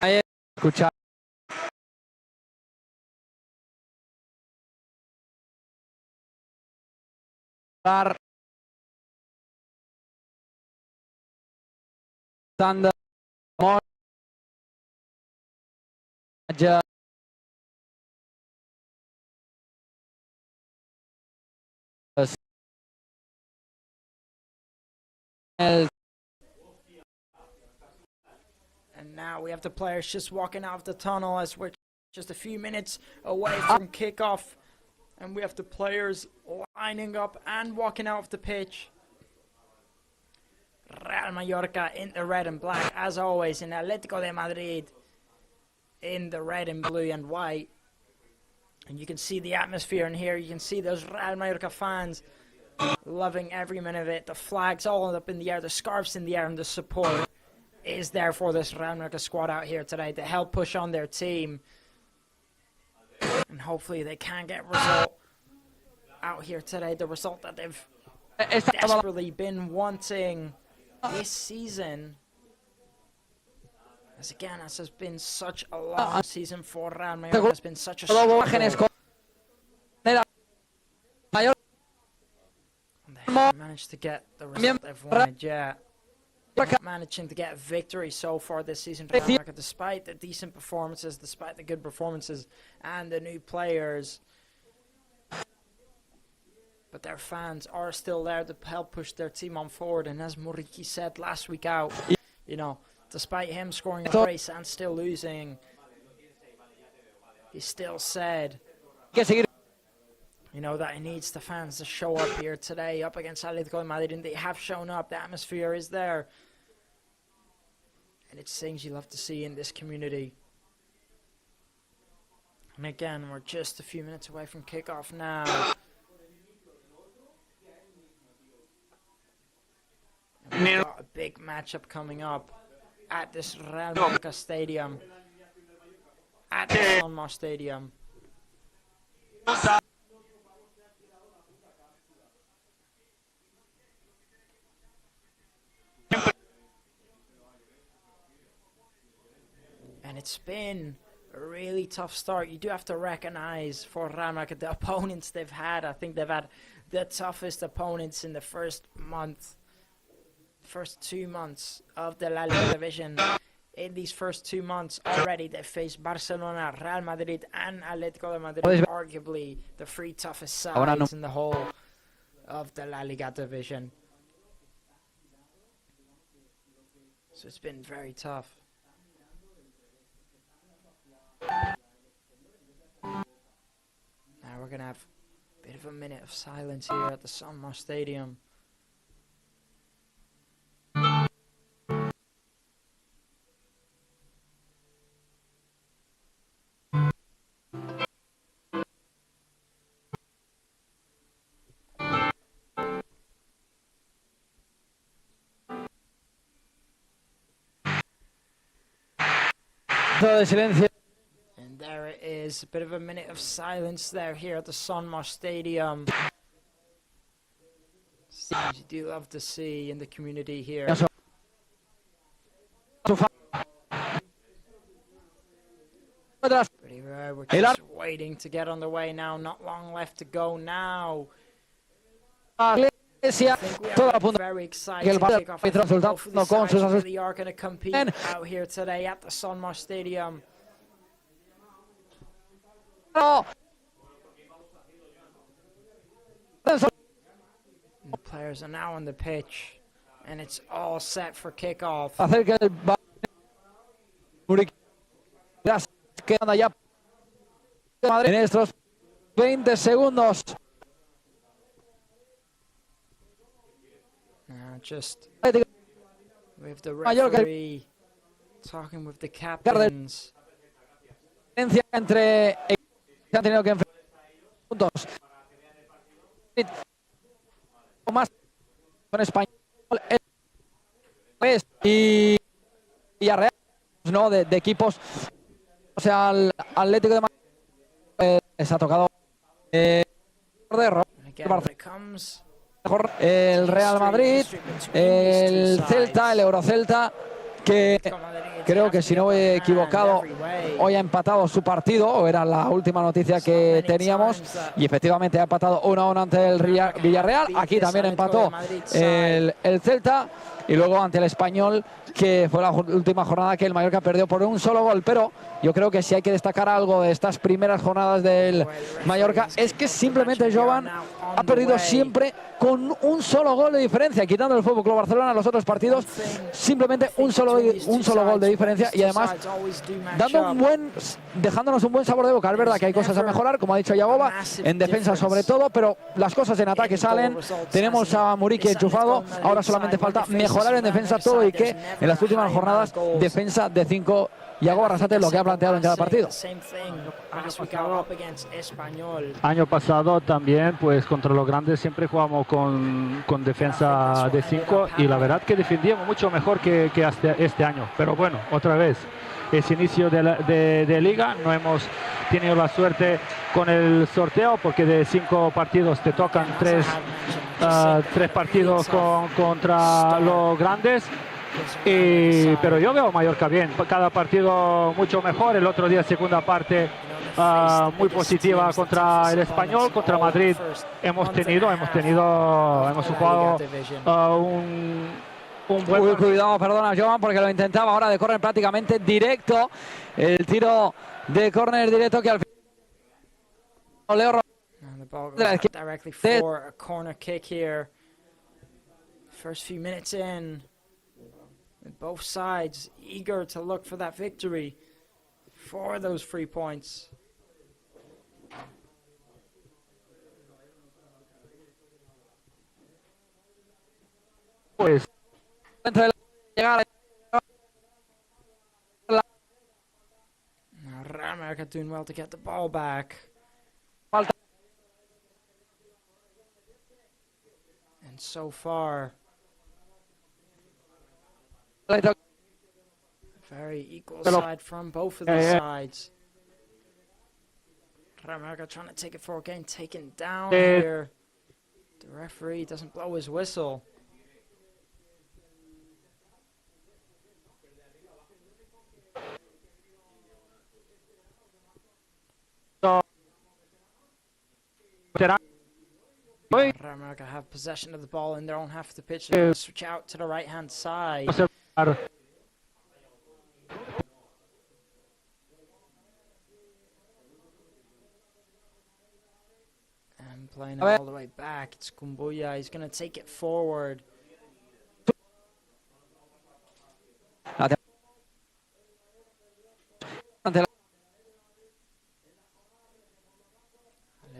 escuchar. Thunder. And now we have the players just walking out of the tunnel as we're just a few minutes away from kickoff. And we have the players lining up and walking out of the pitch. Real Mallorca in the red and black, as always, in Atlético de Madrid in the red and blue and white. And you can see the atmosphere in here. You can see those Real Mallorca fans loving every minute of it. The flags all up in the air, the scarves in the air, and the support is there for this Real Mallorca squad out here today to help push on their team. And hopefully they can get a result out here today. The result that they've desperately been wanting this season. As again, this has been such a long season for Real Mallorca. It's been such a struggle. They haven't managed to get the result they've wanted yet. Not managing to get a victory so far this season for Real Mallorca, despite the decent performances, despite the good performances and the new players. But their fans are still there to help push their team on forward. And as Muriqi said last week out, you know, despite him scoring a brace and still losing, he still said, you know, that he needs the fans to show up here today, up against Atlético de Madrid, and they have shown up. The atmosphere is there. And it's things you love to see in this community. And again, we're just a few minutes away from kickoff now. And we've got a big matchup coming up at this Real Mallorca stadium, at the Sanma Stadium. And it's been a really tough start. You do have to recognize for Real Mallorca the opponents they've had. I think they've had the toughest opponents in the first 2 months of the LaLiga division. In these first 2 months already, they faced Barcelona, Real Madrid, and Atlético de Madrid, arguably the 3 toughest sides in the whole of the LaLiga division. So it's been very tough. Now we're going to have a bit of a minute of silence here at the Sanma Stadium. And there it is, a bit of a minute of silence there here at the Sanma Stadium. Things you do love to see in the community here. Pretty rare. We're just waiting to get on the way now. Not long left to go now. I think we have a very exciting kickoff. Both of the sides really are going to compete out here today at the Sanma Stadium. The players are now on the pitch, and it's all set for kickoff. En estos 20 segundos. Now just with the referee talking with the captains. Entre se han tenido que enfrentar puntos más con Español y Villarreal, ¿no? De equipos, o sea, al Atlético de Madrid les ha tocado el Real Madrid, el Celta, el Eurocelta, que Atletico Madrid creo que has si the no he upper hand equivocado, every way. hoy ha empatado su partido, o era la última noticia que teníamos, y efectivamente ha empatado 1-1 ante el Villarreal. Aquí también empató el Celta, y luego ante el Español, que fue la última jornada que el Mallorca perdió por un solo gol. Pero yo creo que si hay que destacar algo de estas primeras jornadas del Mallorca es que simplemente Jovan ha perdido siempre con un solo gol de diferencia, quitando el Fútbol Club Barcelona. Los otros partidos simplemente un solo gol de diferencia, y además dejándonos un buen sabor de boca. Es verdad que hay cosas a mejorar, como ha dicho Yagoba, en defensa sobre todo, pero las cosas en ataque salen. Tenemos a Muriqui enchufado, ahora solamente falta mejorar en defensa todo, y que en las últimas jornadas defensa de 5. Yagoba, Arrasate, lo que ha planteado en cada partido. Año pasado también, pues contra los grandes siempre jugamos con defensa de 5, y la verdad que defendíamos mucho mejor que hasta este año. Pero bueno, otra vez, es inicio de liga, no hemos tenido la suerte con el sorteo, porque de 5 partidos te tocan 3 partidos contra los grandes. Pero yo veo Mallorca bien, cada partido mucho mejor. El otro día, segunda parte, muy positiva contra el Español. Contra Madrid hemos jugado un buen... Cuidado, perdona, Jovan, porque lo intentaba ahora de córner prácticamente directo. El tiro de córner directo que al final Leo directly for a corner kick here. First few minutes in, with both sides eager to look for that victory, for those 3 points. Pues Now Real America doing well to get the ball back. And so far, very equal side from both of the sides. Real America trying to take it forward, getting taken down here. The referee doesn't blow his whistle. Real America have possession of the ball in their own half of the pitch. They're going to switch out to the right-hand side. And playing it all the way back. It's Kumbuya. He's going to take it forward.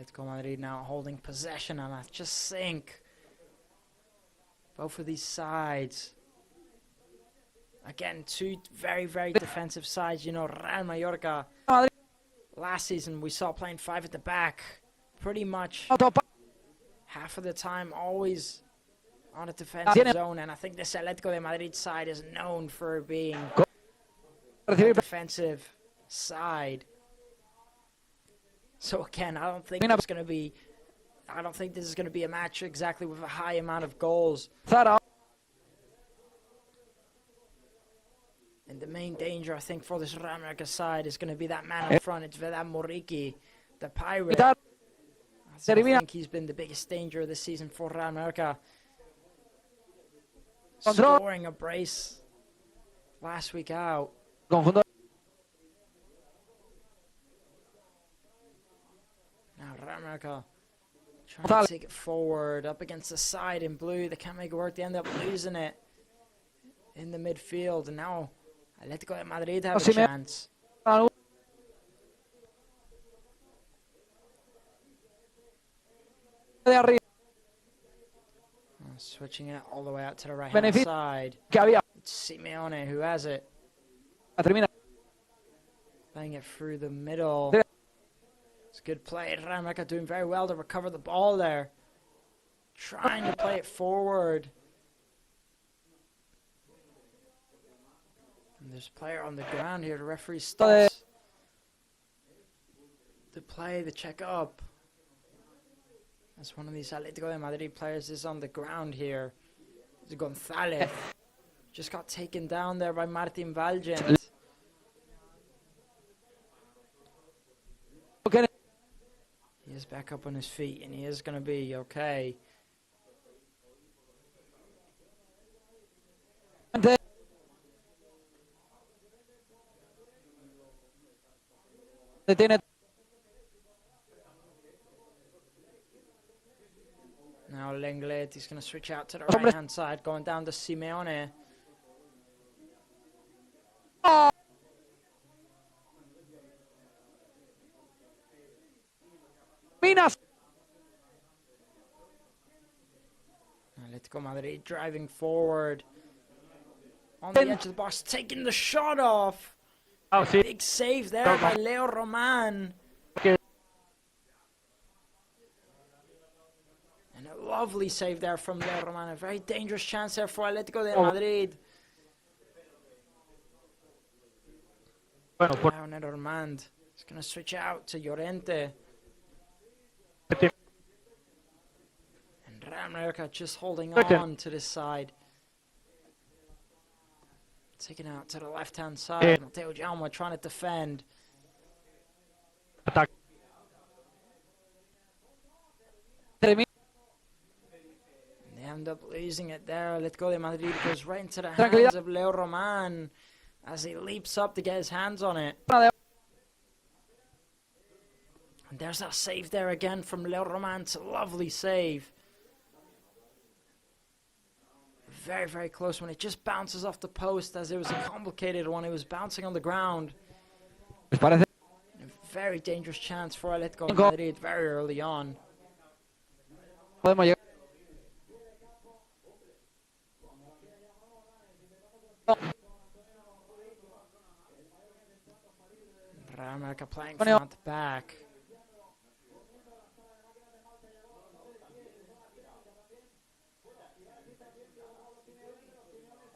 Atletico Madrid now holding possession, and I just think both of these sides, again, two very, very defensive sides. You know, Real Mallorca, last season we saw playing 5 at the back, pretty much half of the time always on a defensive zone, and I think this Atlético de Madrid side is known for being a defensive side. So again, I don't think this is going to be a match exactly with a high amount of goals. And the main danger, I think, for this Real America side is going to be that man up front. It's Vedat Muriqui, the Pirate. I think he's been the biggest danger this season for Real America. Scoring a brace last week out. Now Real America trying to take it forward up against the side in blue. They can't make it work. They end up losing it in the midfield. And now Atlético de Madrid have a chance. Switching it all the way out to the right-hand side. It's Simeone who has it. Playing it through the middle. It's a good play. Real America doing very well to recover the ball there. Trying to play it forward. And there's a player on the ground here. The referee stops the play, the check up. As one of these Atlético de Madrid players is on the ground here. It's González. Just got taken down there by Martin Valgent. Okay. He is back up on his feet, and he is going to be okay. Now Lenglet, he's going to switch out to the right-hand side, going down to Simeone. Minas. Atletico Madrid driving forward on the edge of the box, taking the shot off. Big save there by Leo Roman. And a lovely save there from Leo Roman. A very dangerous chance there for Atlético de Madrid. Now Netherland is going to switch out to Llorente. And Real Mallorca just holding on to this side. Taken out to the left-hand side. Mateo Jalma trying to defend. They end up losing it there. Atletico de Madrid goes right into the hands of Leo Roman as he leaps up to get his hands on it. And there's that save there again from Leo Roman. It's a lovely save. Very, very close when it just bounces off the post, as it was a complicated one. It was bouncing on the ground. A very dangerous chance for Atletico de Madrid very early on. Real Mallorca playing front to back.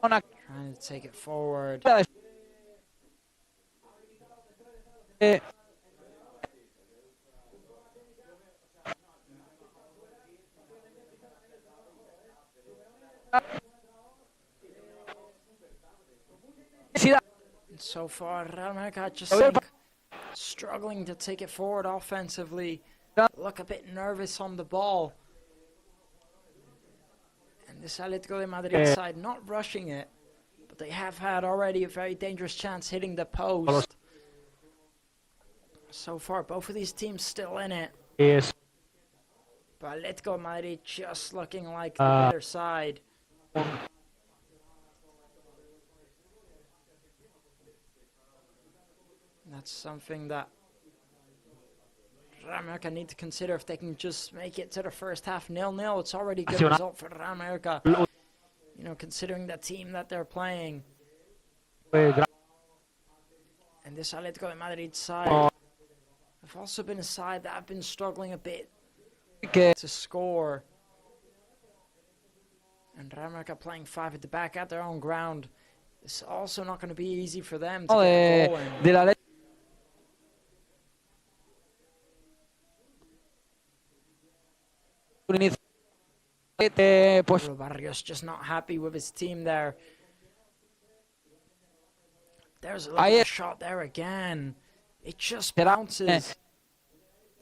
Trying to take it forward. So far, Real Mallorca just struggling to take it forward offensively. Look a bit nervous on the ball. And this Atletico de Madrid side not rushing it, but they have had already a very dangerous chance hitting the post. So far, both of these teams still in it. Yes. But Atletico de Madrid just looking like the better side. That's something that Real Mallorca need to consider if they can just make it to the first half 0-0. It's already a good result for Real Mallorca, you know, considering the team that they're playing. And this Atletico de Madrid side have also been a side that have been struggling a bit to score. And Real Mallorca playing 5 at the back at their own ground. It's also not going to be easy for them to get a goal in. Pablo Barrios just not happy with his team there. There's a lovely shot there again. It just bounces.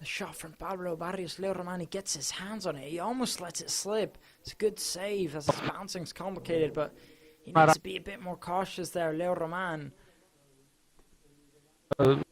The shot from Pablo Barrios. Leo Romani gets his hands on it. He almost lets it slip. It's a good save as his bouncing's complicated, but he needs to be a bit more cautious there, Leo Roman. And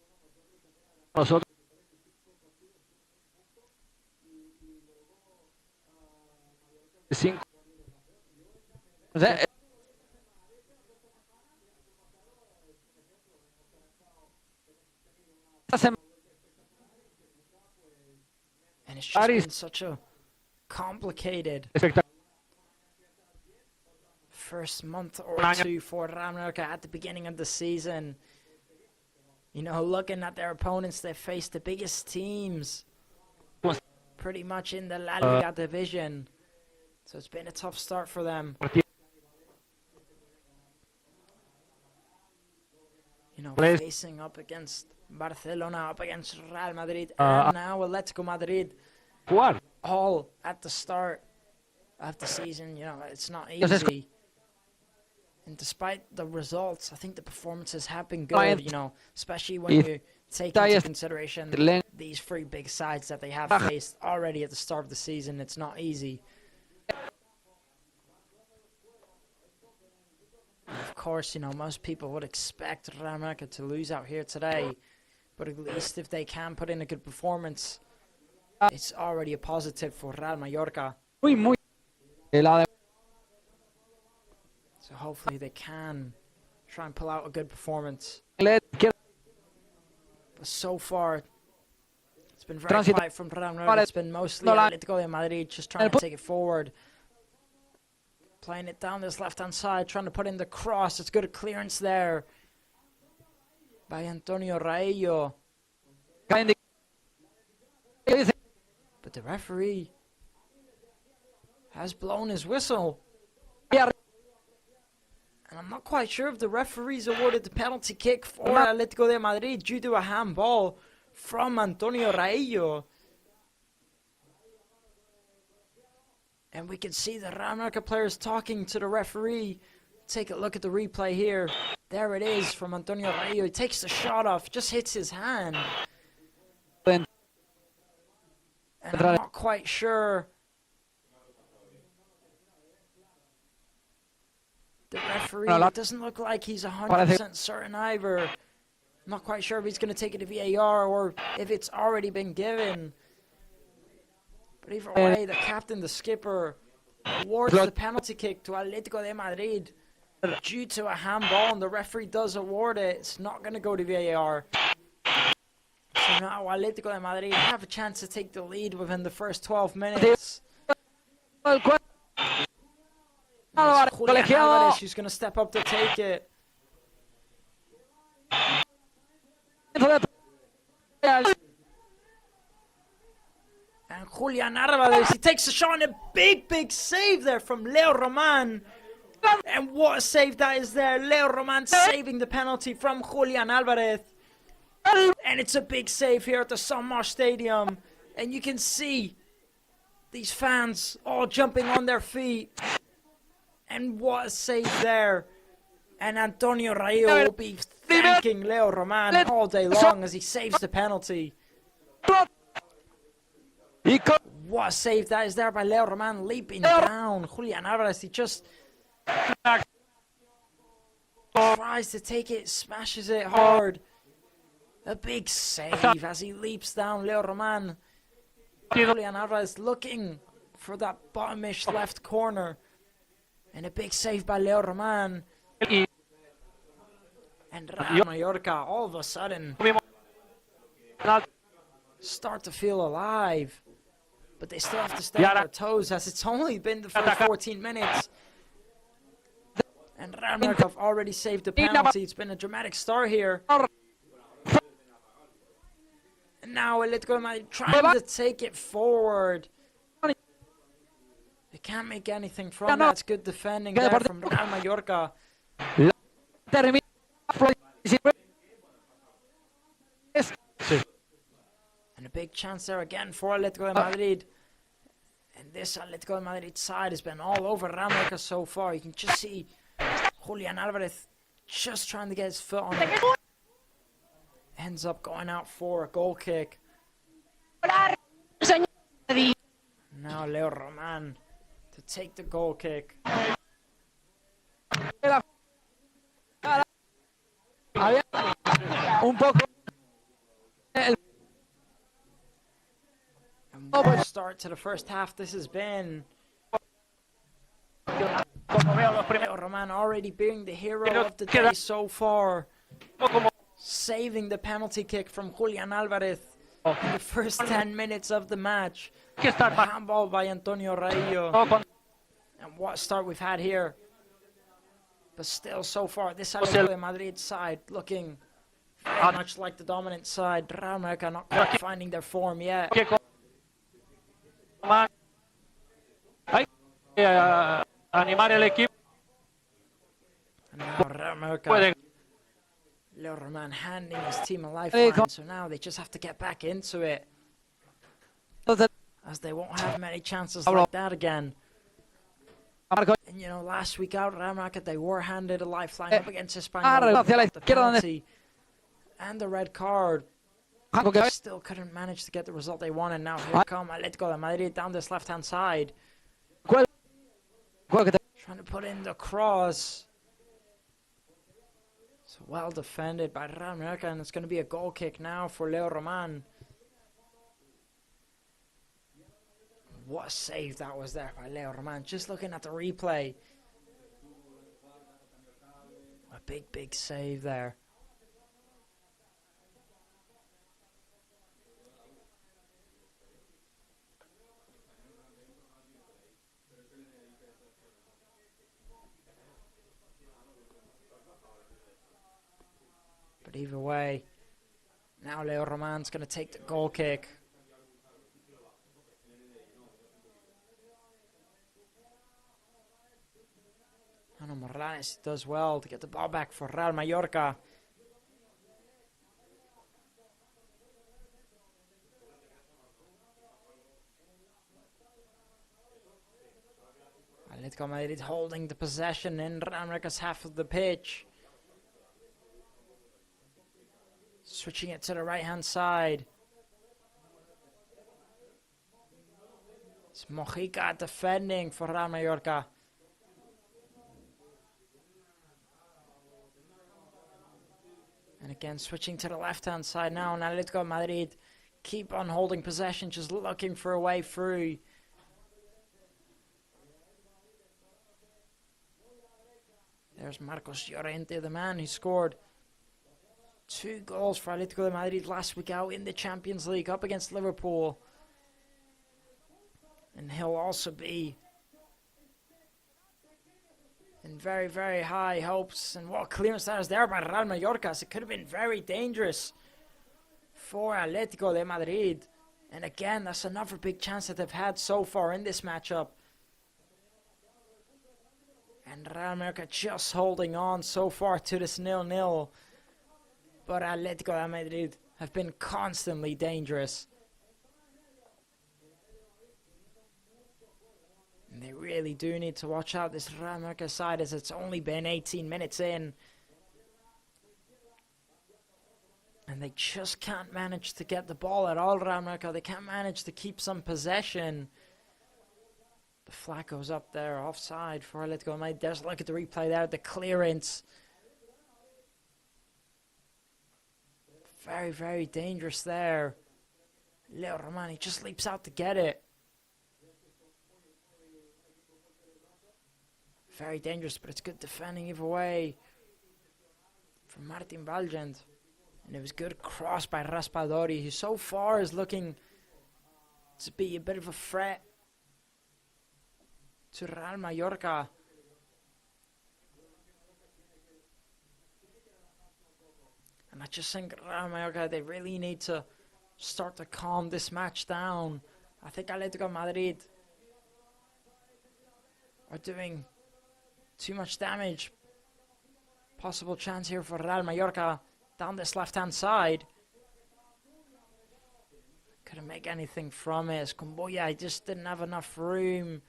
it's just been such a complicated first month or two for Real Mallorca at the beginning of the season. You know, looking at their opponents, they faced the biggest teams pretty much in the LaLiga division. So it's been a tough start for them. You know, facing up against Barcelona, up against Real Madrid, and now Atletico Madrid. All at the start of the season. You know, it's not easy. And despite the results, I think the performances have been good, you know, especially when you take into consideration these three big sides that they have faced already at the start of the season. It's not easy. Of course, you know, most people would expect Real Mallorca to lose out here today, but at least if they can put in a good performance, it's already a positive for Real Mallorca. So hopefully they can try and pull out a good performance. But so far, it's been very quiet from Real Mallorca. It's been mostly Atlético de Madrid just trying to take it forward. Playing it down this left-hand side, trying to put in the cross. It's good clearance there by Antonio Raello. But the referee has blown his whistle. And I'm not quite sure if the referees awarded the penalty kick for Atlético de Madrid due to a handball from Antonio Raello. And we can see the Real Mallorca players talking to the referee. Take a look at the replay here. There it is from Antonio Raello. He takes the shot off, just hits his hand. And I'm not quite sure. The referee, it doesn't look like he's 100% certain either. I'm not quite sure if he's going to take it to VAR or if it's already been given. But either way, the captain, the skipper, awards the penalty kick to Atlético de Madrid due to a handball, and the referee does award it. It's not going to go to VAR. So now Atlético de Madrid have a chance to take the lead within the first 12 minutes. Julian Alvarez who's going to step up to take it. And Julian Alvarez, he takes a shot and a big save there from Leo Roman. And what a save that is there. Leo Roman saving the penalty from Julian Alvarez. And it's a big save here at the San Marcos Stadium. And you can see these fans all jumping on their feet. And what a save there. And Antonio Raello will be thanking Leo Roman all day long as he saves the penalty. What a save that is there by Leo Roman, leaping down. Julian Alvarez, he just tries to take it, smashes it hard. A big save as he leaps down, Leo Roman. Julian Alvarez looking for that bottomish left corner. And a big save by Leo Roman. And Real Mallorca, all of a sudden, start to feel alive. But they still have to stay on their toes as it's only been the first 14 minutes. And Real Mallorca have already saved the penalty. It's been a dramatic start here. And now Atletico de Madrid trying to take it forward. They can't make anything from that. It's good defending there from Real Mallorca. And a big chance there again for Atletico de Madrid. And this Atletico de Madrid side has been all over Real Mallorca so far. You can just see Julian Alvarez just trying to get his foot on it. Ends up going out for a goal kick. Now Leo Roman to take the goal kick. And what a start to the first half this has been. Leo Roman already being the hero of the day so far. Saving the penalty kick from Julian Alvarez in the first 10 minutes of the match. Handball by Antonio Raello. And what a start we've had here. But still, so far, this Atletico de Madrid side looking very much like the dominant side. Real Mallorca not quite finding their form yet. And now Real Mallorca, Leo Roman handing his team a lifeline, so now they just have to get back into it. As they won't have many chances like that again. And And you know, last week out, Real Madrid, they were handed a lifeline up against Español. Hacia la The izquierda donde penalty and the red card. porque Still couldn't manage to get the result they wanted. Now here come Atlético de Madrid down this left-hand side. cuál que te Trying to put in the cross. It's well defended by Real Mallorca, and it's going to be a goal kick now for Leo Roman. What a save that was there by Leo Roman. Just looking at the replay. A big, big save there. But either way, now Leo Roman's going to take the goal kick. Ano Morales does well to get the ball back for Real Mallorca. Atletico Madrid holding the possession in Real Mallorca's half of the pitch. Switching it to the right-hand side. It's Mojica defending for Real Mallorca. And again, switching to the left-hand side now. And Atletico Madrid keep on holding possession, just looking for a way through. There's Marcos Llorente, the man who scored 2 goals for Atlético de Madrid last week out in the Champions League up against Liverpool. And he'll also be in very, very high hopes. And what clearance that is there by Real Mallorca. It could have been very dangerous for Atlético de Madrid. And again, that's another big chance that they've had so far in this matchup. And Real Mallorca just holding on so far to this 0-0. But Atlético de Madrid have been constantly dangerous. And they really do need to watch out this Real Mallorca side, as it's only been 18 minutes in. And they just can't manage to get the ball at all, Real Mallorca. They can't manage to keep some possession. The flag goes up there, offside for Atletico de Madrid. There's a look at the replay there, the clearance. Very, very dangerous there. Leo Romani just leaps out to get it. Very dangerous, but it's good defending either way from Martin Valgent. And it was good cross by Raspadori, who so far is looking to be a bit of a threat to Real Mallorca. And I just think Real Mallorca, they really need to start to calm this match down. I think Atlético Madrid are doing too much damage. Possible chance here for Real Mallorca down this left-hand side. Couldn't make anything from it. As Kumbuya, he just didn't have enough room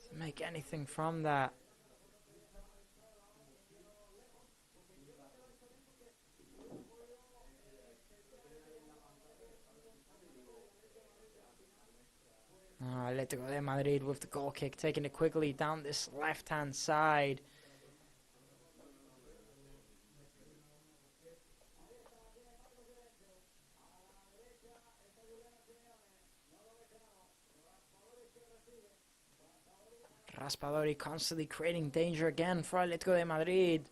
to make anything from that. Atlético de Madrid with the goal kick, taking it quickly down this left-hand side. Raspadori constantly creating danger again for Atlético de Madrid.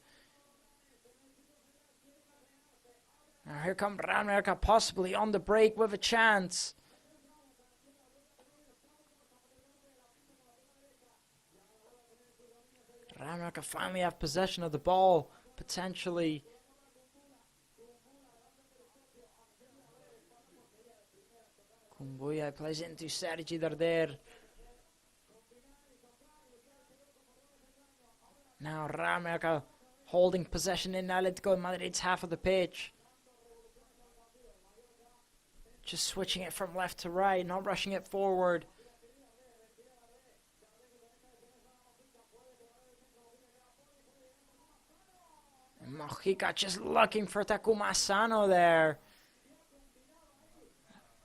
Now here come Real Mallorca, possibly on the break with a chance. Real Mallorca finally have possession of the ball, potentially. Kumbuya plays into Sergi Darder. Now Real Mallorca holding possession in Atletico de Madrid's half of the pitch. Just switching it from left to right, not rushing it forward. Mojica just looking for Takuma Asano there.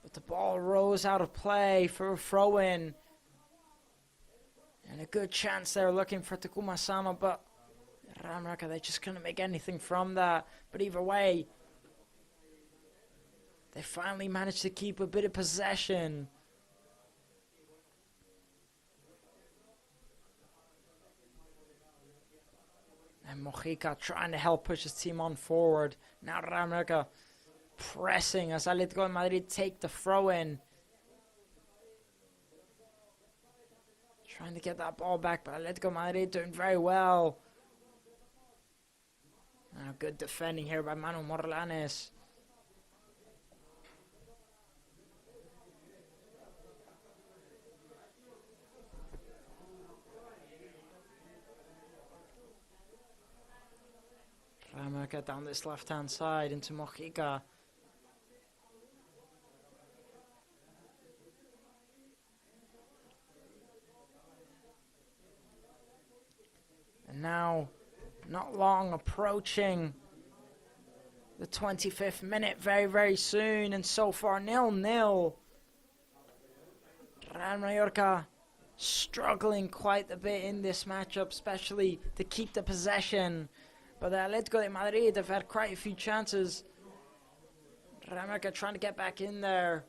But the ball rose out of play for a throw-in. And a good chance there looking for Takuma Asano, but Real Mallorca, they just couldn't make anything from that. But either way, they finally managed to keep a bit of possession. And Mojica trying to help push his team on forward. Now Real Mallorca pressing as Atlético de Madrid take the throw-in. Trying to get that ball back, but Atlético de Madrid doing very well. Now good defending here by Manu Morlanes. Ramaka down this left-hand side into Mojica. And now, not long, approaching the 25th minute very, very soon. And so far, 0-0. Real Mallorca struggling quite a bit in this matchup, especially to keep the possession. But the Atlético de Madrid have had quite a few chances. Real Mallorca trying to get back in there.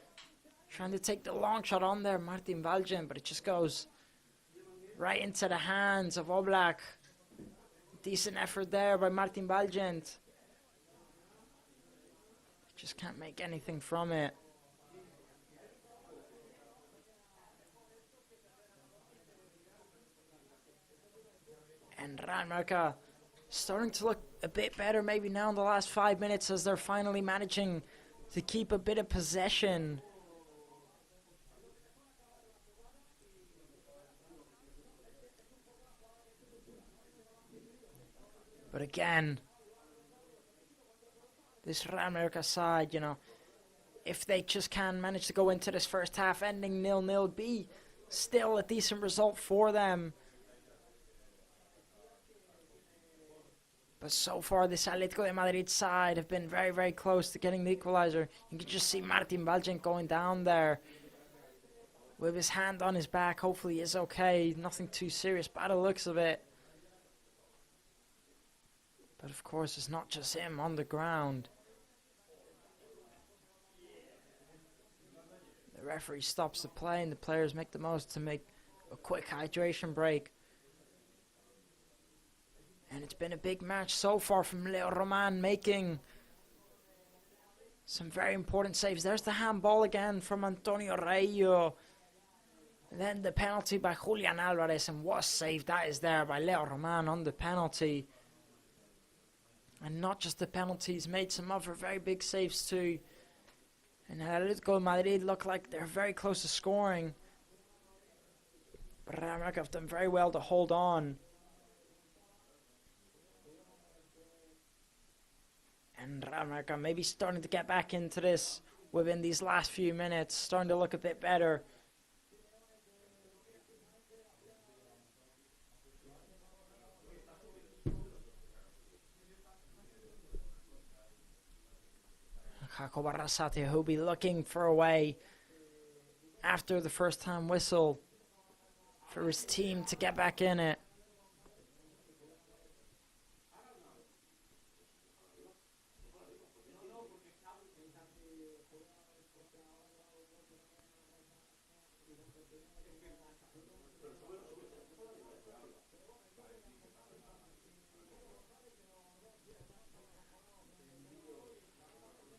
Trying to take the long shot on there, Martin Valgen, but it just goes right into the hands of Oblak. Decent effort there by Martin Valgent. Just can't make anything from it. And Real Mallorca starting to look a bit better maybe now in the last 5 minutes as they're finally managing to keep a bit of possession. But again, this Real Mallorca side, you know, if they just can manage to go into this first half ending 0-0, would be still a decent result for them. But so far, this Atlético de Madrid side have been very, very close to getting the equalizer. You can just see Martin Valgen going down there with his hand on his back. Hopefully he's okay. Nothing too serious by the looks of it. But of course, it's not just him on the ground. The referee stops the play and the players make the most to make a quick hydration break. And it's been a big match so far from Leo Roman, making some very important saves. There's the handball again from Antonio Reillo. And then the penalty by Julian Alvarez. And what a save that is there by Leo Roman on the penalty. And not just the penalties, made some other very big saves too. And Atlético de Madrid look like they're very close to scoring. But Real Mallorca have done very well to hold on. And Real Mallorca maybe starting to get back into this within these last few minutes, starting to look a bit better. Jaco Barrasate, who'll be looking for a way after the first time whistle for his team to get back in it.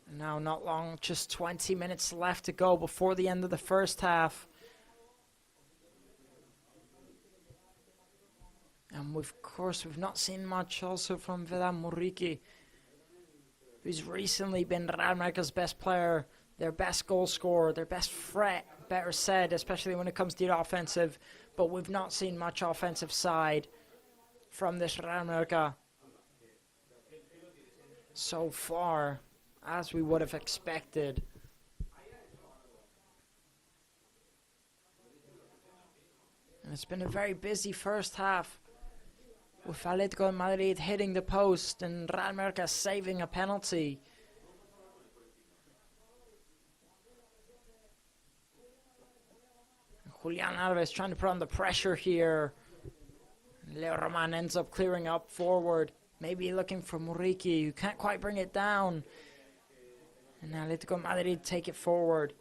Now not long, just 20 minutes left to go before the end of the first half. And of course we've not seen much also from Vedan Muriqi, who's recently been Real Mallorca's best player, their best goal scorer, their best threat, better said, especially when it comes to the offensive. But we've not seen much offensive side from this Real Mallorca so far, as we would have expected. And it's been a very busy first half with Atletico de Madrid hitting the post and Real Mallorca saving a penalty. Julian Alves trying to put on the pressure here. Leo Roman ends up clearing up forward. Maybe looking for Muriqi, who can't quite bring it down. And Atletico Madrid take it forward.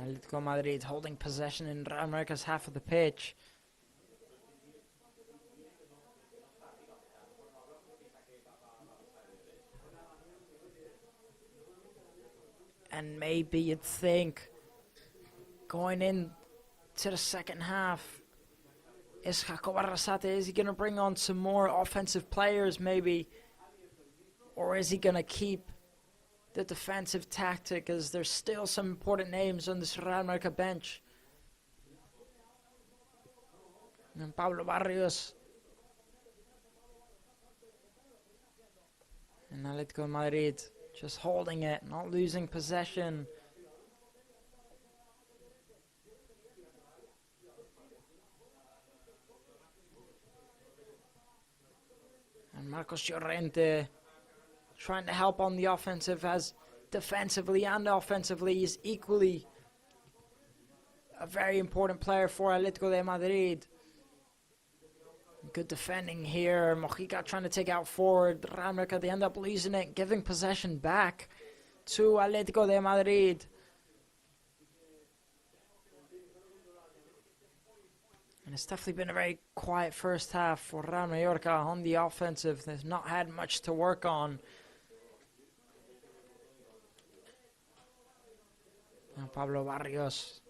Atletico Madrid holding possession in Real Mallorca's half of the pitch. And maybe you'd think, going in to the second half, is Jacob Arrasate, is he going to bring on some more offensive players maybe? Or is he going to keep the defensive tactic, as there's still some important names on this Real Mallorca bench? And Pablo Barrios. And Atletico Madrid just holding it, not losing possession. And Marcos Llorente trying to help on the offensive, as defensively and offensively he's equally a very important player for Atletico de Madrid. Good defending here. Mojica trying to take out forward. Real Mallorca, they end up losing it, giving possession back to Atletico de Madrid. And it's definitely been a very quiet first half for Real Mallorca on the offensive. They've not had much to work on. And Pablo Barrios.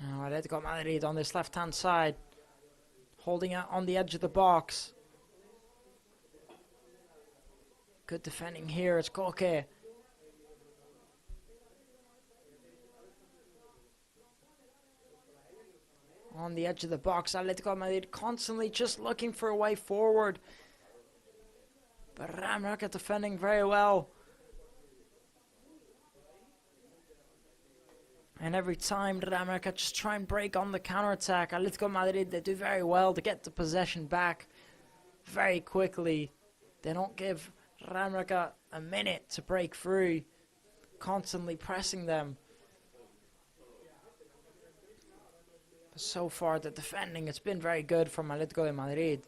Now Atletico Madrid on this left-hand side, holding it on the edge of the box. Good defending here, it's Koke. On the edge of the box, Atletico Madrid constantly just looking for a way forward. But Real Mallorca defending very well. And every time Real Mallorca just try and break on the counter-attack, Atletico Madrid, they do very well to get the possession back very quickly. They don't give Real Mallorca a minute to break through, constantly pressing them. But so far, the defending, it's been very good from Atletico de Madrid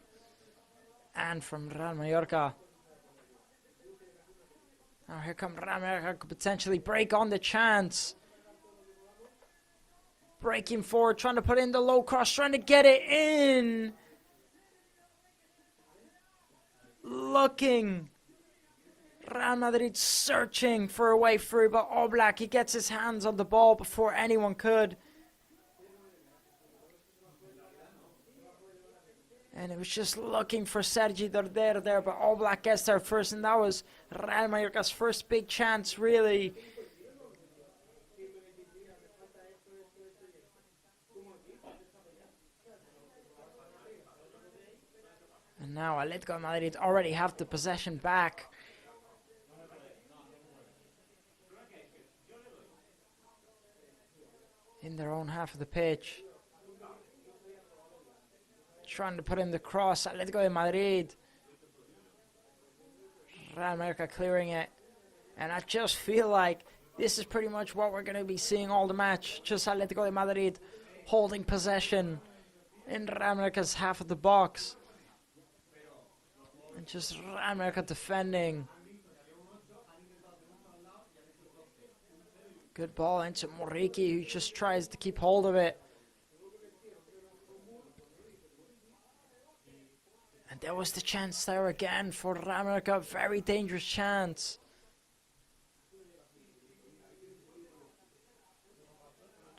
and from Real Mallorca. Now here come Real Mallorca, could potentially break on the chance. Breaking forward, trying to put in the low cross, trying to get it in. Looking. Real Madrid searching for a way through, but Oblak, he gets his hands on the ball before anyone could. And it was just looking for Sergi Dorder there, but Oblak gets there first, and that was Real Mallorca's first big chance, really. And now Atletico Madrid already have the possession back. In their own half of the pitch. Trying to put in the cross, Atletico de Madrid. Real Mallorca clearing it. And I just feel like this is pretty much what we're going to be seeing all the match. Just Atletico de Madrid holding possession in Real Mallorca's half of the box. And just Real Mallorca defending. Good ball into Muriqi, who just tries to keep hold of it. And there was the chance there again for Real Mallorca. Very dangerous chance.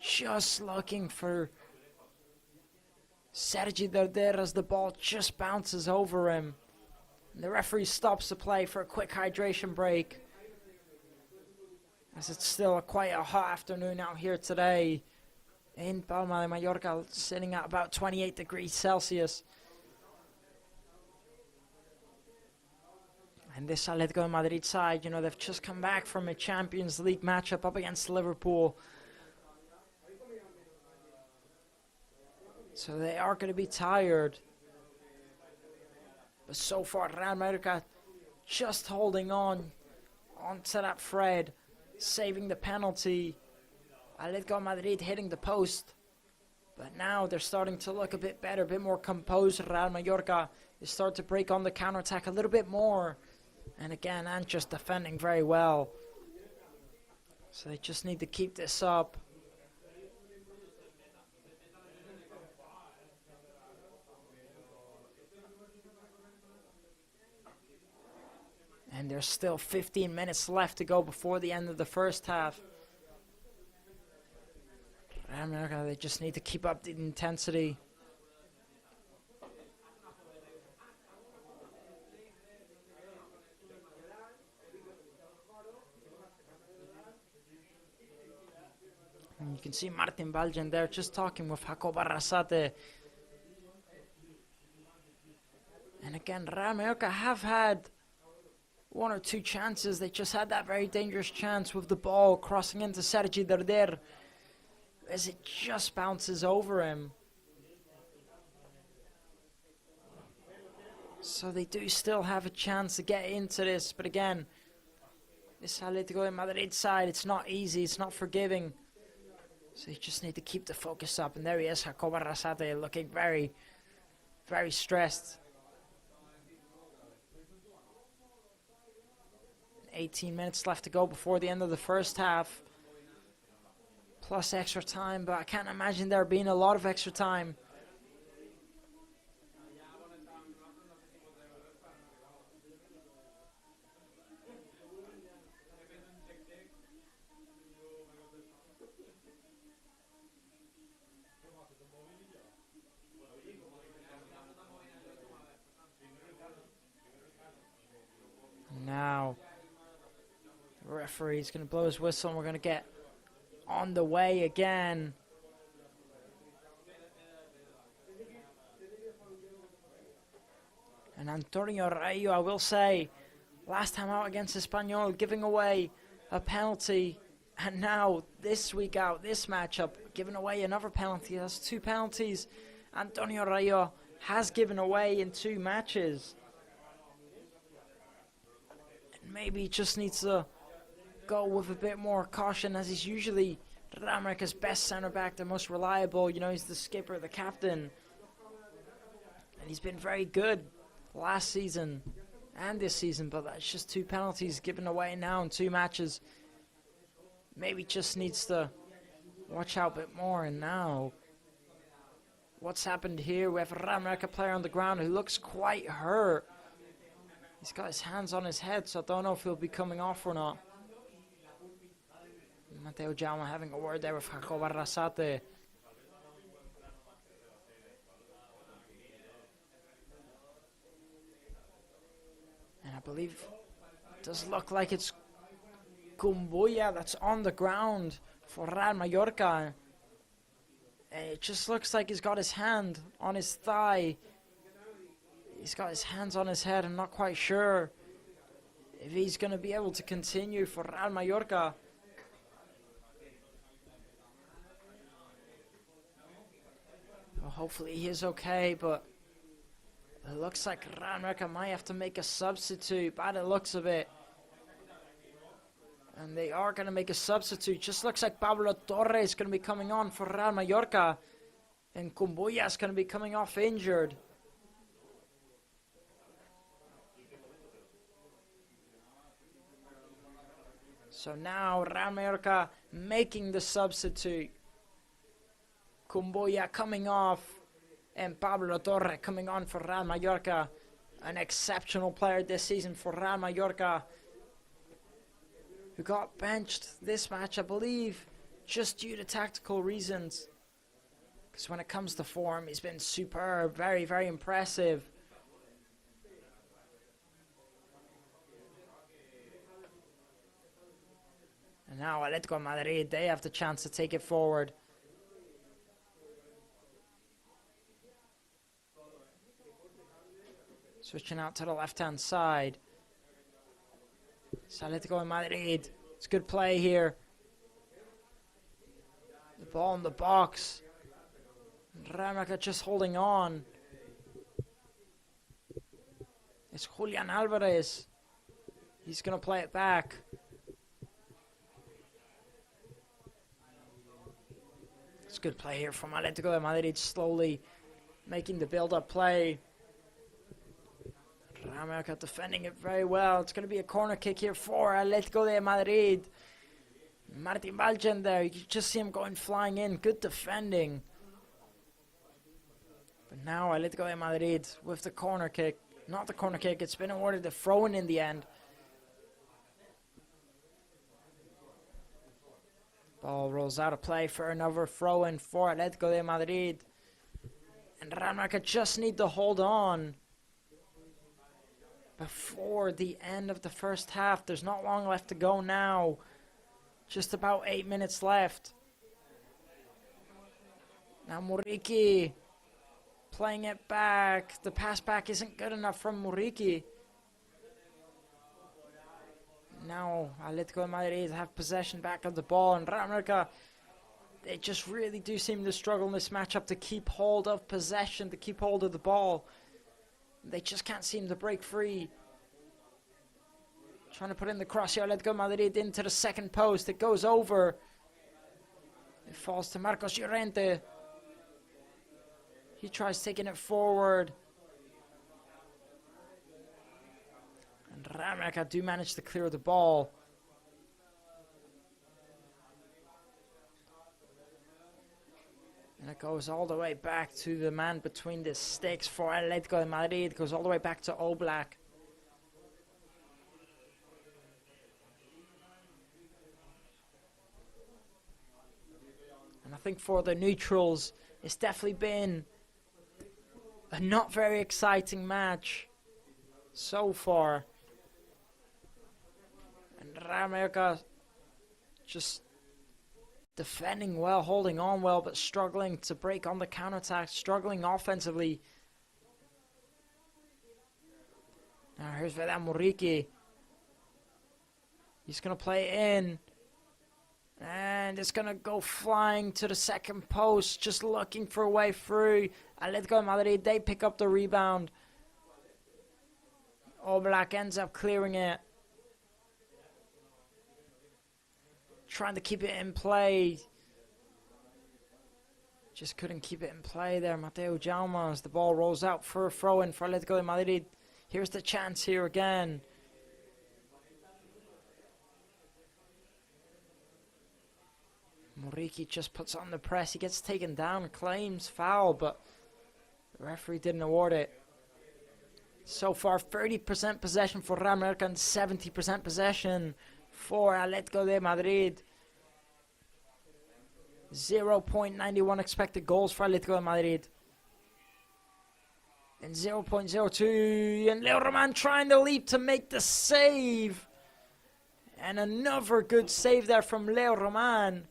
Just looking for Sergi Dorder as the ball just bounces over him. And the referee stops the play for a quick hydration break, as it's still quite a hot afternoon out here today. in Palma de Mallorca, sitting at about 28 degrees Celsius. And this Atletico de Madrid side, you know, they've just come back from a Champions League matchup up against Liverpool. So they are going to be tired. But so far, Real Mallorca just holding on onto that thread, saving the penalty. Atletico Madrid hitting the post. But now they're starting to look a bit better, a bit more composed. Real Mallorca is starting to break on the counter-attack a little bit more. And again, and just defending very well. So they just need to keep this up. And there's still 15 minutes left to go before the end of the first half. They just need to keep up the intensity. And you can see Martin Balgen there just talking with Jacob Arrasate. And again, Real Mallorca have had one or two chances. They just had that very dangerous chance with the ball crossing into Sergi Darder as it just bounces over him. So they do still have a chance to get into this, but again, this Atletico de Madrid side, it's not easy, it's not forgiving. So you just need to keep the focus up. And there he is, Jacob Arrasate, looking very, very stressed. 18 minutes left to go before the end of the first half. Plus extra time, but I can't imagine there being a lot of extra time. Now, the referee's going to blow his whistle and we're going to get on the way again. And Antonio Rayo, I will say, last time out against Espanyol, giving away a penalty. And now, this week out, this matchup, giving away another penalty. That's 2 penalties Antonio Rayo has given away in 2 matches. And maybe he just needs to go with a bit more caution, as he's usually Real Mallorca's best centre-back, the most reliable. You know, he's the skipper, the captain. And he's been very good last season and this season, but that's just 2 penalties given away now in 2 matches. Maybe just needs to watch out a bit more. And now, what's happened here? We have a Real Mallorca player on the ground who looks quite hurt. He's got his hands on his head, so I don't know if he'll be coming off or not. Mateo Jaume having a word there with Jacob Arrasate. And I believe it does look like it's Kumbuya that's on the ground for Real Mallorca. And it just looks like he's got his hand on his thigh. He's got his hands on his head. I'm not quite sure if he's going to be able to continue for Real Mallorca. Well, hopefully he is okay, but it looks like Real Mallorca might have to make a substitute by the looks of it. And they are going to make a substitute. Just looks like Pablo Torres is going to be coming on for Real Mallorca. And Kumbuya is going to be coming off injured. So now Real Mallorca making the substitute. Kumbuya coming off. And Pablo Torres coming on for Real Mallorca. An exceptional player this season for Real Mallorca, who got benched this match, I believe, just due to tactical reasons. Because when it comes to form, he's been superb, very, very impressive. And now Atletico Madrid, they have the chance to take it forward. Switching out to the left-hand side. It's Atletico de Madrid. It's good play here. The ball in the box. Ramaca just holding on. It's Julian Alvarez. He's going to play it back. It's good play here from Atletico de Madrid, slowly making the build-up play. Ramaca defending it very well. It's going to be a corner kick here for Atletico de Madrid. Martin Valgen there. You can just see him going flying in. Good defending. But now Atletico de Madrid with the corner kick. Not the corner kick. It's been awarded the throw-in in the end. Ball rolls out of play for another throw-in for Atletico de Madrid. And Ramaca just need to hold on before the end of the first half. There's not long left to go now. Just about 8 minutes left. Now Muriqi playing it back. The pass back isn't good enough from Muriqi. Now Atletico de Madrid have possession back of the ball, and Ramaca, they just really do seem to struggle in this matchup to keep hold of possession, to keep hold of the ball. They just can't seem to break free. Trying to put in the cross here, Atletico de Madrid into the second post. It goes over. It falls to Marcos Llorente. He tries taking it forward. And Ramaca do manage to clear the ball. And it goes all the way back to the man between the sticks for Atletico de Madrid. It goes all the way back to Oblak. And I think for the neutrals, it's definitely been a not very exciting match so far. And Ramaca just defending well, holding on well, but struggling to break on the counterattack, struggling offensively. Now here's Vedan Muriqi. He's going to play in. And it's going to go flying to the second post, just looking for a way through. Atletico de Madrid, they pick up the rebound. Oblak ends up clearing it. Trying to keep it in play. Just couldn't keep it in play there. Mateo Jaume as the ball rolls out for a throw-in for Atletico de Madrid. Here's the chance here again. Muriqi just puts on the press. He gets taken down, claims foul, but the referee didn't award it. So far, 30% possession for Ramaca and 70% possession for Atletico de Madrid. 0.91 expected goals for Atletico de Madrid. And 0.02. And Leo Roman trying to leap to make the save. And another good save there from Leo Roman.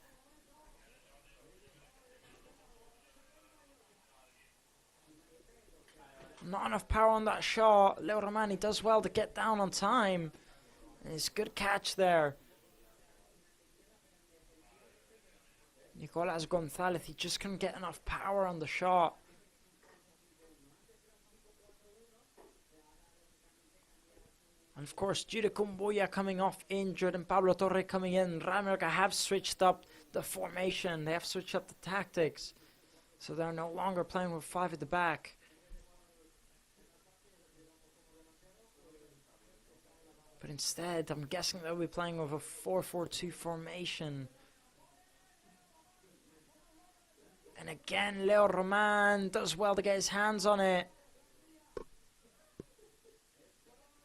Not enough power on that shot. Leo Romani does well to get down on time. And it's a good catch there. Nicolas Gonzalez, he just couldn't get enough power on the shot. And of course, due to Kumbuya coming off injured and Pablo Torre coming in, Ramaca have switched up the formation. They have switched up the tactics. So they're no longer playing with 5 at the back. But instead, I'm guessing they'll be playing with a 4-4-2 formation. And again, Leo Roman does well to get his hands on it.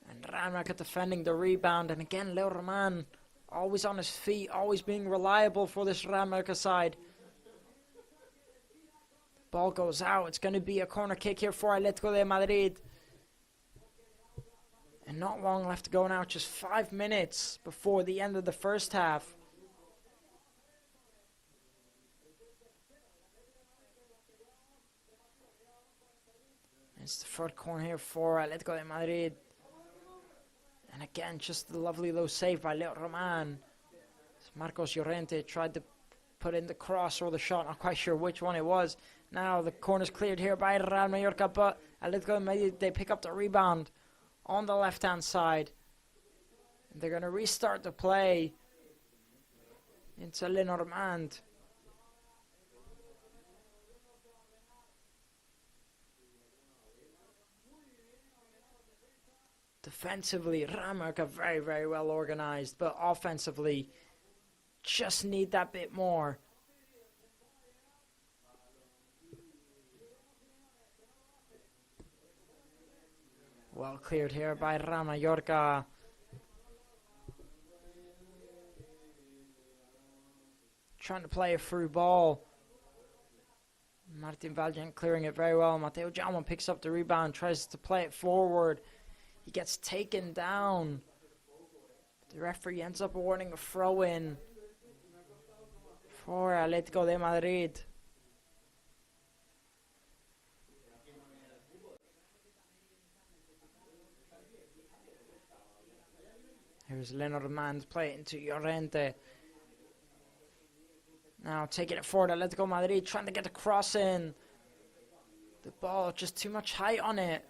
And Ramaca defending the rebound. And again, Leo Roman always on his feet, always being reliable for this Ramaca side. Ball goes out. It's going to be a corner kick here for Atletico de Madrid. And not long left to go now, just 5 minutes before the end of the first half. And It's the third corner here for Atlético de Madrid. And again, just the lovely low save by Leo Roman. Marcos Llorente tried to put in the cross or the shot, not quite sure which one it was. Now the corner's cleared here by Real Mallorca, but Atlético de Madrid, they pick up the rebound on the left-hand side. And they're going to restart the play into Lenormand. Defensively, Real Mallorca very, very well organized, but offensively, just need that bit more. Well cleared here by Real Mallorca. Trying to play a through ball. Martin Valjean clearing it very well. Mateo Jaume picks up the rebound, tries to play it forward. He gets taken down. The referee ends up awarding a throw-in for Atlético de Madrid. Here's Lenormand, play it into Llorente. Now taking it forward, Atlético Madrid trying to get the cross in. The ball, just too much height on it.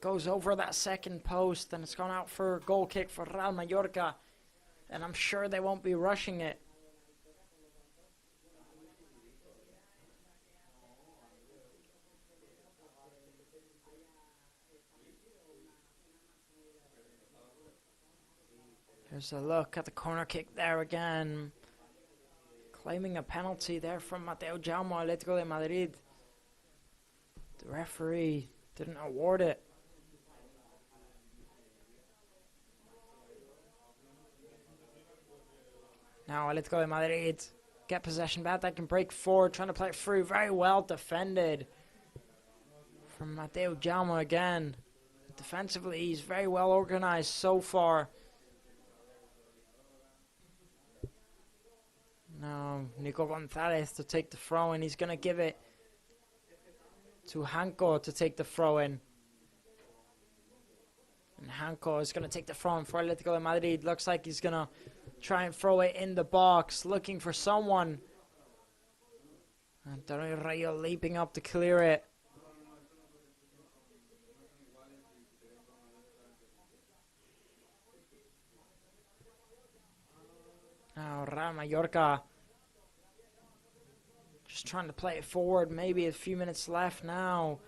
Goes over that second post, and it's gone out for a goal kick for Real Mallorca. And I'm sure they won't be rushing it. Here's a look at the corner kick there again. Claiming a penalty there from Mateo Jaume, Atlético de Madrid. The referee didn't award it. Now Atlético de Madrid get possession back. They can break forward, trying to play it through. Very well defended from Mateo Jaume again. Defensively, he's very well organized so far. Now Nico Gonzalez to take the throw in. He's going to give it to Hanko to take the throw in. And Hanko is going to take the throw in for Atlético de Madrid. Looks like he's going to try and throw it in the box, looking for someone. Antonio Rayo leaping up to clear it. Now Real Mallorca just trying to play it forward. Maybe a few minutes left now.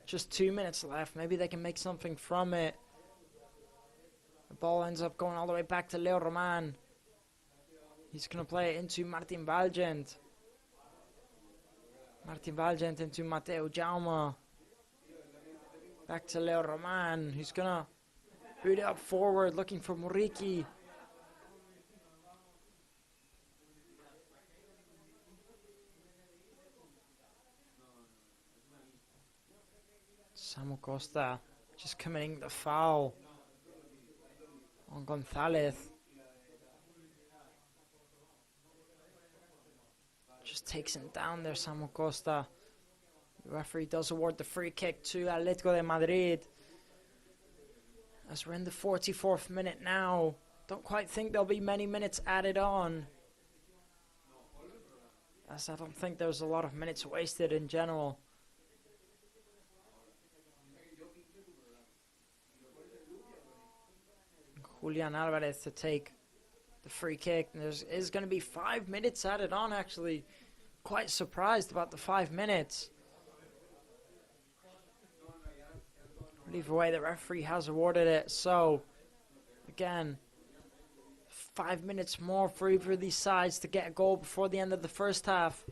Just 2 minutes left. Maybe they can make something from it. The ball ends up going all the way back to Leo Roman. He's going to play it into Martin Valgent. Martin Valgent into Mateo Jaume. Back to Leo Roman. He's going to boot it up forward, looking for Muriqui. Samu Costa just committing the foul on Gonzalez. Just takes him down there, Samu Costa. The referee does award the free kick to Atlético de Madrid. As we're in the 44th minute now. Don't quite think there'll be many minutes added on, as I don't think there's a lot of minutes wasted in general. Julian Alvarez to take the free kick. And there's going to be 5 minutes added on, actually. Quite surprised about the 5 minutes. But either way, the referee has awarded it. So, again, 5 minutes more for either of these sides to get a goal before the end of the first half.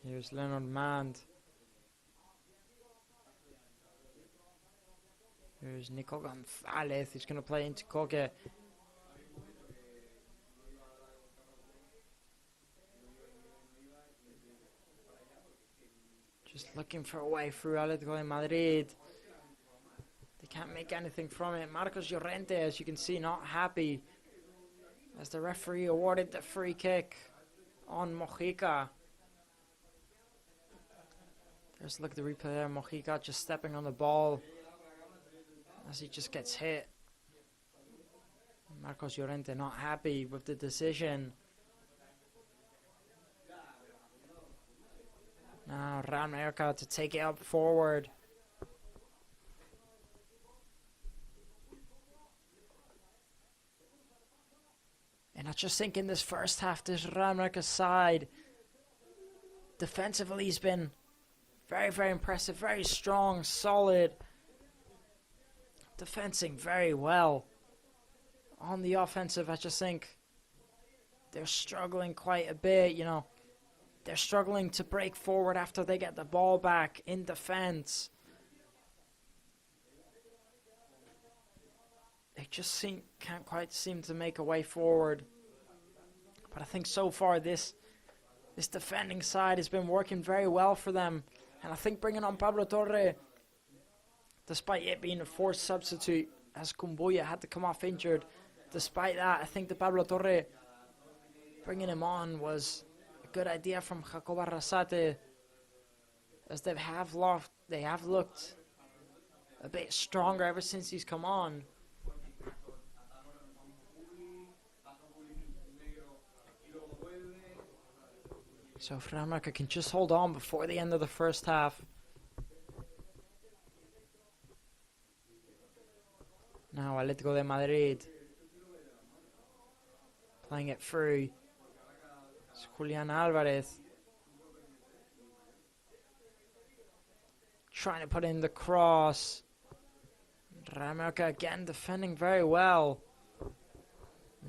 Here's Lenormand. Here's Nico Gonzalez. He's going to play into Koke. Just looking for a way through Atlético de Madrid. They can't make anything from it. Marcos Llorente, as you can see, not happy as the referee awarded the free kick on Mojica. There's a look at the replay there. Mojica just stepping on the ball as he just gets hit. Marcos Llorente not happy with the decision. Now Real Mallorca to take it up forward. And I just think in this first half, this Real Mallorca side, defensively has been very, very impressive, very strong, solid, defending very well. On the offensive, I just think they're struggling quite a bit, you know. They're struggling to break forward after they get the ball back in defense. They just can't quite seem to make a way forward. But I think so far this defending side has been working very well for them. And I think bringing on Pablo Torre, despite it being a forced substitute, as Kumbuya had to come off injured, despite that, I think the Pablo Torre, bringing him on was a good idea from Jacob Arrasate, as they have looked a bit stronger ever since he's come on. So if Real Mallorca can just hold on before the end of the first half. Now Atlético de Madrid playing it through. It's Julian Alvarez trying to put in the cross. Real Mallorca again defending very well.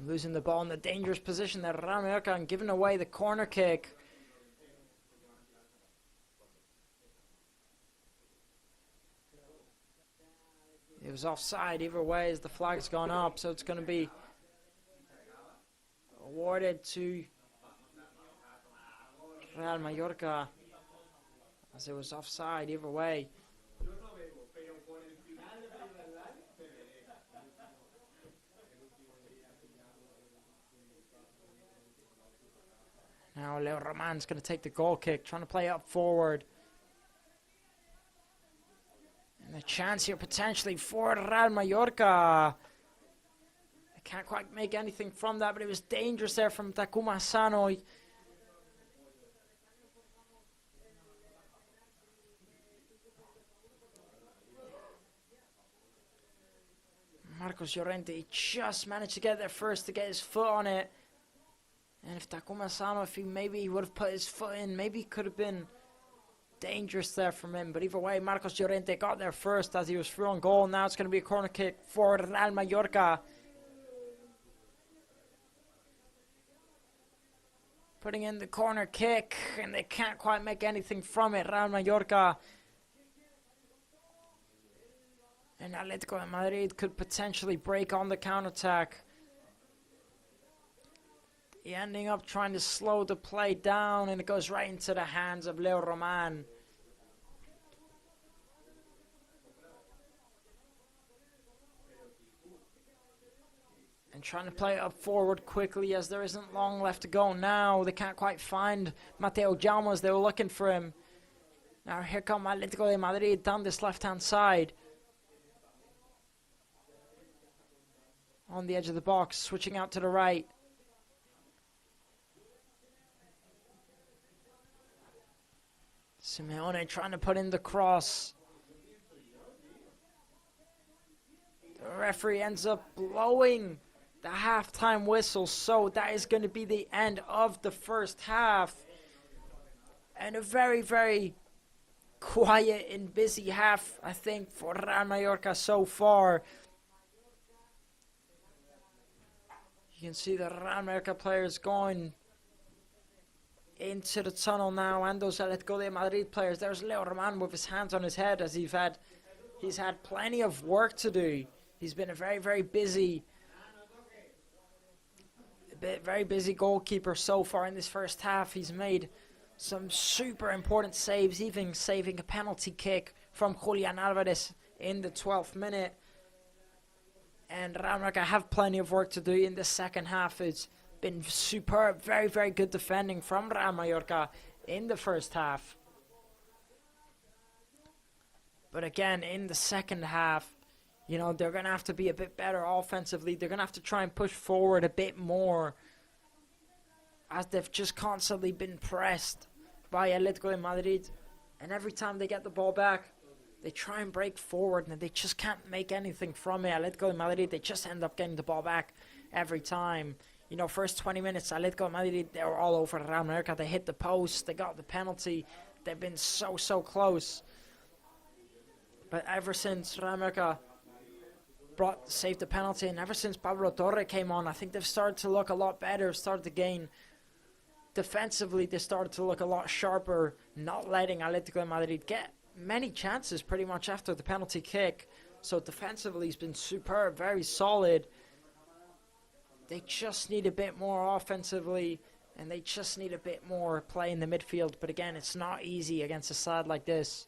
Losing the ball in the dangerous position there, Real Mallorca, and giving away the corner kick. It was offside either way as the flag's gone up, so it's going to be awarded to Real Mallorca as it was offside either way. Now Leo Roman's going to take the goal kick, trying to play up forward. And a chance here potentially for Real Mallorca. They can't quite make anything from that, but it was dangerous there from Takuma Sano. It Marcos Llorente just managed to get there first to get his foot on it. And if Takuma Sano, maybe he would have put his foot in, maybe it could have been dangerous there from him. But either way, Marcos Llorente got there first as he was through on goal. Now it's going to be a corner kick for Real Mallorca. Putting in the corner kick, and they can't quite make anything from it, Real Mallorca. And Atlético de Madrid could potentially break on the counter-attack. He ending up trying to slow the play down, and it goes right into the hands of Leo Roman. And trying to play it up forward quickly as there isn't long left to go now. They can't quite find Mateo Jaume as they were looking for him. Now here come Atlético de Madrid down this left-hand side. On the edge of the box, switching out to the right. Simeone trying to put in the cross. The referee ends up blowing the halftime whistle, so that is going to be the end of the first half. And a very, very quiet and busy half, I think, for Real Mallorca so far. You can see the Real Mallorca players going into the tunnel now, and those Atlético de Madrid players. There's Leo Roman with his hands on his head as he's had plenty of work to do. He's been a very, very busy goalkeeper so far in this first half. He's made some super important saves, even saving a penalty kick from Julian Alvarez in the 12th minute. And Real Mallorca have plenty of work to do in the second half. It's been superb, very, very good defending from Real Mallorca in the first half. But again, in the second half, you know, they're going to have to be a bit better offensively. They're going to have to try and push forward a bit more, as they've just constantly been pressed by Atlético de Madrid. And every time they get the ball back, they try and break forward, and they just can't make anything from it. Atlético de Madrid, they just end up getting the ball back every time. You know, first 20 minutes, Atlético de Madrid, they were all over Real Mallorca. They hit the post, they got the penalty. They've been so, so close. But ever since Real Mallorca saved the penalty, and ever since Pablo Torre came on, I think they've started to look a lot better, started to gain. Defensively, they started to look a lot sharper, not letting Atlético de Madrid get many chances pretty much after the penalty kick. So defensively, he's been superb, very solid. They just need a bit more offensively, and they just need a bit more play in the midfield. But again, it's not easy against a side like this.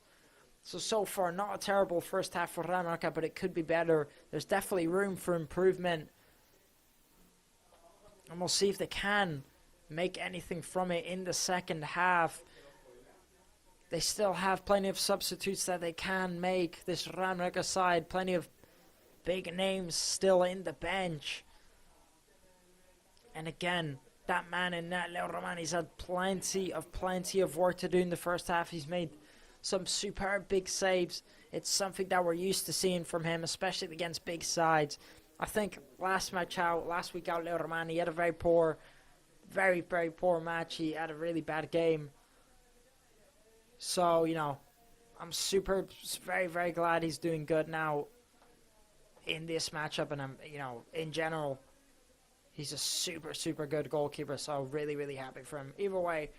So far, not a terrible first half for Real Mallorca, but it could be better. There's definitely room for improvement. And we'll see if they can make anything from it in the second half. They still have plenty of substitutes that they can make. This Real Mallorca side, plenty of big names still in the bench. And again, that man in net, Leo Romani's had plenty of work to do in the first half. He's made some superb big saves. It's something that we're used to seeing from him, especially against big sides. I think last week out, Leo Romani, he had a very poor, very, very poor match. He had a really bad game. So, you know, I'm very, very glad he's doing good now in this matchup. And I'm, you know, in general, he's a super, super good goalkeeper. So really, really happy for him. Either way,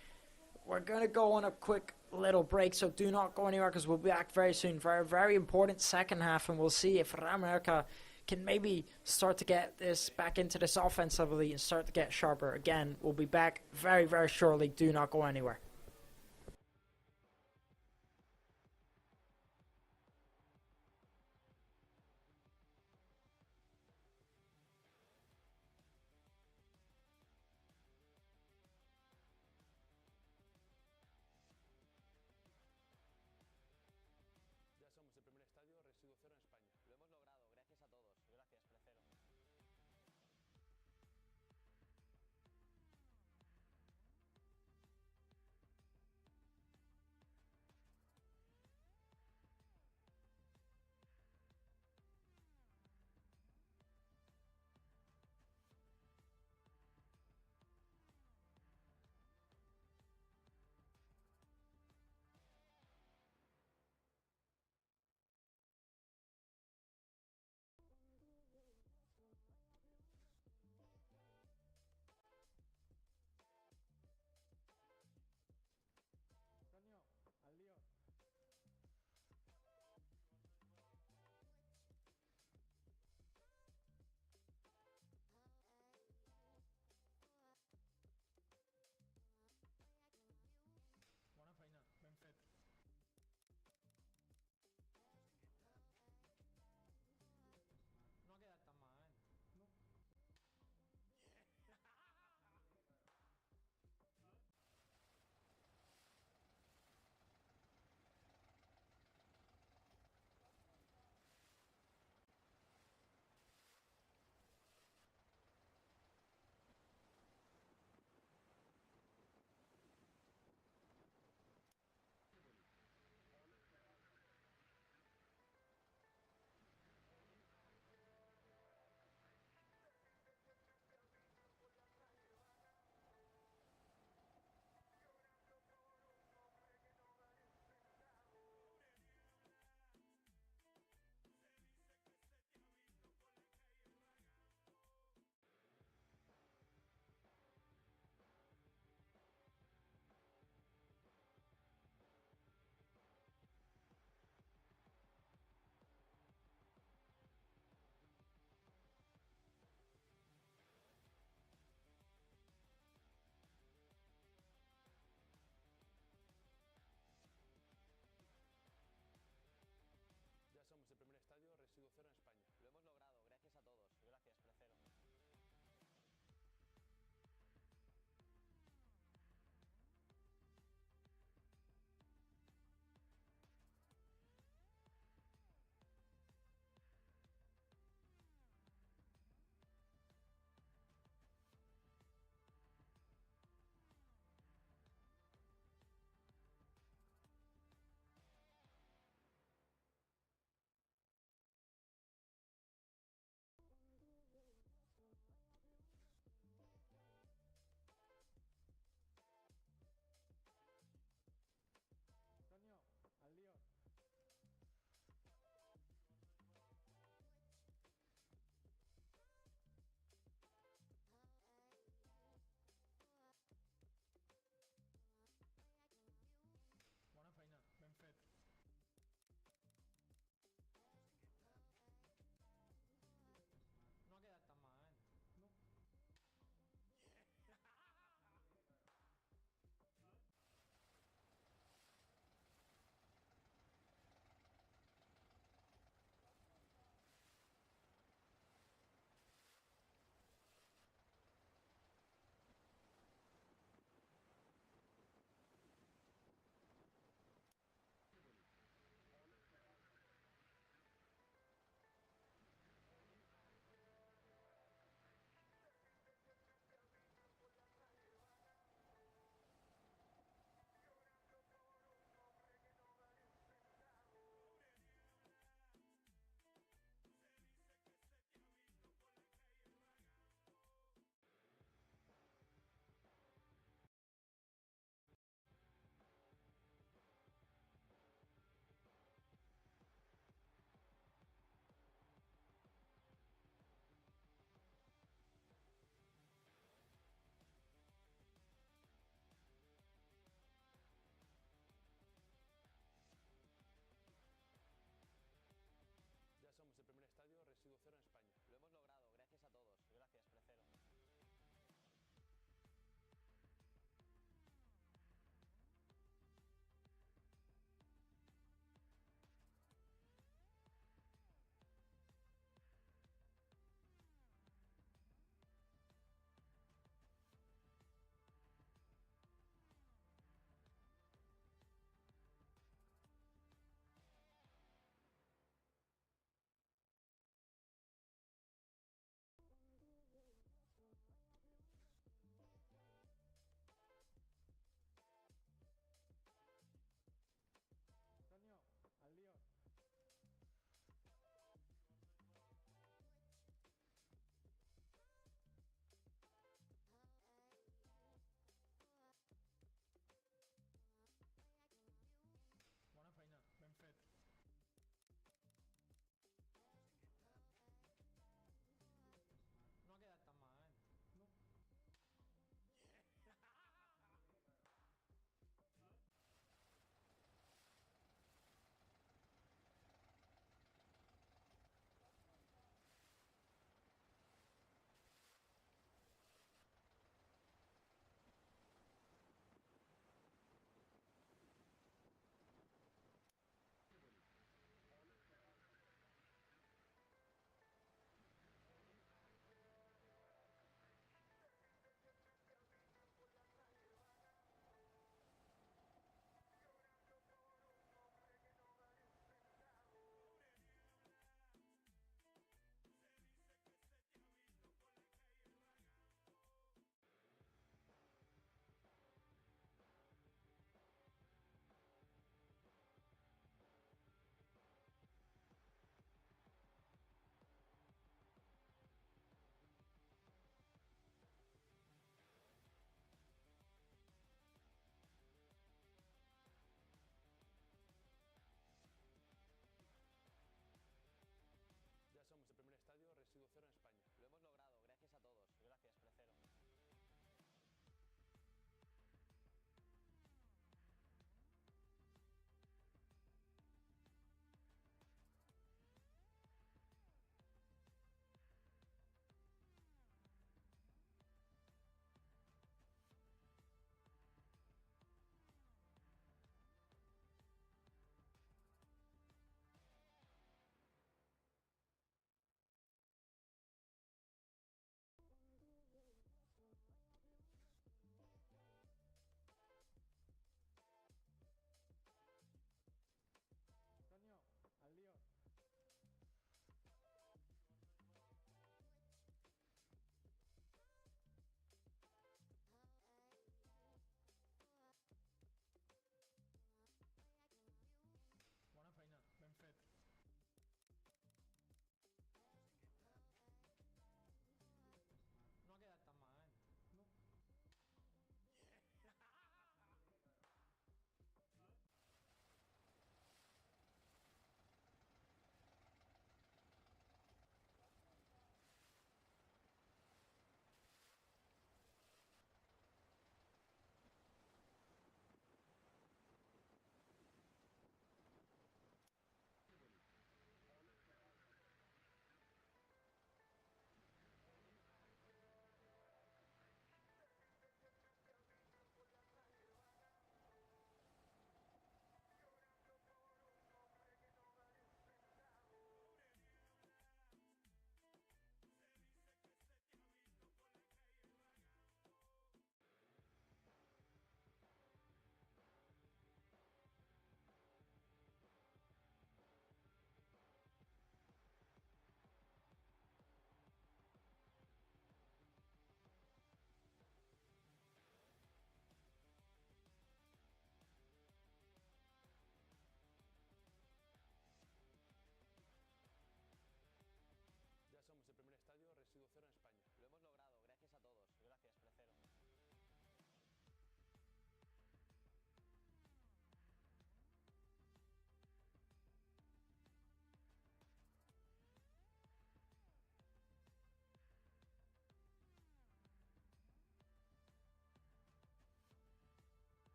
we're going to go on a quick little break. So do not go anywhere, because we'll be back very soon for a very important second half. And we'll see if Real Mallorca can maybe start to get this back into this offensively and start to get sharper. Again, we'll be back very, very shortly. Do not go anywhere.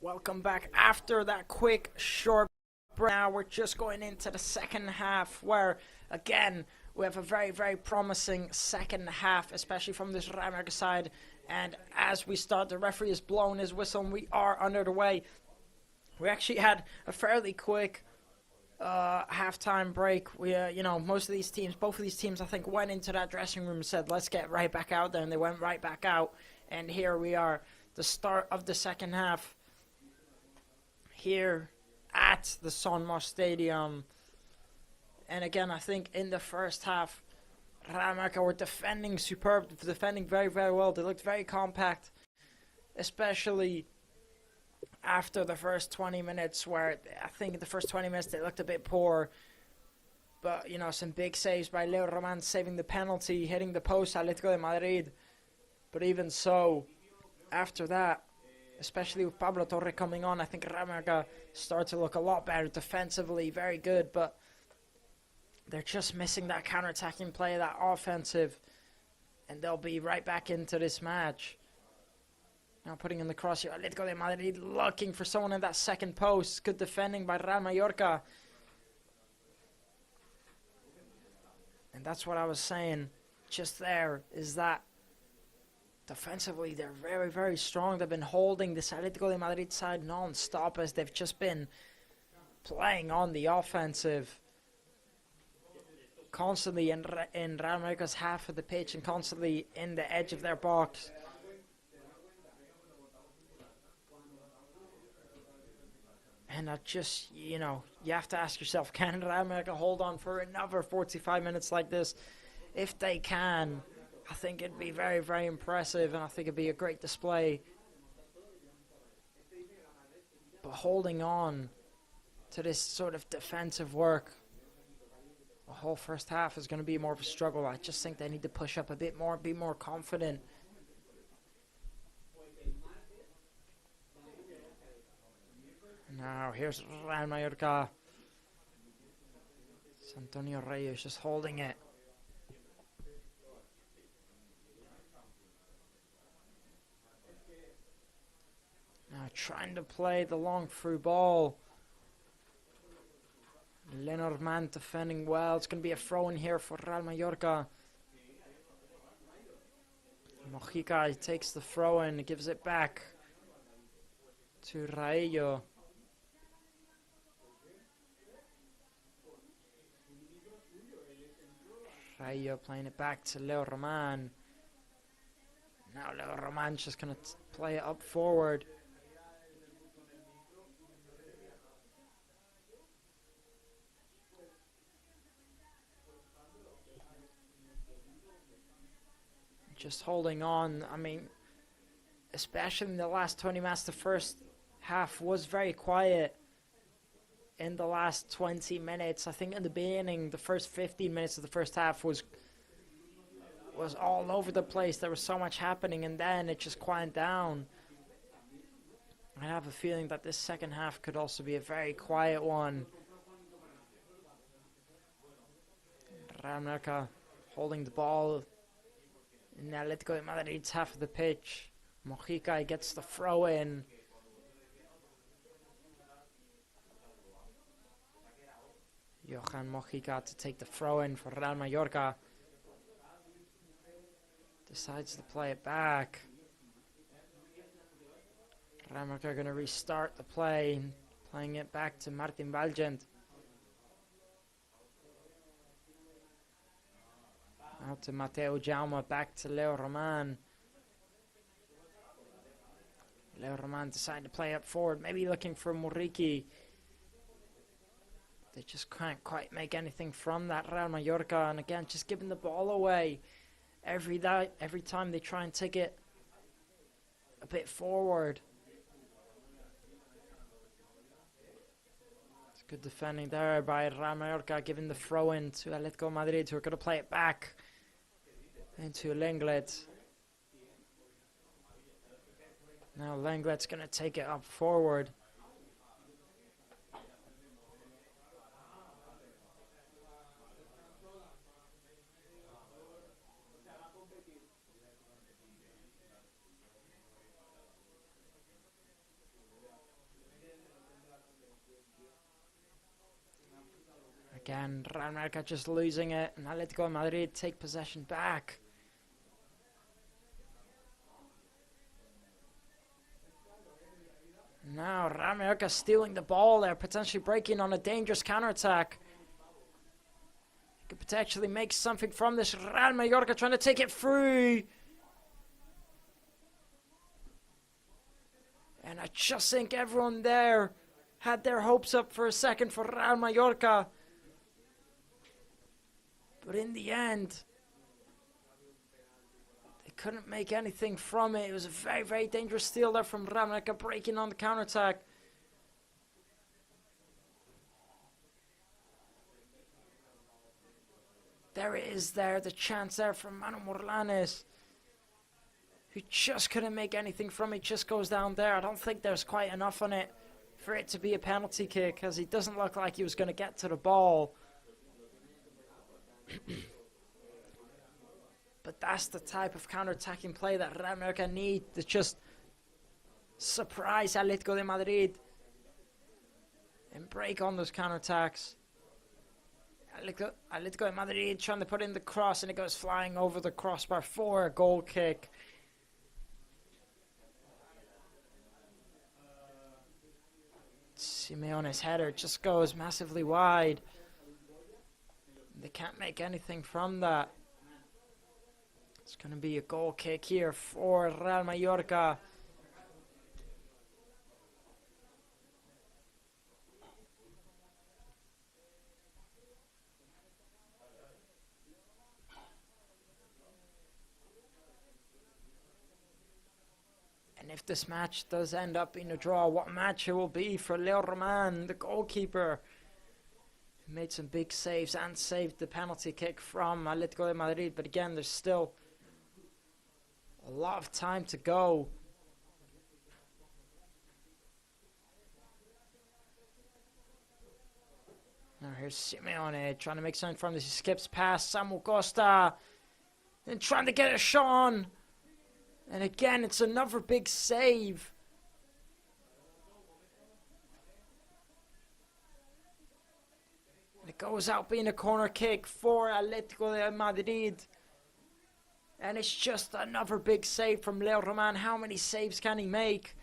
Welcome back after that quick short break. Now we're just going into the second half where, again, we have a very, very promising second half, especially from this Real Madrid side. And as we start, the referee has blown his whistle and we are under the way. We actually had a fairly quick halftime break. We, most of these teams, both of these teams, I think, went into that dressing room and said, let's get right back out there. And they went right back out. And here we are, the start of the second half. Here at the San Marcos Stadium. And again, I think in the first half, Real Madrid were defending superb, defending very, very well. They looked very compact, especially after the first 20 minutes, where I think in the first 20 minutes they looked a bit poor. But, some big saves by Leo Roman, saving the penalty, hitting the post, Atlético de Madrid. But even so, after that, especially with Pablo Torre coming on, I think Real Madrid start to look a lot better defensively, very good, but they're just missing that counter-attacking play, that offensive, and they'll be right back into this match. Now putting in the cross here, Atlético de Madrid looking for someone in that second post. Good defending by Real Mallorca. And that's what I was saying just there, is that defensively, they're very, very strong. They've been holding this Atlético de Madrid side non-stop as they've just been playing on the offensive constantly in Real Madrid's half of the pitch and constantly in the edge of their box. And I just, you have to ask yourself, can Real Madrid hold on for another 45 minutes like this? If they can, I think it'd be very, very impressive, and I think it'd be a great display. But holding on to this sort of defensive work, the whole first half is going to be more of a struggle. I just think they need to push up a bit more, be more confident. Now here's Real Mallorca. Antonio Reyes just holding it. Now trying to play the long through ball. Lenormand defending well. It's going to be a throw in here for Real Mallorca. Mojica takes the throw in, gives it back to Raello. Raello playing it back to Leo Roman. Now Leo Roman's just going to play it up forward. Just holding on. I mean, especially in the last 20 minutes, the first half was very quiet. In the last 20 minutes, I think in the beginning, the first 15 minutes of the first half was all over the place. There was so much happening, and then it just quieted down. I have a feeling that this second half could also be a very quiet one. Real Madrid holding the ball in Atlético de Madrid's half of the pitch. Mojica gets the throw in. Johan Mojica to take the throw in for Real Mallorca. Decides to play it back. Real Mallorca are going to restart the play, playing it back to Martin Valgent. Out to Mateo Jaume, back to Leo Roman. Leo Roman decided to play up forward, maybe looking for Muriqui. They just can't quite make anything from that Real Mallorca, and again, just giving the ball away every time they try and take it a bit forward. It's good defending there by Real Mallorca, giving the throw in to Atlético de Madrid, who are going to play it back into Lenglet. Now Lenglet's going to take it up forward. Again, Real Mallorca just losing it, and Atletico de Madrid take possession back. Now Real Mallorca stealing the ball there, potentially breaking on a dangerous counter-attack. Could potentially make something from this. Real Mallorca trying to take it through. And I just think everyone there had their hopes up for a second for Real Mallorca. But in the end, they couldn't make anything from it. It was a very, very dangerous steal there from Real Mallorca, breaking on the counter-attack. There it is there, the chance there from Manu Morlanes, who just couldn't make anything from it, just goes down there. I don't think there's quite enough on it for it to be a penalty kick, as he doesn't look like he was going to get to the ball. But that's the type of counter-attacking play that Real Mallorca need to just surprise Atlético de Madrid and break on those counter-attacks. Atletico de Madrid trying to put in the cross, and it goes flying over the crossbar for a goal kick. Simeone's header just goes massively wide. They can't make anything from that. It's going to be a goal kick here for Real Mallorca. And if this match does end up being a draw, what a match it will be for Leo Roman, the goalkeeper, who made some big saves and saved the penalty kick from Atletico de Madrid. But again, there's still a lot of time to go. Now here's Simeone trying to make something from this. He skips past Samuel Costa and trying to get a shot on. And again, it's another big save. And it goes out being a corner kick for Atletico de Madrid. And it's just another big save from Leo Roman. How many saves can he make?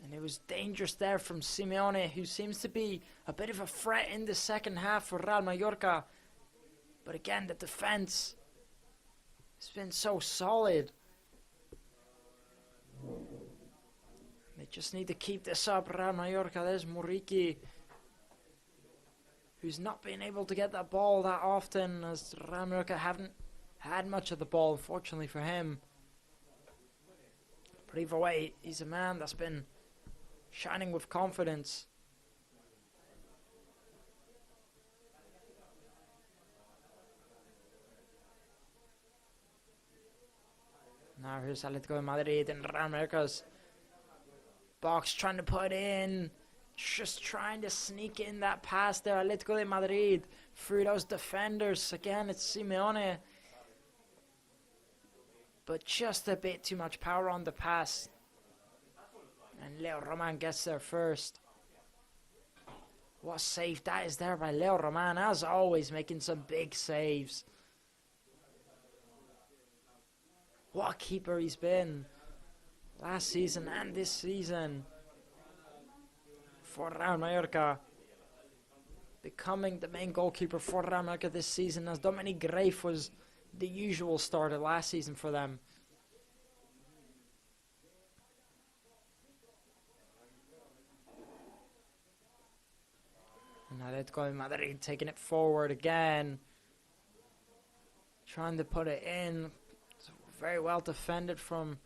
And it was dangerous there from Simeone, who seems to be a bit of a threat in the second half for Real Mallorca. But again, the defense has been so solid. They just need to keep this up, Real Mallorca. There's Muriqi, who's not been able to get that ball that often, as Real Mallorca haven't had much of the ball, unfortunately for him. But either way, he's a man that's been shining with confidence. Now here's Atletico de Madrid and Real Mallorca's box trying to put in. Just trying to sneak in that pass there. Atletico de Madrid through those defenders. Again, it's Simeone. But just a bit too much power on the pass. And Leo Roman gets there first. What a save that is there by Leo Roman. As always, making some big saves. What a keeper he's been last season and this season for Real Mallorca. Becoming the main goalkeeper for Real Mallorca this season, as Dominic Greif was the usual starter last season for them. And Atletico de Madrid taking it forward again. Trying to put it in. Very well defended from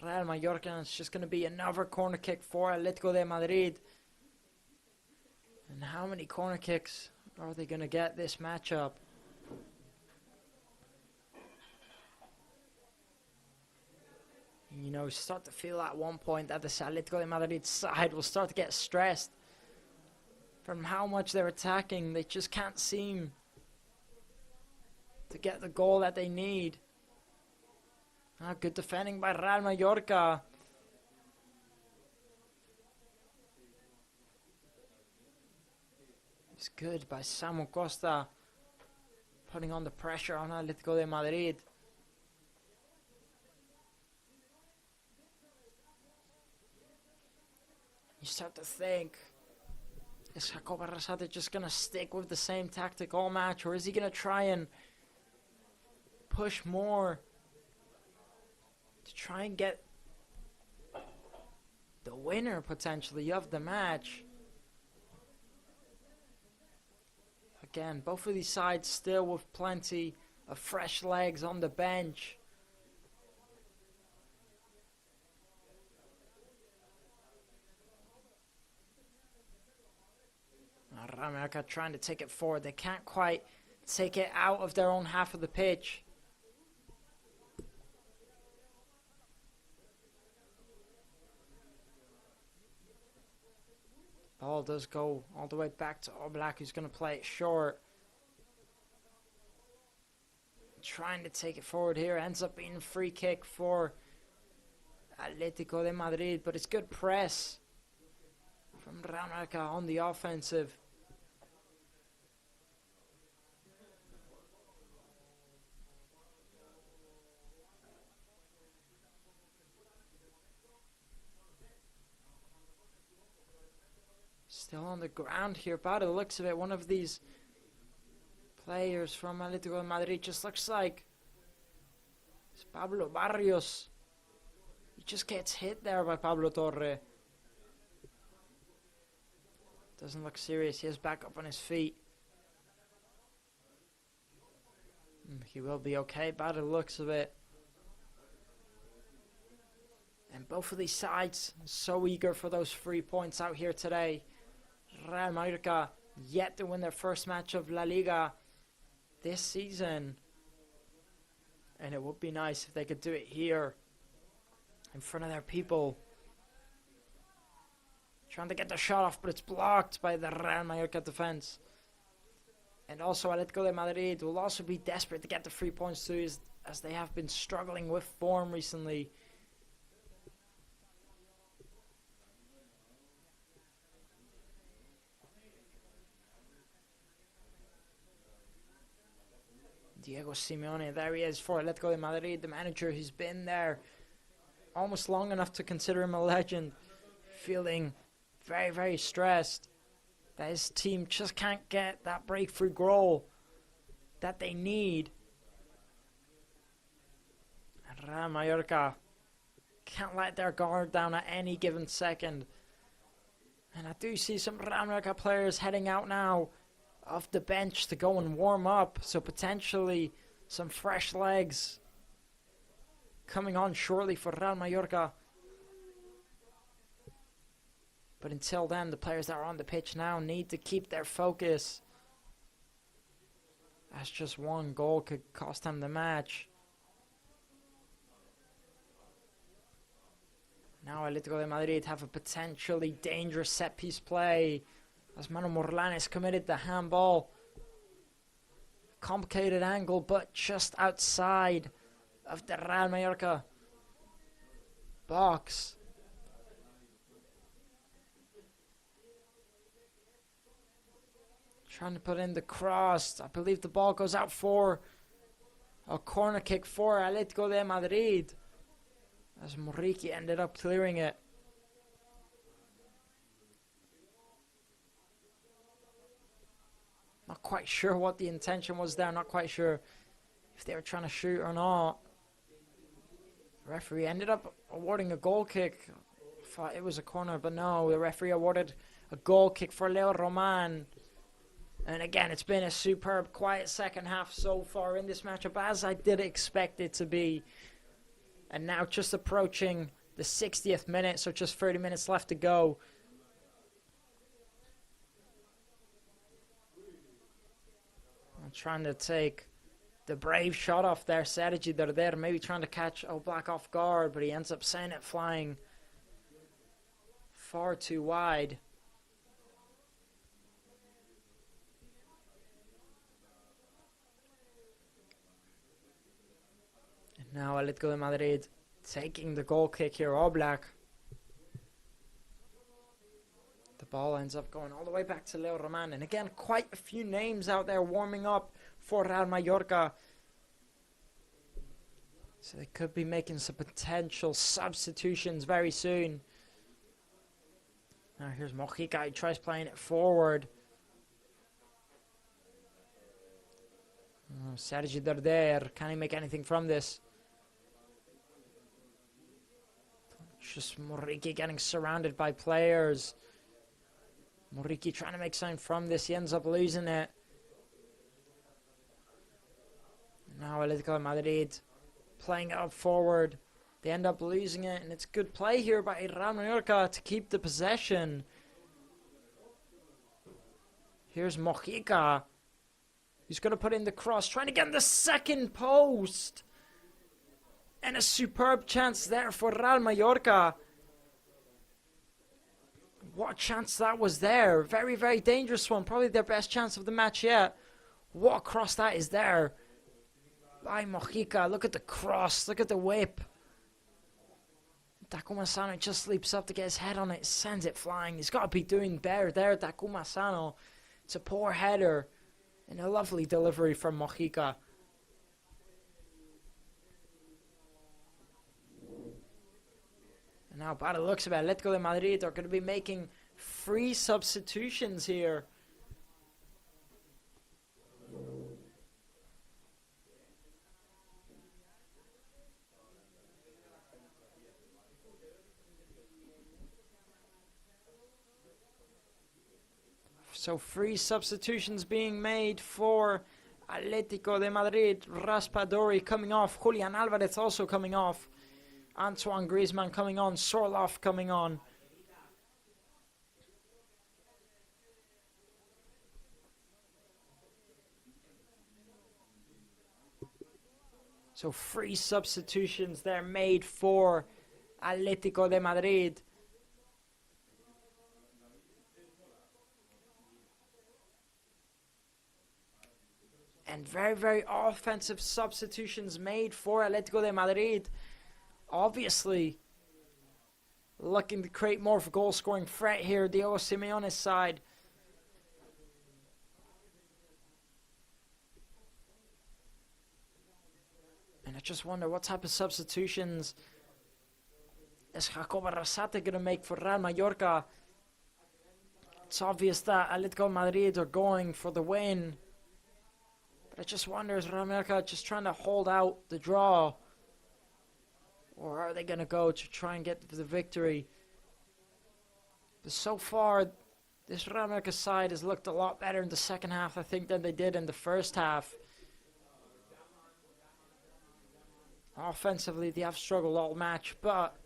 Real Mallorca. And it's just going to be another corner kick for Atletico de Madrid. And how many corner kicks are they going to get this matchup? You know, start to feel at one point that the Atletico de Madrid side will start to get stressed from how much they're attacking. They just can't seem to get the goal that they need. Good defending by Real Mallorca. Good by Samu Costa, putting on the pressure on Atlético de Madrid. You start to think, is Jacob Arrasate just going to stick with the same tactic all match, or is he going to try and push more to try and get the winner potentially of the match? Again, both of these sides still with plenty of fresh legs on the bench. Real Mallorca trying to take it forward. They can't quite take it out of their own half of the pitch. Ball does go all the way back to Oblak, who's going to play it short. Trying to take it forward here. Ends up being a free kick for Atlético de Madrid, but it's good press from Real Mallorca on the offensive. Still on the ground here, by the looks of it. One of these players from Atlético de Madrid just looks like it's Pablo Barrios. He just gets hit there by Pablo Torre. Doesn't look serious. He is back up on his feet. He will be okay by the looks of it. And both of these sides so eager for those 3 points out here today. Real Mallorca yet to win their first match of LaLiga this season. And it would be nice if they could do it here in front of their people. Trying to get the shot off, but it's blocked by the Real Mallorca defense. And also Atlético de Madrid will also be desperate to get the 3 points too, as they have been struggling with form recently. Diego Simeone, there he is for Atlético de Madrid, the manager who's been there almost long enough to consider him a legend, feeling very, very stressed that his team just can't get that breakthrough goal that they need. And Real Mallorca can't let their guard down at any given second. And I do see some Real Mallorca players heading out now off the bench to go and warm up, so potentially some fresh legs coming on shortly for Real Mallorca. But until then, the players that are on the pitch now need to keep their focus, as just one goal could cost them the match. Now Atlético de Madrid have a potentially dangerous set-piece play, as Manu Morlanes committed the handball. Complicated angle, but just outside of the Real Mallorca box. Trying to put in the cross. I believe the ball goes out for a corner kick for Atlético de Madrid, as Moriki ended up clearing it. Not quite sure what the intention was there. Not quite sure if they were trying to shoot or not. The referee ended up awarding a goal kick. Thought it was a corner, but no. The referee awarded a goal kick for Leo Roman. And again, it's been a superb, quiet second half so far in this matchup, as I did expect it to be. And now just approaching the 60th minute, so just 30 minutes left to go. I'm trying to take the brave shot off there. Strategy, they're there, maybe trying to catch Oblak off guard, but he ends up sending it flying far too wide. And now Atlético de Madrid taking the goal kick here. Oblak, the ball ends up going all the way back to Leo Roman. And again, quite a few names out there warming up for Real Mallorca. So they could be making some potential substitutions very soon. Now here's Mojica. He tries playing it forward. Sergi Darder. Can he make anything from this? Just Moriki getting surrounded by players. Moriki trying to make something from this. He ends up losing it. Now Atlético de Madrid playing it up forward. They end up losing it, and it's good play here by Real Mallorca to keep the possession. Here's Mojica. He's going to put in the cross, trying to get in the second post. And a superb chance there for Real Mallorca. What a chance that was there. Very, very dangerous one. Probably their best chance of the match yet. What a cross that is there by Mojica. Look at the cross. Look at the whip. Takuma Sano just leaps up to get his head on it. Sends it flying. He's got to be doing better there, Takuma Sano. It's a poor header. And a lovely delivery from Mojica. Now, by the looks of it, Atlético de Madrid are going to be making 3 substitutions here. So 3 substitutions being made for Atlético de Madrid. Raspadori coming off. Julian Alvarez also coming off. Antoine Griezmann coming on, Sorloth coming on. So 3 substitutions there made for Atlético de Madrid. And very, very offensive substitutions made for Atlético de Madrid. Obviously, looking to create more of a goal-scoring threat here, Diego Simeone's side. And I just wonder what type of substitutions is Jacobo Arrasate going to make for Real Mallorca. It's obvious that Atlético Madrid are going for the win. But I just wonder, is Real Mallorca just trying to hold out the draw? Or are they going to go to try and get the victory? But so far, this Real Mallorca side has looked a lot better in the second half, I think, than they did in the first half. Offensively, they have struggled all match, but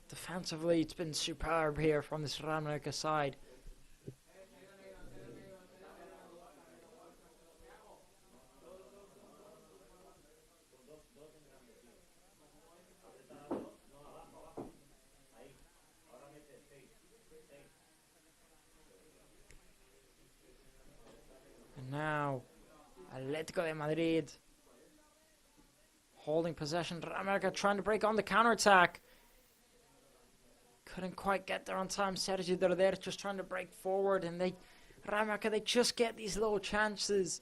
defensively, it's been superb here from this Real Mallorca side. Now, Atlético de Madrid holding possession. Real Mallorca trying to break on the counter-attack. Couldn't quite get there on time. Sergi Darder just trying to break forward. And Real Mallorca, they just get these little chances.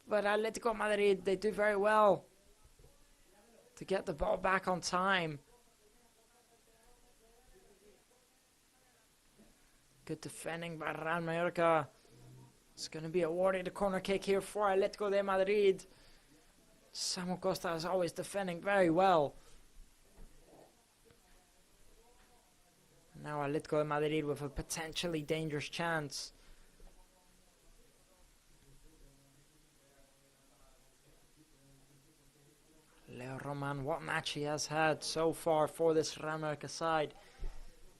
But Atlético de Madrid, they do very well to get the ball back on time. Good defending by Real Mallorca. It's going to be awarded a corner kick here for Atlético de Madrid. Samu Costa is always defending very well. Now Atlético de Madrid with a potentially dangerous chance. Leo Roman, what match he has had so far for this Real Mallorca side.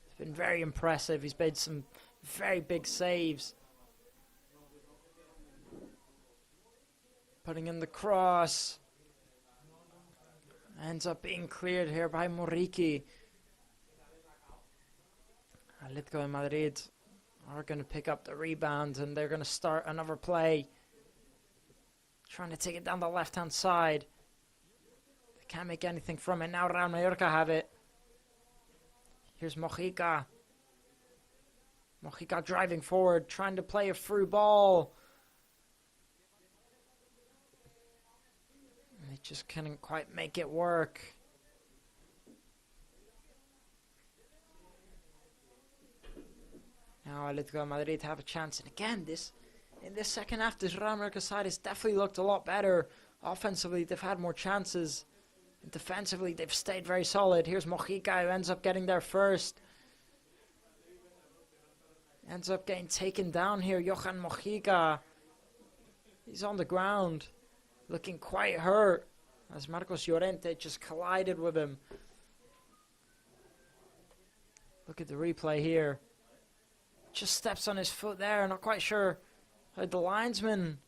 It's been very impressive. He's made some very big saves. Putting in the cross. Ends up being cleared here by Moriki. Atlético de Madrid are going to pick up the rebound and they're going to start another play. Trying to take it down the left-hand side. They can't make anything from it. Now Real Mallorca have it. Here's Mojica. Mojica driving forward, trying to play a through ball. And they just couldn't quite make it work. Now Atletico de Madrid have a chance. And again, in this second half, this Real Mallorca side has definitely looked a lot better. Offensively, they've had more chances. And defensively, they've stayed very solid. Here's Mojica, who ends up getting there first. Ends up getting taken down here. Johan Mojica. He's on the ground. Looking quite hurt. As Marcos Llorente just collided with him. Look at the replay here. Just steps on his foot there. Not quite sure how the linesman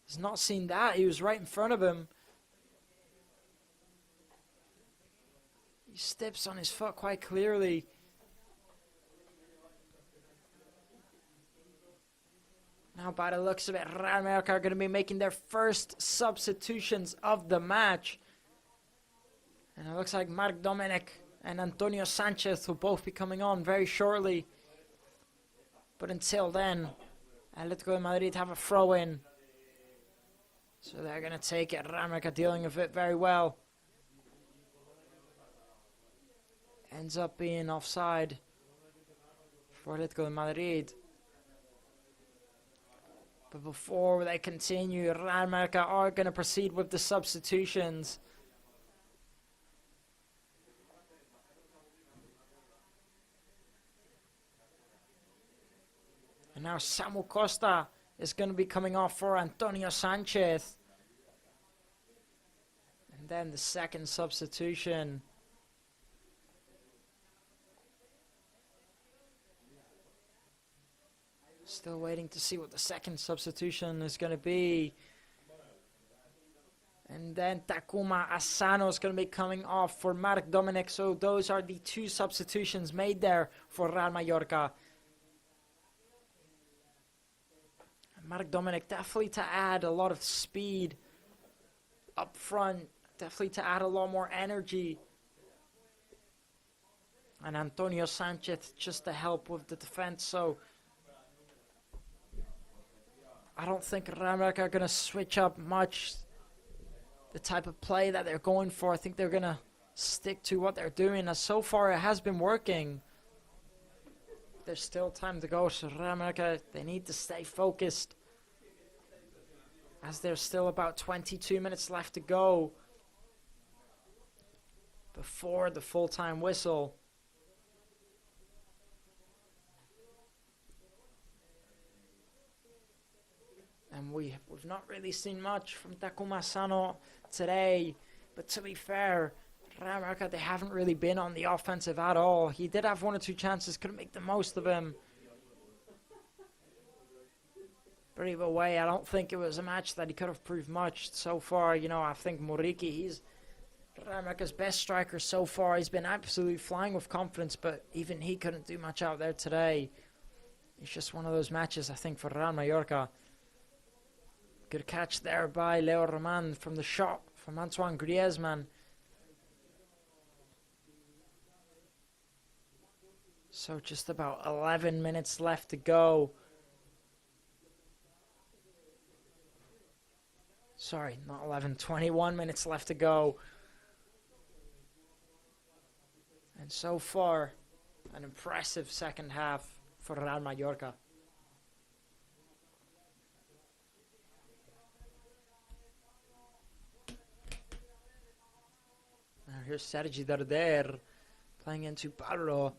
has not seen that. He was right in front of him. He steps on his foot quite clearly. Now, by the looks of it, Real Mallorca are going to be making their first substitutions of the match. And it looks like Marc Dominic and Antonio Sanchez will both be coming on very shortly. But until then, Atletico de Madrid have a throw-in. So they're going to take it. Real Mallorca dealing with it very well. Ends up being offside for Atletico de Madrid. But before they continue, Real Mallorca are going to proceed with the substitutions. And now Samu Costa is going to be coming off for Antonio Sanchez. And then the second substitution. Still waiting to see what the second substitution is going to be. And then Takuma Asano is going to be coming off for Marc Dominic. So those are the two substitutions made there for Real Mallorca. Marc Dominic definitely to add a lot of speed up front. Definitely to add a lot more energy. And Antonio Sanchez just to help with the defense. So I don't think Real Mallorca are going to switch up much the type of play that they're going for. I think they're going to stick to what they're doing. As so far, it has been working. There's still time to go. So Real Mallorca, they need to stay focused. As there's still about 22 minutes left to go before the full-time whistle. And we've not really seen much from Takuma Asano today. But to be fair, Real Mallorca, they haven't really been on the offensive at all. He did have one or two chances, couldn't make the most of them. But either way, I don't think it was a match that he could have proved much so far. You know, I think Muriqi, he's Real Mallorca's best striker so far. He's been absolutely flying with confidence, but even he couldn't do much out there today. It's just one of those matches, I think, for Real Mallorca. Good catch there by Leo Roman from the shot from Antoine Griezmann. So just about 11 minutes left to go. Sorry, not 11, 21 minutes left to go. And so far, an impressive second half for Real Mallorca. Now here's Sergi Darder playing into Pablo.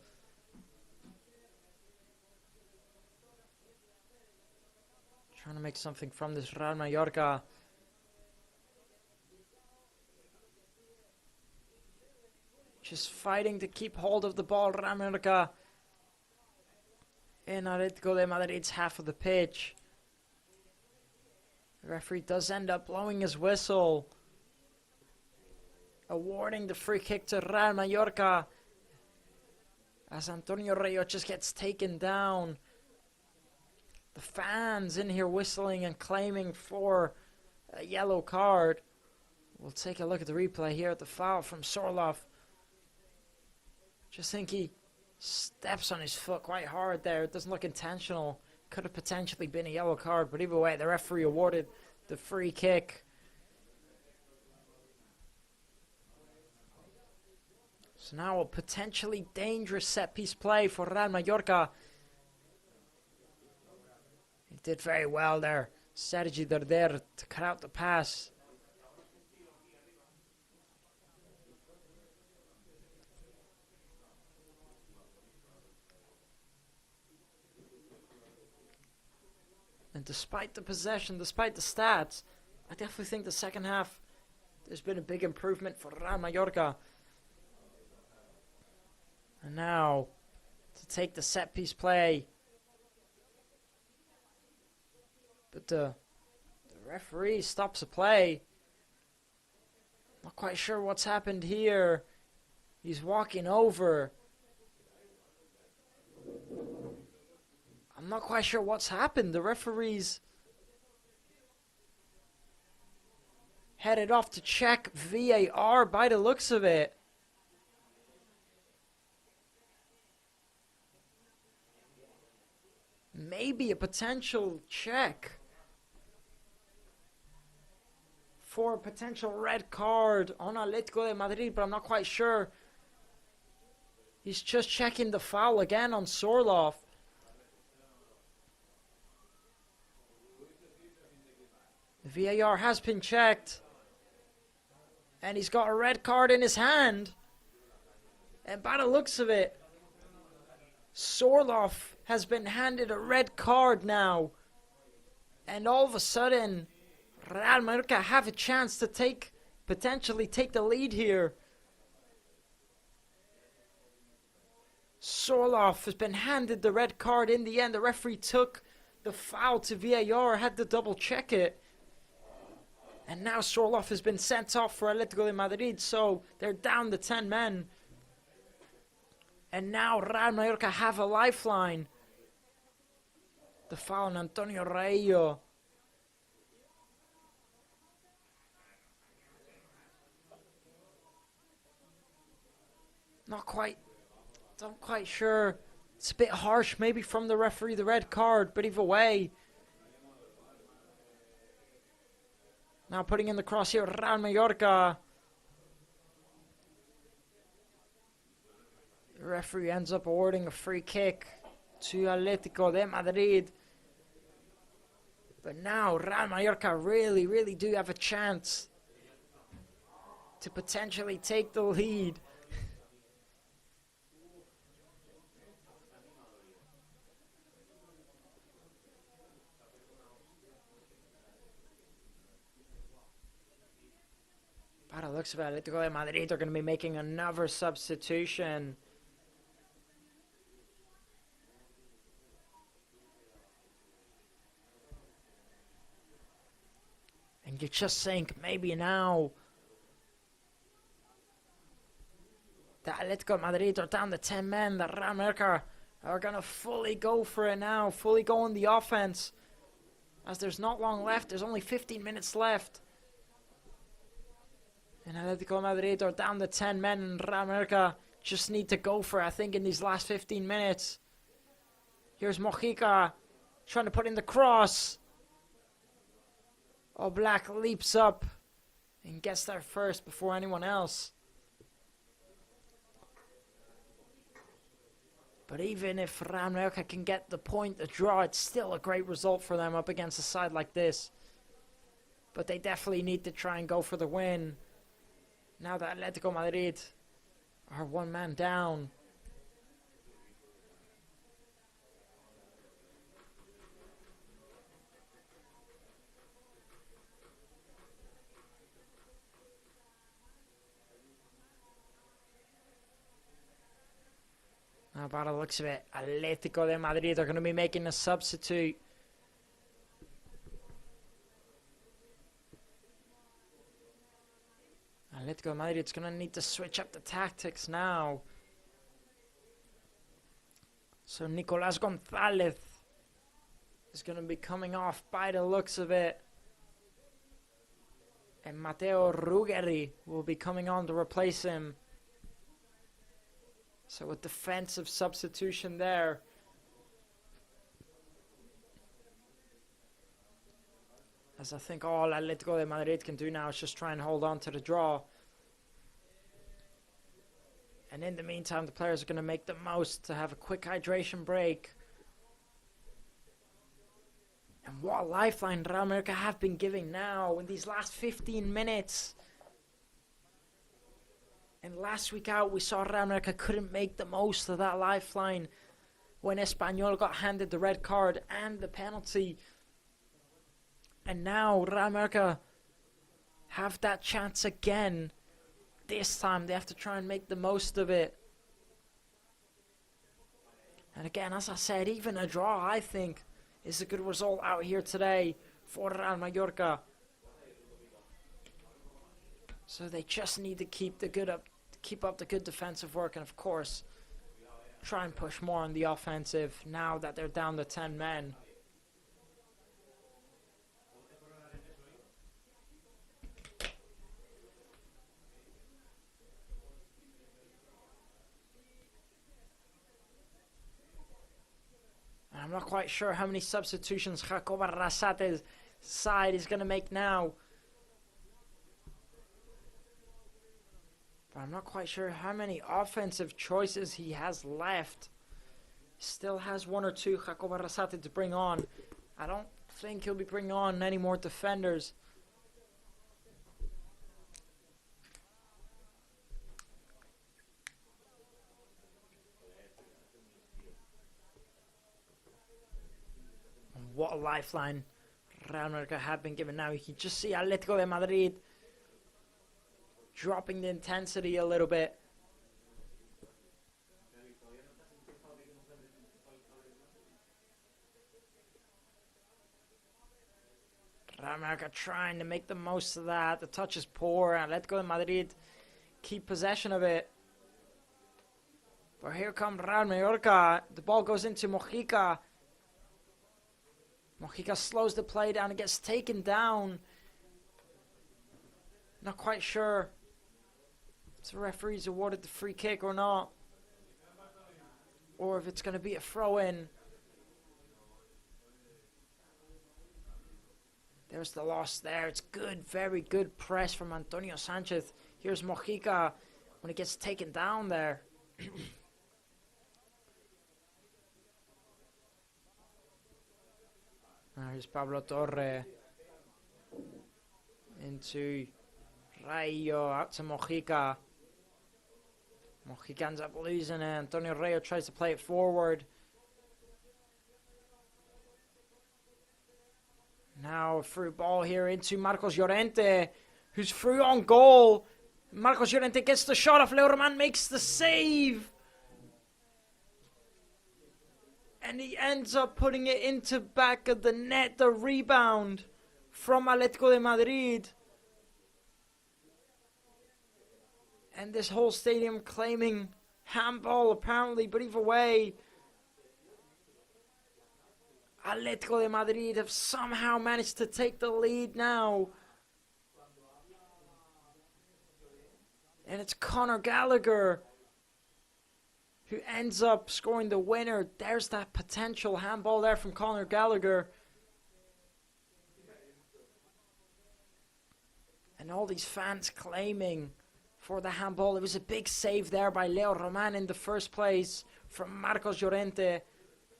Trying to make something from this Real Mallorca. Just fighting to keep hold of the ball, Real Mallorca. In Atletico de Madrid's half of the pitch. The referee does end up blowing his whistle, awarding the free kick to Real Mallorca. As Antonio Rayo just gets taken down. The fans in here whistling and claiming for a yellow card. We'll take a look at the replay here at the foul from Sorloth. Just think he Steps on his foot quite hard there. It doesn't look intentional. Could have potentially been a yellow card, but either way, the referee awarded the free kick. So now a potentially dangerous set-piece play for Real Mallorca. He did very well there. Sergi Darder to cut out the pass. And despite the possession, despite the stats, I definitely think the second half, there's been a big improvement for Real Mallorca. And now, to take the set-piece play. But the referee stops the play. Not quite sure what's happened here. He's walking over. I'm not quite sure what's happened. The referee's headed off to check VAR by the looks of it. Maybe a potential check for a potential red card on Atlético de Madrid, but I'm not quite sure. He's just checking the foul again on Sorloth. The VAR has been checked. And he's got a red card in his hand. And by the looks of it, Sorloth has been handed a red card now. And all of a sudden, Real Mallorca have a chance to potentially take the lead here. Sorloth has been handed the red card in the end. The referee took the foul to VAR, had to double check it. And now Sorloth has been sent off for Atlético de Madrid, so they're down to 10 men. And now Real Mallorca have a lifeline. The foul on Antonio Raillo. Not quite sure. It's a bit harsh maybe from the referee, the red card, but either way. Now putting in the cross here, Real Mallorca. The referee ends up awarding a free kick to Atlético de Madrid. But now Real Mallorca really do have a chance to potentially take the lead. By the looks of it, Atlético de Madrid are going to be making another substitution. And you just think maybe now that Atlético de Madrid are down to 10 men, that Real Mallorca are going to fully go for it now, fully go on the offense. As there's not long left, there's only 15 minutes left. And Atlético de Madrid are down to 10 men, and Real Mallorca just need to go for it, I think, in these last 15 minutes. Here's Mojica trying to put in the cross. Black leaps up and gets there first before anyone else. But even if Real Mallorca can get the point, the draw, it's still a great result for them up against a side like this. But they definitely need to try and go for the win. Now that Atlético Madrid are one man down. Now by the looks of it, Atlético de Madrid are going to be making a substitute. Atlético de Madrid is going to need to switch up the tactics now. So Nicolás González is going to be coming off by the looks of it. And Mateo Ruggeri will be coming on to replace him. So a defensive substitution there. As I think all Atlético de Madrid can do now is just try and hold on to the draw. And in the meantime, the players are going to make the most to have a quick hydration break. And what a lifeline Real Mallorca have been giving now in these last 15 minutes. And last week out, we saw Real Mallorca couldn't make the most of that lifeline when Espanyol got handed the red card and the penalty. And now Real Mallorca have that chance again. This time they have to try and make the most of it. And again, as I said, even a draw, I think, is a good result out here today for Real Mallorca. So they just need to keep up the good defensive work, and of course, try and push more on the offensive now that they're down to 10 men. I'm not quite sure how many substitutions Jacob Arrasate's side is going to make now. But I'm not quite sure how many offensive choices he has left. Still has one or two Jacob Arrasate to bring on. I don't think he'll be bringing on any more defenders. What a lifeline Real Mallorca have been given now. You can just see Atlético de Madrid dropping the intensity a little bit. Real Mallorca trying to make the most of that. The touch is poor. Atlético de Madrid keep possession of it. But here comes Real Mallorca. The ball goes into Mojica. Mojica slows the play down and gets taken down. Not quite sure if the referee's awarded the free kick or not. Or if it's going to be a throw-in. There's the loss there. It's good, very good press from Antonio Sanchez. Here's Mojica when he gets taken down there. Here's Pablo Torre into Rayo, out to Mojica. Mojica ends up losing it. Antonio Rayo tries to play it forward. Now a through ball here into Marcos Llorente, who's through on goal. Marcos Llorente gets the shot off. Leo Roman makes the save. And he ends up putting it into back of the net. The rebound from Atlético de Madrid. And this whole stadium claiming handball apparently. But either way, Atlético de Madrid have somehow managed to take the lead now. And it's Conor Gallagher who ends up scoring the winner. There's that potential handball there from Conor Gallagher. And all these fans claiming for the handball. It was a big save there by Leo Roman in the first place from Marcos Llorente.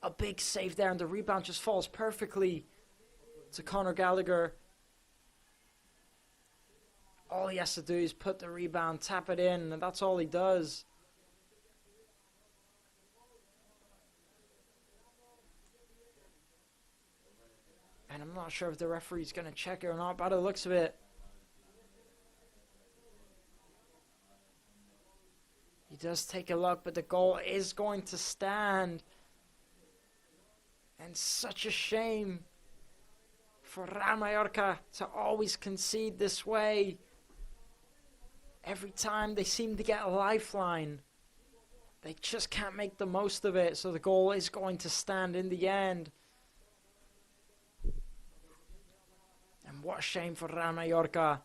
A big save there, and the rebound just falls perfectly to Conor Gallagher. All he has to do is put the rebound, tap it in, and that's all he does. And I'm not sure if the referee's going to check it or not, by the looks of it. He does take a look, but the goal is going to stand. And such a shame for Real Mallorca to always concede this way. Every time they seem to get a lifeline, they just can't make the most of it. So the goal is going to stand in the end. And what a shame for Real Mallorca.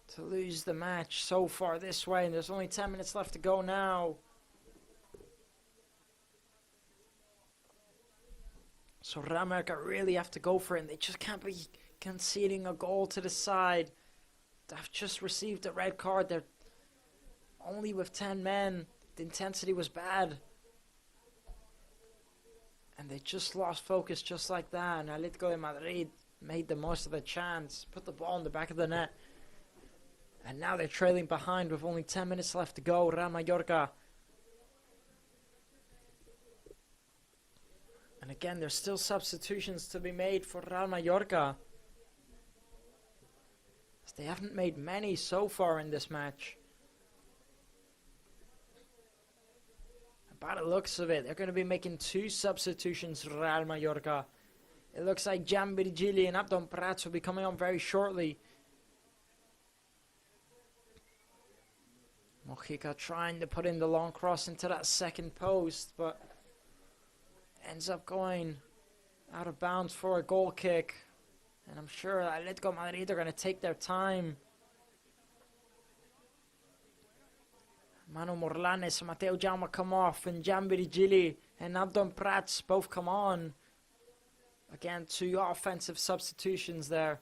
to lose the match so far this way, and there's only 10 minutes left to go now. So Real Mallorca really have to go for it, and they just can't be conceding a goal to the side. They've just received a red card. They're only with 10 men. The intensity was bad. And they just lost focus just like that. And Atlético de Madrid made the most of the chance. Put the ball in the back of the net. And now they're trailing behind with only 10 minutes left to go. Real Mallorca. And again, there's still substitutions to be made for Real Mallorca. They haven't made many so far in this match. By the looks of it, they're going to be making 2 substitutions, Real Mallorca. It looks like Jan Virgili and Abdon Prats will be coming on very shortly. Mojica trying to put in the long cross into that second post, but ends up going out of bounds for a goal kick. And I'm sure Atlético Madrid are going to take their time. Manu Morlanes and Mateo Jaume come off, and Jan Virgili and Abdon Prats both come on. Again, 2 offensive substitutions there.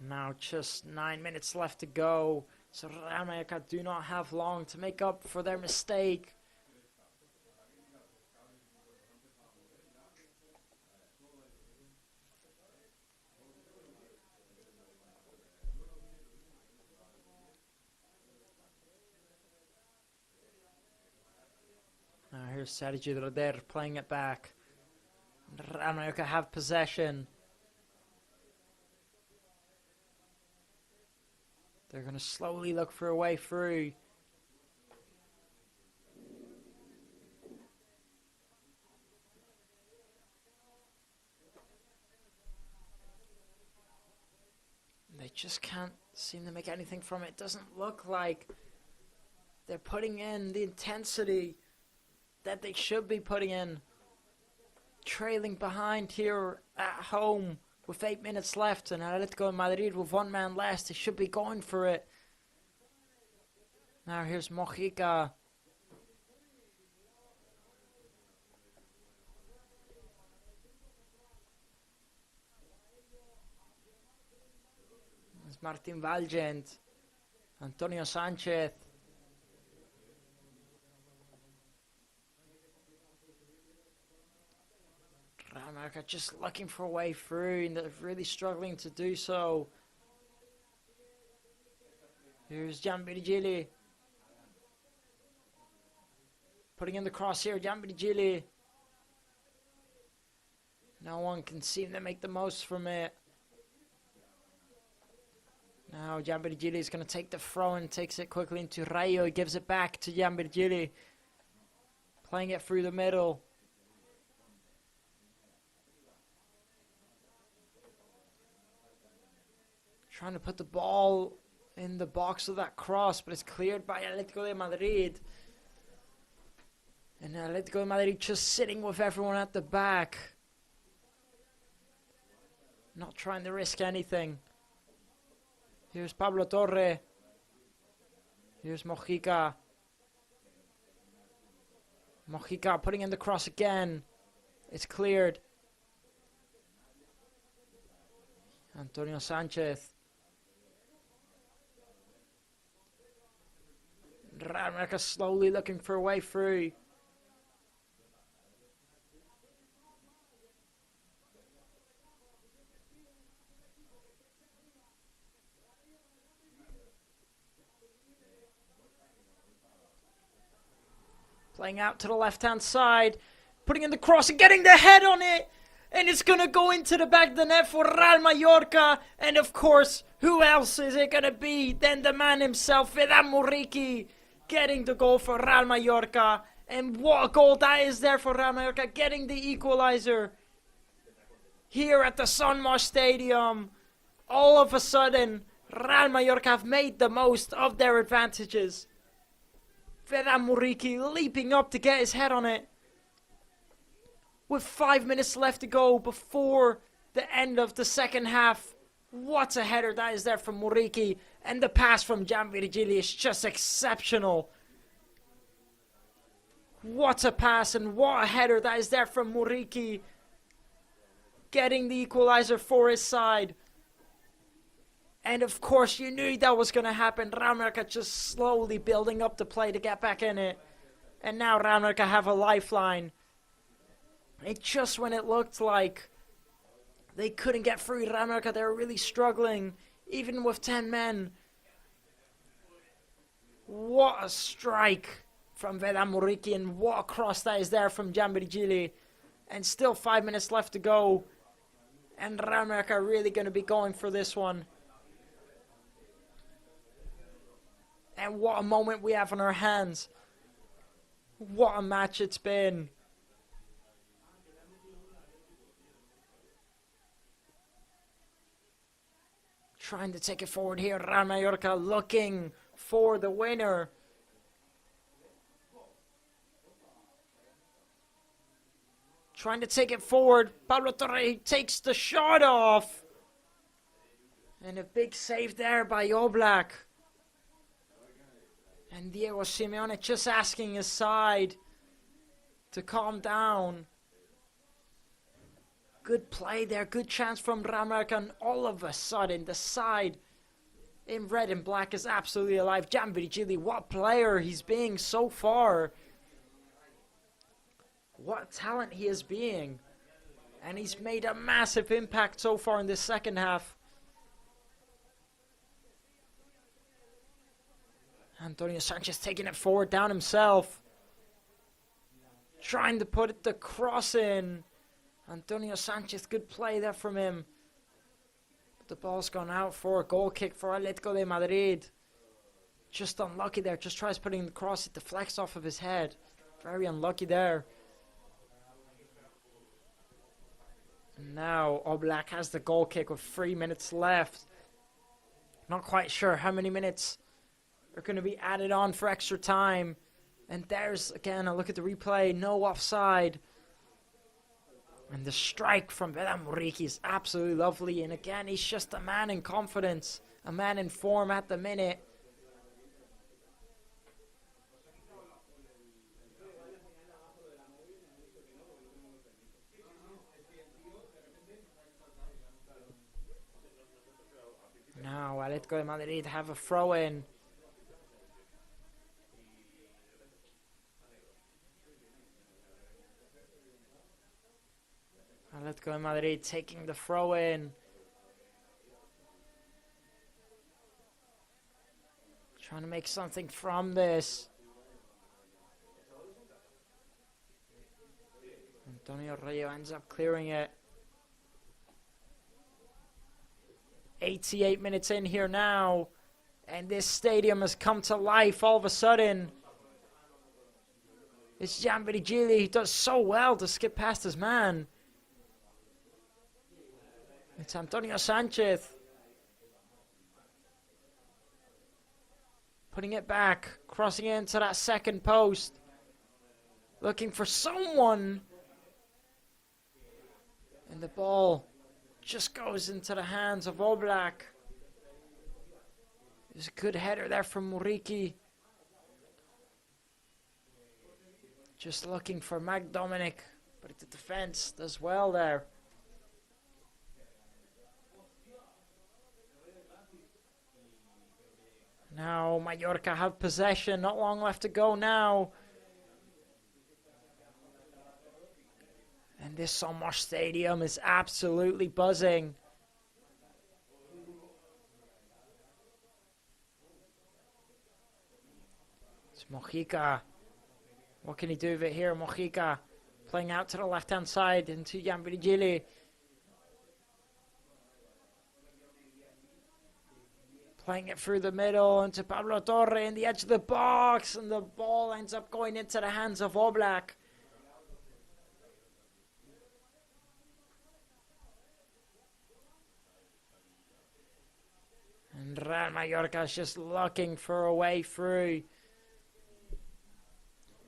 Now just 9 minutes left to go. So Real Mallorca do not have long to make up for their mistake. Now here's Sergio Roder playing it back. Real Mallorca have possession. They're going to slowly look for a way through. They just can't seem to make anything from it. It doesn't look like they're putting in the intensity that they should be putting in. Trailing behind here at home with 8 minutes left, and Atlético de Madrid with 1 man less. They should be going for it. Now here's Mojica. There's Martin Valgent. Antonio Sanchez. Real Mallorca just looking for a way through, and they're really struggling to do so. Here's Jan Virgili. Putting in the cross here, Jan Virgili. No one can seem to make the most from it. Now Jan Virgili is going to take the throw and takes it quickly into Rayo. He gives it back to Jan Virgili. Playing it through the middle. Trying to put the ball in the box of that cross, but it's cleared by Atlético de Madrid. And Atlético de Madrid just sitting with everyone at the back. Not trying to risk anything. Here's Pablo Torre. Here's Mojica. Mojica putting in the cross again. It's cleared. Antonio Sanchez. Real Mallorca slowly looking for a way through. Playing out to the left-hand side. Putting in the cross and getting the head on it. And it's going to go into the back of the net for Real Mallorca. And of course, who else is it going to be than the man himself, Vedan Muriqi, getting the goal for Real Mallorca. And what a goal that is there for Real Mallorca, getting the equalizer here at the San Martín Stadium. All of a sudden, Real Mallorca have made the most of their advantages. Vedan Muriqi leaping up to get his head on it. With 5 minutes left to go before the end of the second half. What a header that is there from Muriqi. And the pass from Jan Virgili is just exceptional. What a pass and what a header that is there from Muriqi. Getting the equalizer for his side. And of course you knew that was going to happen. Real Mallorca just slowly building up the play to get back in it. And now Real Mallorca have a lifeline. It just when it looked like they couldn't get through Real Mallorca, they were really struggling. Even with 10 men. What a strike from Vedan Muriqi, and what a cross that is there from Jan Virgili. And still 5 minutes left to go. And Real Mallorca are really going to be going for this one. And what a moment we have on our hands. What a match it's been. Trying to take it forward here. Real Mallorca looking for the winner. Trying to take it forward. Pablo Torre takes the shot off. And a big save there by Oblak. And Diego Simeone just asking his side to calm down. Good play there, good chance from Real Mallorca, and all of a sudden the side in red and black is absolutely alive. Jan Virgili, what player he's being so far. What talent he is being. And he's made a massive impact so far in this second half. Antonio Sanchez taking it forward down himself. Trying to put the cross in. Antonio Sanchez, good play there from him. But the ball's gone out for a goal kick for Atlético de Madrid. Just unlucky there. Just tries putting the cross. It deflects off of his head. Very unlucky there. And now Oblak has the goal kick with 3 minutes left. Not quite sure how many minutes are going to be added on for extra time. And there's, again, a look at the replay. No offside. And the strike from Vedan Muriqi is absolutely lovely. And again, he's just a man in confidence. A man in form at the minute. Now, Atlético de Madrid have a throw-in. Atlético de Madrid taking the throw-in. Trying to make something from this. Antonio Rayo ends up clearing it. 88 minutes in here now. And this stadium has come to life all of a sudden. It's Jan Virgili. He does so well to skip past his man. It's Antonio Sanchez. Putting it back. Crossing into that second post. Looking for someone. And the ball just goes into the hands of Oblak. There's a good header there from Muriqi. Just looking for Dominic. But the defense does well there. Now Mallorca have possession. Not long left to go now. And this Somos Stadium is absolutely buzzing. It's Mojica. What can he do with it here? Mojica playing out to the left-hand side into Jan Virgili. Playing it through the middle into Pablo Torre in the edge of the box. And the ball ends up going into the hands of Oblak. And Real Mallorca is just looking for a way through.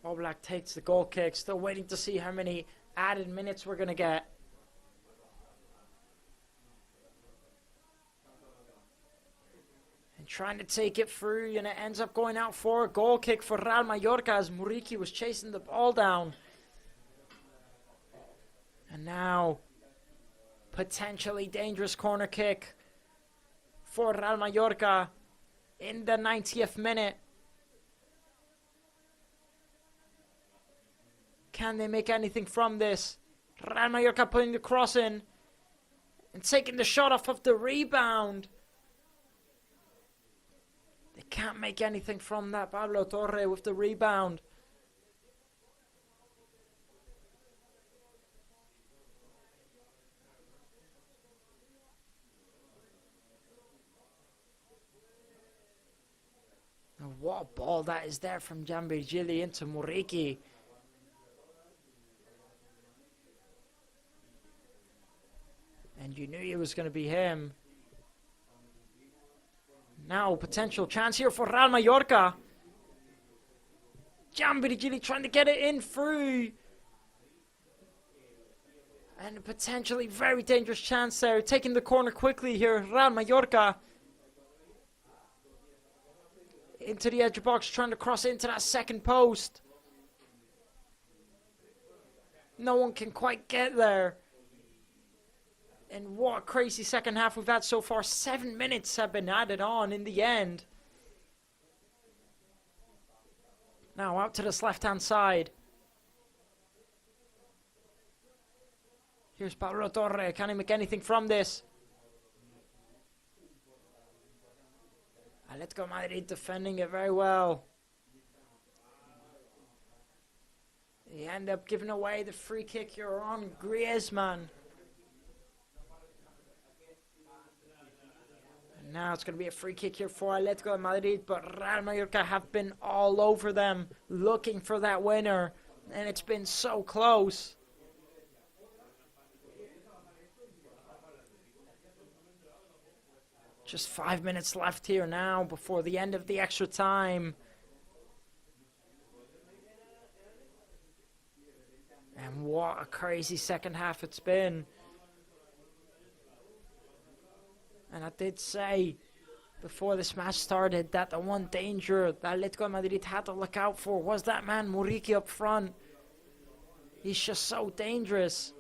Oblak takes the goal kick. Still waiting to see how many added minutes we're going to get. And trying to take it through, and it ends up going out for a goal kick for Real Mallorca as Muriqi was chasing the ball down. And now, potentially dangerous corner kick for Real Mallorca in the 90th minute. Can they make anything from this? Real Mallorca putting the cross in and taking the shot off of the rebound. They can't make anything from that. Pablo Torre with the rebound. And what a ball that is there from Giambirgili into Muriqi. And you knew it was going to be him. Now, potential chance here for Real Mallorca. Giambirgili trying to get it in through. And a potentially very dangerous chance there. Taking the corner quickly here, Real Mallorca. Into the edge of the box, trying to cross into that second post. No one can quite get there. And what a crazy second half we've had so far. 7 minutes have been added on in the end. Now out to this left-hand side. Here's Pablo Torre. Can he make anything from this? Atletico de Madrid defending it very well. They end up giving away the free kick here on Griezmann. Now it's going to be a free kick here for Atletico de Madrid, but Real Mallorca have been all over them looking for that winner, and it's been so close. Just 5 minutes left here now before the end of the extra time. And what a crazy second half it's been. And I did say before this match started that the one danger that Atletico de Madrid had to look out for was that man Muriqi up front. He's just so dangerous.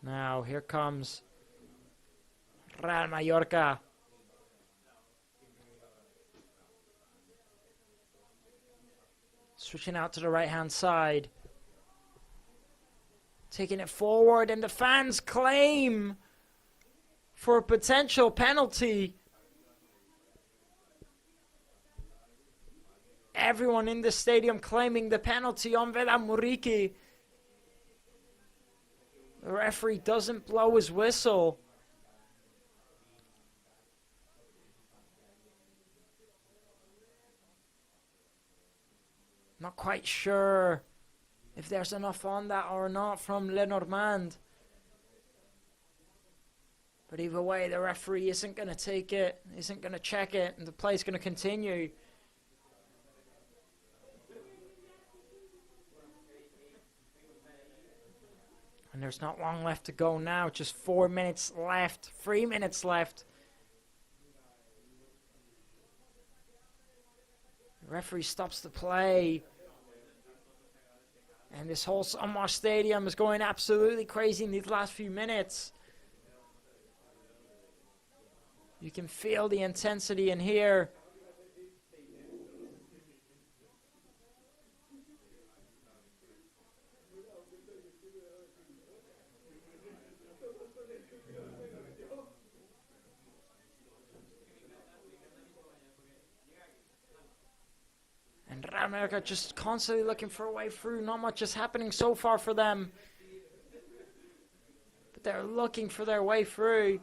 Now here comes Real Mallorca. Switching out to the right-hand side. Taking it forward, and the fans claim for a potential penalty. Everyone in the stadium claiming the penalty on Vedat Muriqi. The referee doesn't blow his whistle. Not quite sure if there's enough on that or not from Lenormand. But either way, the referee isn't going to take it, isn't going to check it, and the play's going to continue. And there's not long left to go now, just 4 minutes left, 3 minutes left. The referee stops the play. And this whole Sanmar Stadium is going absolutely crazy in these last few minutes. You can feel the intensity in here. And Real Mallorca just constantly looking for a way through. Not much is happening so far for them. But they're looking for their way through.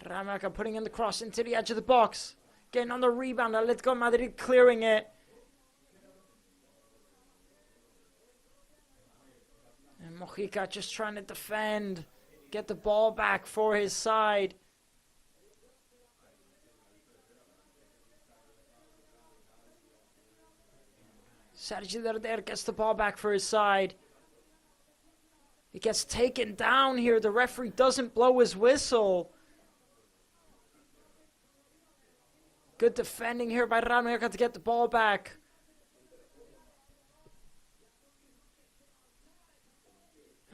Real Real Mallorca putting in the cross into the edge of the box. Getting on the rebound. Atletico de Madrid clearing it. And Mojica just trying to defend. Get the ball back for his side. Sergi Darder gets the ball back for his side. He gets taken down here. The referee doesn't blow his whistle. Good defending here by Real Mallorca to get the ball back.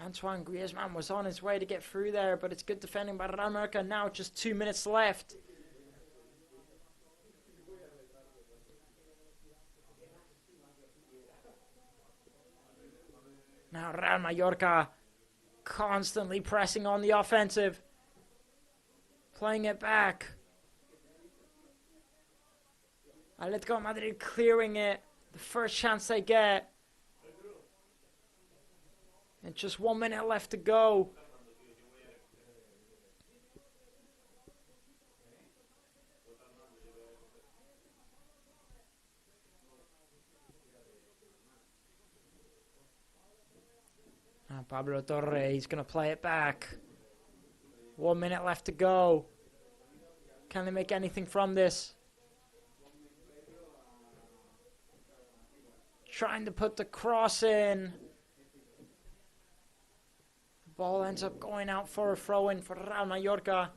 Antoine Griezmann was on his way to get through there, but it's good defending by Real Mallorca. Now just 2 minutes left. Now Real Mallorca constantly pressing on the offensive. Playing it back. Atletico Madrid clearing it. The first chance they get. And just 1 minute left to go. Now Pablo Torre, he's going to play it back. 1 minute left to go. Can they make anything from this? Trying to put the cross in. The ball ends up going out for a throw-in for Real Mallorca.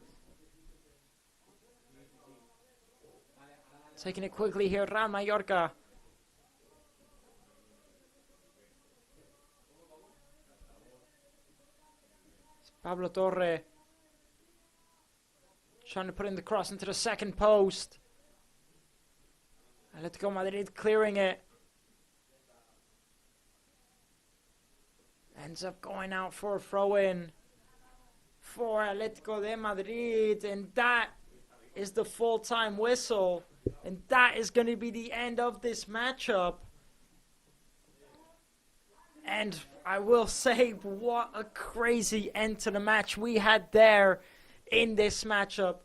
Taking it quickly here, Real Mallorca. It's Pablo Torre. Trying to put in the cross into the second post. Atletico Madrid clearing it. Ends up going out for a throw-in for Atlético de Madrid. And that is the full-time whistle. And that is going to be the end of this matchup. And I will say, what a crazy end to the match we had there in this matchup.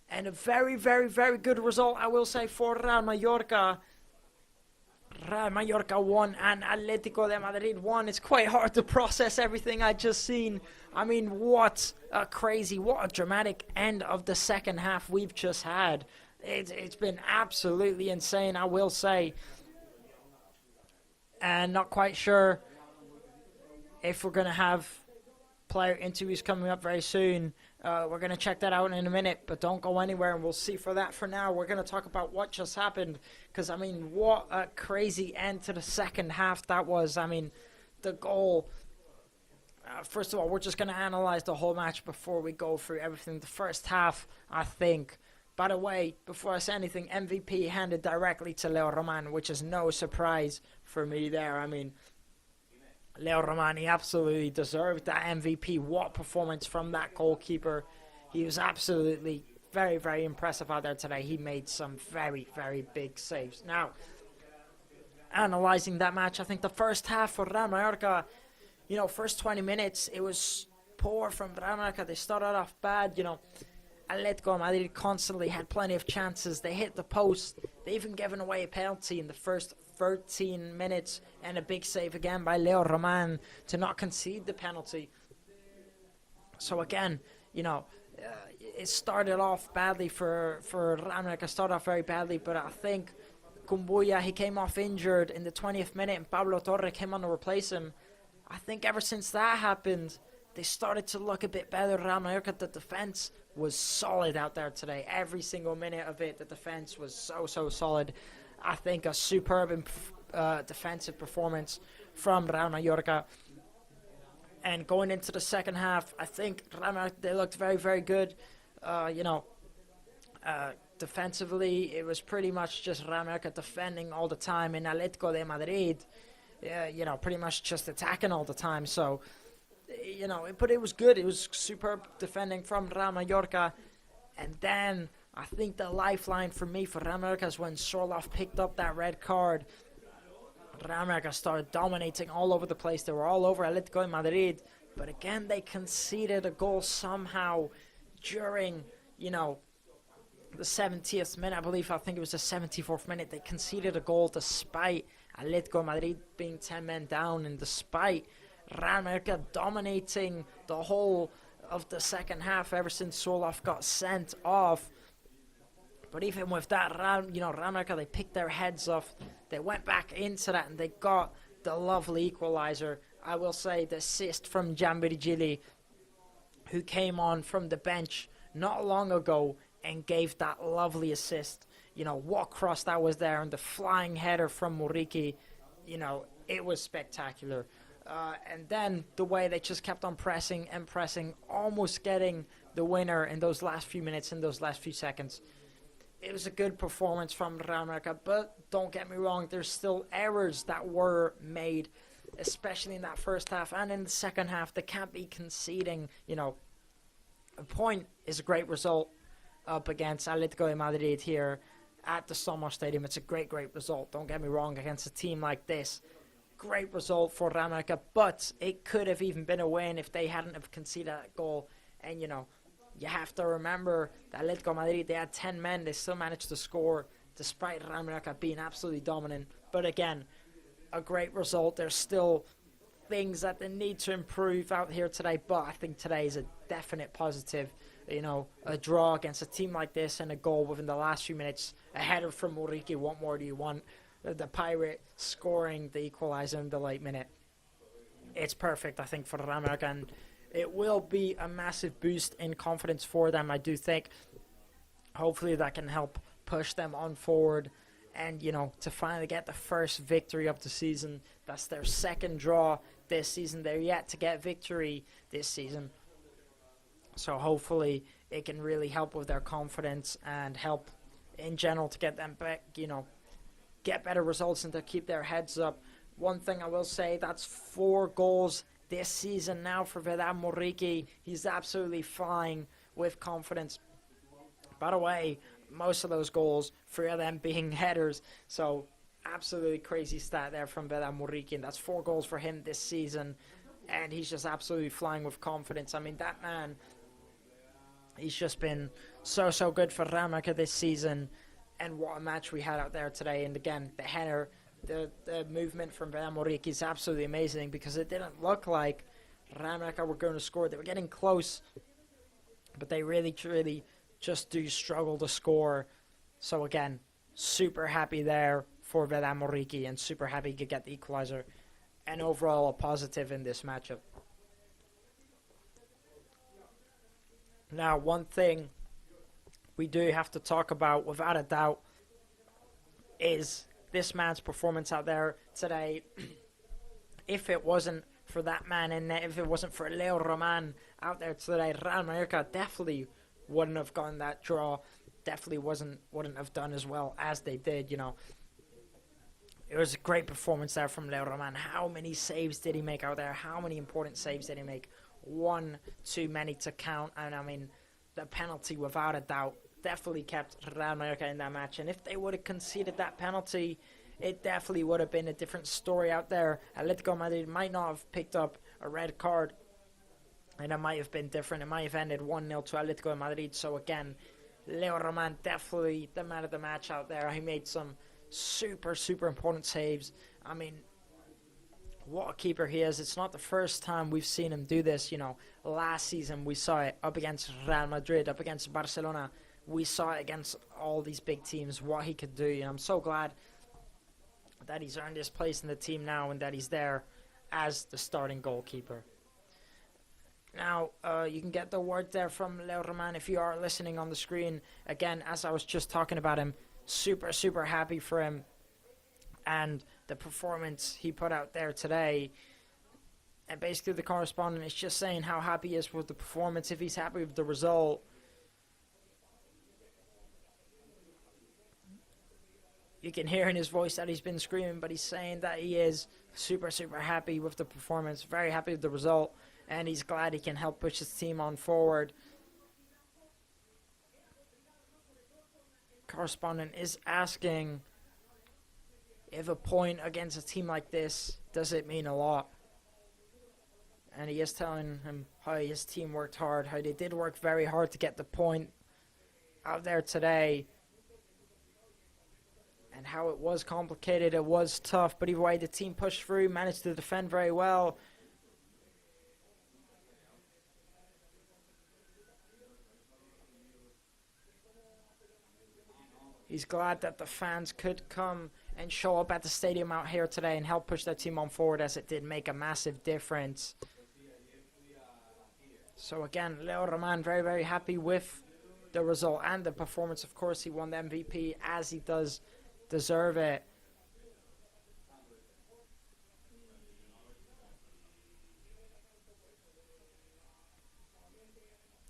And a very, very, very good result, I will say, for Real Mallorca. Real Mallorca won and Atlético de Madrid won. It's quite hard to process everything I just seen. I mean, what a dramatic end of the second half we've just had. It's been absolutely insane, I will say. And not quite sure if we're going to have player interviews coming up very soon. We're going to check that out in a minute, but don't go anywhere, and we'll see for that. For now, we're going to talk about what just happened, because, I mean, what a crazy end to the second half that was. I mean, the goal. First of all, we're just going to analyze the whole match before we go through everything. The first half, I think. By the way, before I say anything, MVP handed directly to Leo Roman, which is no surprise for me there. I mean, Leo Roman, he absolutely deserved that MVP. What performance from that goalkeeper. He was absolutely very, very impressive out there today. He made some very, very big saves. Now, analyzing that match, I think the first half for Real Mallorca, you know, first 20 minutes, it was poor from Real Mallorca. They started off bad, you know. Atletico Madrid constantly had plenty of chances. They hit the post. They even given away a penalty in the first 13 minutes, and a big save again by Leo Roman to not concede the penalty. So again, you know, it started off badly for Real Mallorca. Started off very badly, but I think Kumbuya, he came off injured in the 20th minute, and Pablo Torre came on to replace him. I think ever since that happened, they started to look a bit better. Real Mallorca, the defense was solid out there today. Every single minute of it, the defense was so solid. I think a superb defensive performance from Real Mallorca. And going into the second half, I think Real Mallorca, they looked very, very good. Defensively, it was pretty much just Real Mallorca defending all the time. And Atletico de Madrid, pretty much just attacking all the time. So, but it was good. It was superb defending from Real Mallorca. And then I think the lifeline for me for Real Mallorca is when Sorloth picked up that red card. Real Mallorca started dominating all over the place. They were all over Atletico de Madrid. But again, they conceded a goal somehow during, you know, the 70th minute, I think it was the 74th minute, they conceded a goal despite Atletico Madrid being 10 men down and despite Real Mallorca dominating the whole of the second half ever since Soloff got sent off. But even with that, Real Mallorca, they picked their heads off. They went back into that and they got the lovely equalizer. I will say the assist from Gian Virgili, who came on from the bench not long ago and gave that lovely assist. You know, what cross that was there, and the flying header from Muriqi, you know, it was spectacular. And then the way they just kept on pressing and pressing, almost getting the winner in those last few minutes, in those last few seconds. It was a good performance from Real Mallorca, but don't get me wrong, there's still errors that were made, especially in that first half and in the second half. They can't be conceding, you know. A point is a great result up against Atlético de Madrid here at the Somos Stadium. It's a great result. Don't get me wrong, against a team like this. Great result for Real Mallorca, but it could have even been a win if they hadn't have conceded that goal. And, you know, you have to remember that Atlético Madrid, they had 10 men. They still managed to score despite Real Mallorca being absolutely dominant. But again, a great result. There's still things that they need to improve out here today, but I think today is a definite positive. You know, a draw against a team like this and a goal within the last few minutes, a header from Muriqi. What more do you want? The Pirate scoring the equalizer in the late minute. It's perfect, I think, for Real Mallorca, and it will be a massive boost in confidence for them, I do think. Hopefully that can help push them on forward and, you know, to finally get the first victory of the season. That's their second draw this season. They're yet to get victory this season. So hopefully it can really help with their confidence and help in general to get them back, you know, get better results and to keep their heads up. One thing I will say, that's 4 goals this season now for Vedat Muriqi. He's absolutely flying with confidence. By the way, most of those goals, 3 of them being headers. So absolutely crazy stat there from Vedat Muriqi. And that's 4 goals for him this season. And he's just absolutely flying with confidence. I mean, that man, he's just been so good for Real Mallorca this season. And what a match we had out there today. And again, the header, the movement from Vedat Muriqi is absolutely amazing, because it didn't look like Real Mallorca were going to score. They were getting close, but they really, truly just do struggle to score. So again, super happy there for Vedat Muriqi and super happy he could get the equalizer. And overall, a positive in this matchup. Now, one thing we do have to talk about, without a doubt, is this man's performance out there today. If it wasn't for that man in net, if it wasn't for Leo Roman out there today, Real Mallorca definitely wouldn't have gotten that draw. Definitely wouldn't have done as well as they did, you know. It was a great performance there from Leo Roman. How many saves did he make out there? How many important saves did he make? One too many to count. And I mean, the penalty, without a doubt, definitely kept Real Mallorca in that match. And if they would have conceded that penalty, it definitely would have been a different story out there. Atletico Madrid might not have picked up a red card, and it might have been different. It might have ended 1-0 to Atletico de Madrid. So again, Leo Roman definitely the man of the match out there. He made some super important saves. I mean, what a keeper he is. It's not the first time we've seen him do this. You know, last season we saw it up against Real Madrid, up against Barcelona. We saw it against all these big teams, what he could do. And I'm so glad that he's earned his place in the team now and that he's there as the starting goalkeeper. Now, you can get the word there from Leo Roman if you are listening on the screen. Again, as I was just talking about him, super happy for him and the performance he put out there today. And basically the correspondent is just saying how happy he is with the performance, if he's happy with the result. You can hear in his voice that he's been screaming, but he's saying that he is super happy with the performance, very happy with the result, and he's glad he can help push his team on forward. Correspondent is asking if a point against a team like this, does it mean a lot? And he is telling him how his team worked hard, how they did work very hard to get the point out there today. And how it was complicated, it was tough, but either way, the team pushed through, managed to defend very well. He's glad that the fans could come and show up at the stadium out here today and help push their team on forward, as it did make a massive difference. So again, Leo Roman very, very happy with the result and the performance. Of course, he won the MVP, as he does deserve it.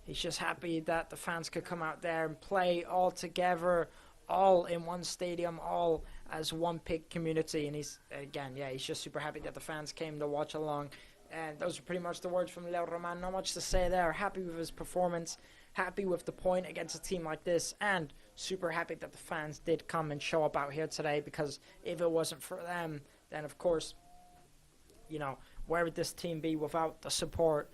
He's just happy that the fans could come out there and play all together, all in one stadium, all as one big community. And he's, again, yeah, he's just super happy that the fans came to watch along. And those are pretty much the words from Leo Roman. Not much to say there. Happy with his performance, happy with the point against a team like this, and super happy that the fans did come and show up out here today, because if it wasn't for them, then of course, you know, where would this team be without the support?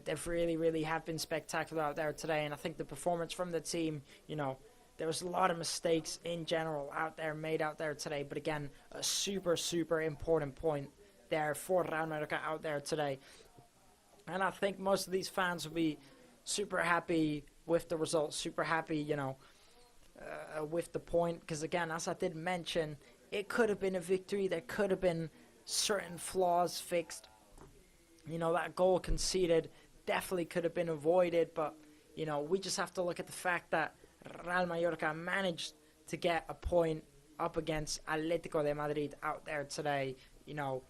They've really, really have been spectacular out there today, and I think the performance from the team, you know, there was a lot of mistakes in general made out there today, but again, a super, super important point there for Real Mallorca out there today. And I think most of these fans will be super happy with the result, super happy, you know, with the point, because again, as I did mention, it could have been a victory. There could have been certain flaws fixed. You know, that goal conceded definitely could have been avoided, but, you know, we just have to look at the fact that Real Mallorca managed to get a point up against Atlético de Madrid out there today. You know,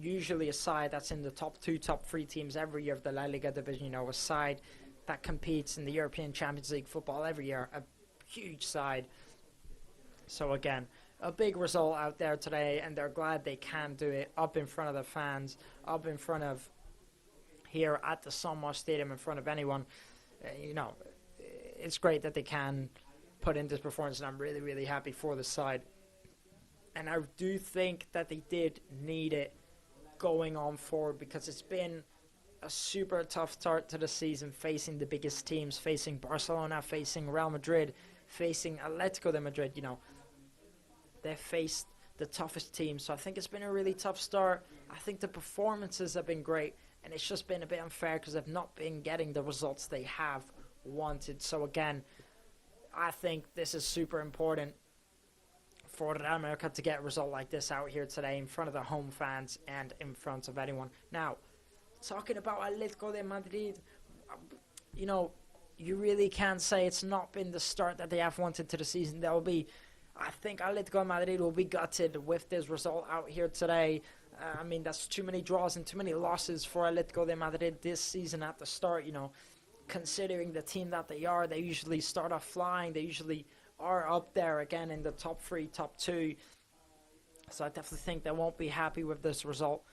usually a side that's in the top 2, top 3 teams every year of the LaLiga division, you know, a side that competes in the European Champions League football every year, a huge side. So again, a big result out there today, and they're glad they can do it up in front of the fans, up in front of here at the Sunwatch Stadium, in front of anyone. You know, it's great that they can put in this performance, and I'm really, really happy for the side. And I do think that they did need it going on forward, because it's been a super tough start to the season, facing the biggest teams, facing Barcelona, facing Real Madrid, facing Atletico de Madrid. You know, they've faced the toughest teams, so I think it's been a really tough start. I think the performances have been great, and it's just been a bit unfair because they've not been getting the results they have wanted. So again, I think this is super important for Real Mallorca to get a result like this out here today in front of the home fans and in front of anyone. Now, talking about Atletico de Madrid, you know, you really can't say it's not been the start that they have wanted to the season. I think Atletico de Madrid will be gutted with this result out here today. I mean, that's too many draws and too many losses for Atletico de Madrid this season at the start, you know. Considering the team that they are, they usually start off flying. They usually are up there again in the top 3, top 2. So I definitely think they won't be happy with this result.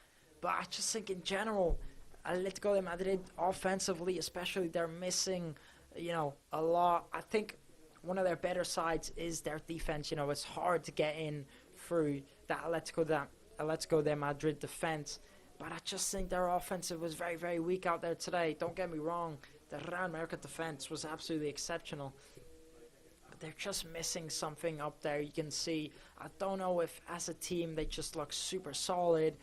But I just think in general, Atletico de Madrid offensively especially, they're missing, you know, a lot. I think one of their better sides is their defense. You know, it's hard to get in through that Atletico de Madrid defense. But I just think their offensive was very, very weak out there today. Don't get me wrong. The Real Mallorca defense was absolutely exceptional. But they're just missing something up there. You can see, I don't know if as a team they just look super solid.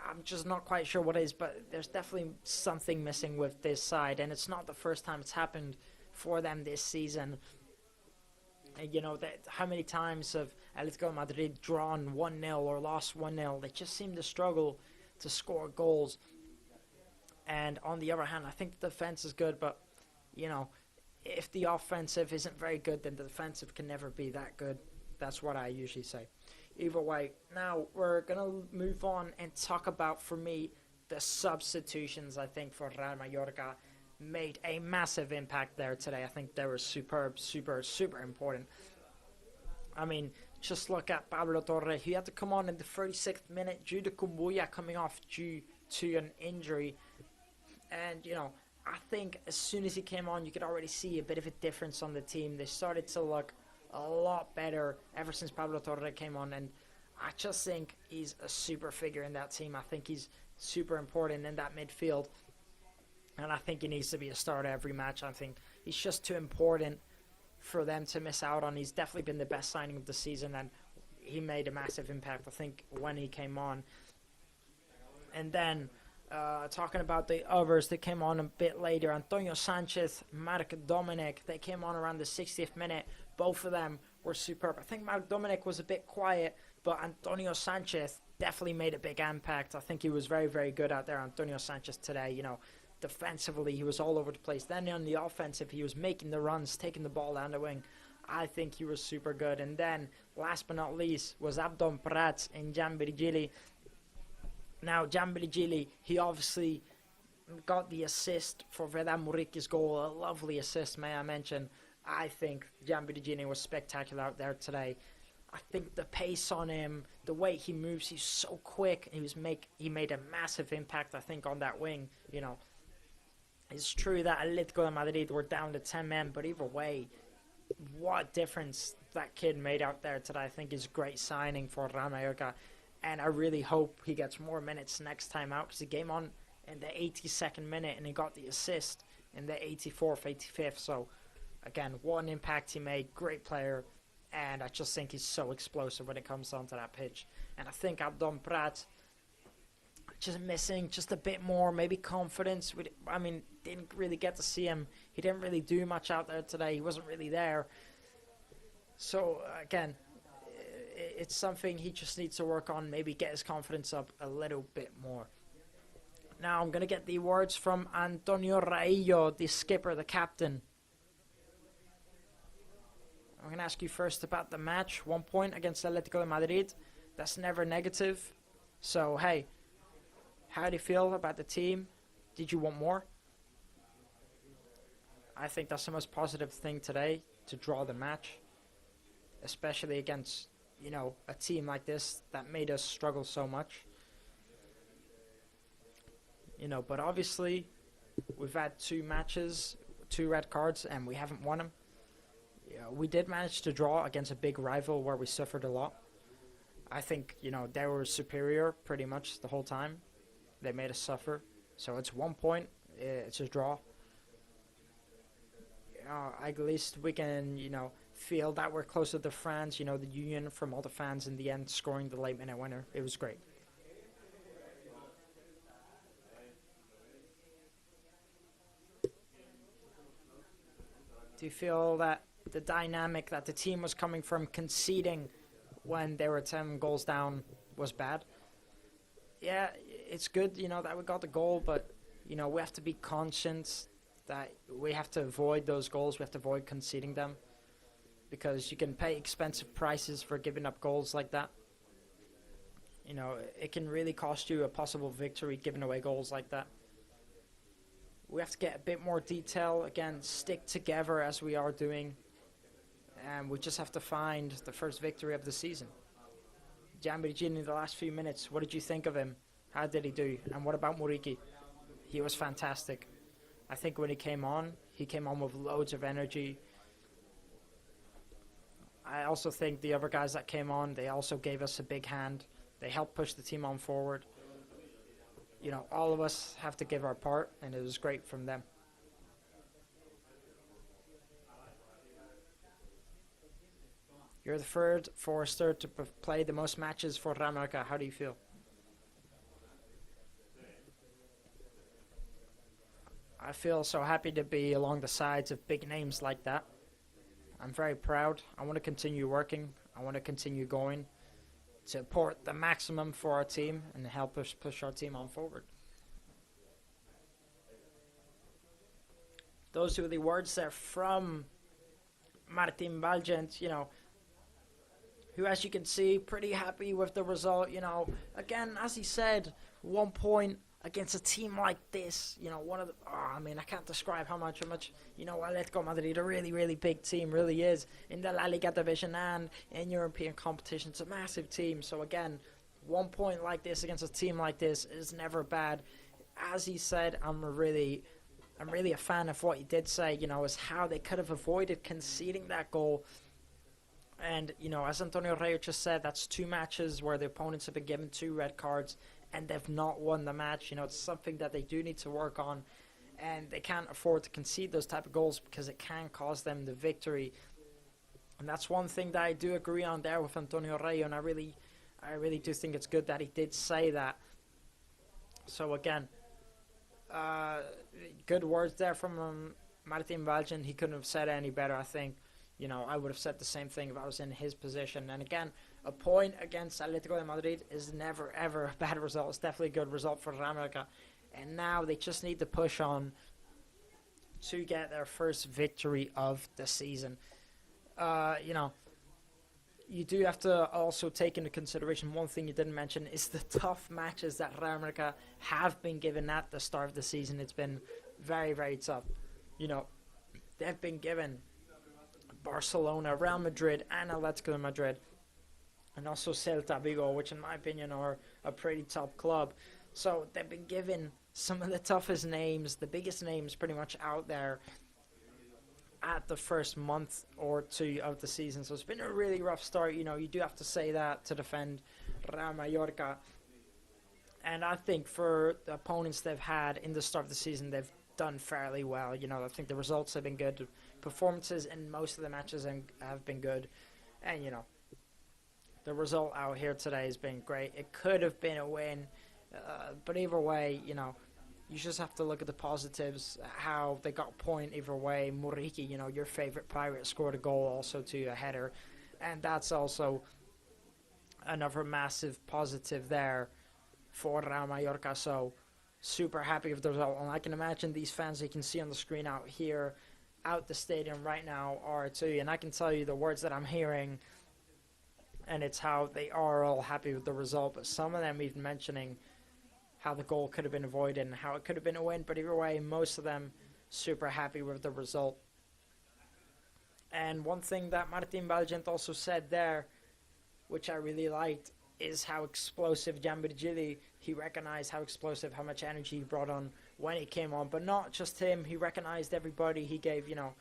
I'm just not quite sure what it is, but there's definitely something missing with this side. And it's not the first time it's happened for them this season. And, you know, how many times have Atletico Madrid drawn 1-0 or lost 1-0? They just seem to struggle to score goals. And on the other hand, I think the defense is good, but, you know, if the offensive isn't very good, then the defensive can never be that good. That's what I usually say. Either way, now we're going to move on and talk about, for me, the substitutions. I think for Real Mallorca made a massive impact there today. I think they were superb, super, super important. I mean, just look at Pablo Torre. He had to come on in the 36th minute due to Kumbuya coming off due to an injury. And, you know, I think as soon as he came on, you could already see a bit of a difference on the team. They started to look a lot better ever since Pablo Torre came on. And I just think he's a super figure in that team. I think he's super important in that midfield. And I think he needs to be a starter every match. I think he's just too important for them to miss out on. He's definitely been the best signing of the season, and he made a massive impact, I think, when he came on. And then, talking about the others that came on a bit later, Antonio Sanchez, Mark Dominic, they came on around the 60th minute. Both of them were superb. I think Mark Dominic was a bit quiet, but Antonio Sanchez definitely made a big impact. I think he was very, very good out there, Antonio Sanchez, today. You know, defensively, he was all over the place. Then on the offensive, he was making the runs, taking the ball down the wing. I think he was super good. And then, last but not least, was Abdon Prats and Jan Virgili. Now, Jan Virgili, he obviously got the assist for Vedan Muriki's goal. A lovely assist, may I mention. I think Jan Virgili was spectacular out there today. I think the pace on him, the way he moves, he's so quick. He made a massive impact, I think, on that wing. You know, it's true that Atlético de Madrid were down to 10 men, but either way, what difference that kid made out there today. I think is a great signing for Real Mallorca, and I really hope he gets more minutes next time out, because he came on in the 82nd minute and he got the assist in the 84th, 85th. So, again, what an impact he made. Great player, and I just think he's so explosive when it comes onto that pitch. And I think Abdon Prat just missing just a bit more, maybe confidence. Didn't really get to see him. He didn't really do much out there today. He wasn't really there. So, again, it's something he just needs to work on, maybe get his confidence up a little bit more. Now I'm going to get the words from Antonio Raillo, the skipper, the captain. I'm going to ask you first about the match. 1 point against Atlético de Madrid. That's never negative. So, hey, how do you feel about the team? Did you want more? I think that's the most positive thing today, to draw the match. Especially against, you know, a team like this that made us struggle so much. You know, but obviously, we've had 2 matches, 2 red cards, and we haven't won them. Yeah, we did manage to draw against a big rival where we suffered a lot. I think, you know, they were superior pretty much the whole time. They made us suffer. So it's 1 point. It's a draw. At least we can, you know, feel that we're closer to France. You know, the union from all the fans in the end, scoring the late minute winner. It was great. Do you feel that the dynamic that the team was coming from conceding when they were 10 goals down was bad? Yeah, it's good, you know, that we got the goal, but, you know, we have to be conscious that we have to avoid those goals. We have to avoid conceding them, because you can pay expensive prices for giving up goals like that. You know, it can really cost you a possible victory, giving away goals like that. We have to get a bit more detail, again, stick together as we are doing, and we just have to find the first victory of the season. Jan Virgili in the last few minutes, what did you think of him? How did he do? And what about Muriqi? He was fantastic. I think when he came on with loads of energy. I also think the other guys that came on, they also gave us a big hand. They helped push the team on forward. You know, all of us have to give our part, and it was great from them. You're the third Forrester to play the most matches for Real Mallorca. How do you feel? I feel so happy to be along the sides of big names like that. I'm very proud. I want to continue working. I want to continue going to support the maximum for our team and help us push our team on forward. Those are the words there from Martin Valgent, you know, who, as you can see, pretty happy with the result. You know, again, as he said, 1 point against a team like this, you know, I can't describe how much, you know, Atletico Madrid, a really, really big team, really is, in the LaLiga division and in European competition. It's a massive team. So again, 1 point like this against a team like this is never bad. As he said, I'm really a fan of what he did say, you know, is how they could have avoided conceding that goal. And, you know, as Antonio Reyes just said, that's 2 matches where the opponents have been given 2 red cards and they've not won the match. You know, it's something that they do need to work on, and they can't afford to concede those type of goals because it can cost them the victory. And that's one thing that I do agree on there with Antonio Reyes, and I really do think it's good that he did say that. So again, good words there from Martin Valgen. He couldn't have said it any better, I think. You know, I would have said the same thing if I was in his position. And again, a point against Atlético de Madrid is never, ever a bad result. It's definitely a good result for Real Mallorca. And now they just need to push on to get their first victory of the season. You know, you do have to also take into consideration one thing you didn't mention is the tough matches that Real Mallorca have been given at the start of the season. It's been very, very tough. You know, they've been given Barcelona, Real Madrid, and Atlético de Madrid, and also Celta Vigo, which in my opinion are a pretty top club. So they've been given some of the toughest names, the biggest names pretty much out there at the first month or 2 of the season. So it's been a really rough start. You know, you do have to say that to defend Real Mallorca. And I think for the opponents they've had in the start of the season, they've done fairly well. You know, I think the results have been good. Performances in most of the matches have been good. And, you know, the result out here today has been great. It could have been a win. But either way, you know, you just have to look at the positives, how they got a point either way. Muriqi, you know, your favorite pirate, scored a goal also to a header. And that's also another massive positive there for Real Mallorca. So super happy with the result. And I can imagine these fans you can see on the screen out here, out the stadium right now are too. And I can tell you the words that I'm hearing, and it's how they are all happy with the result. But some of them even mentioning how the goal could have been avoided and how it could have been a win. But either way, most of them super happy with the result. And one thing that Martin Valgent also said there, which I really liked, is how explosive Jan Virgili, he recognized how explosive, how much energy he brought on when he came on. But not just him, he recognized everybody. He gave, you know,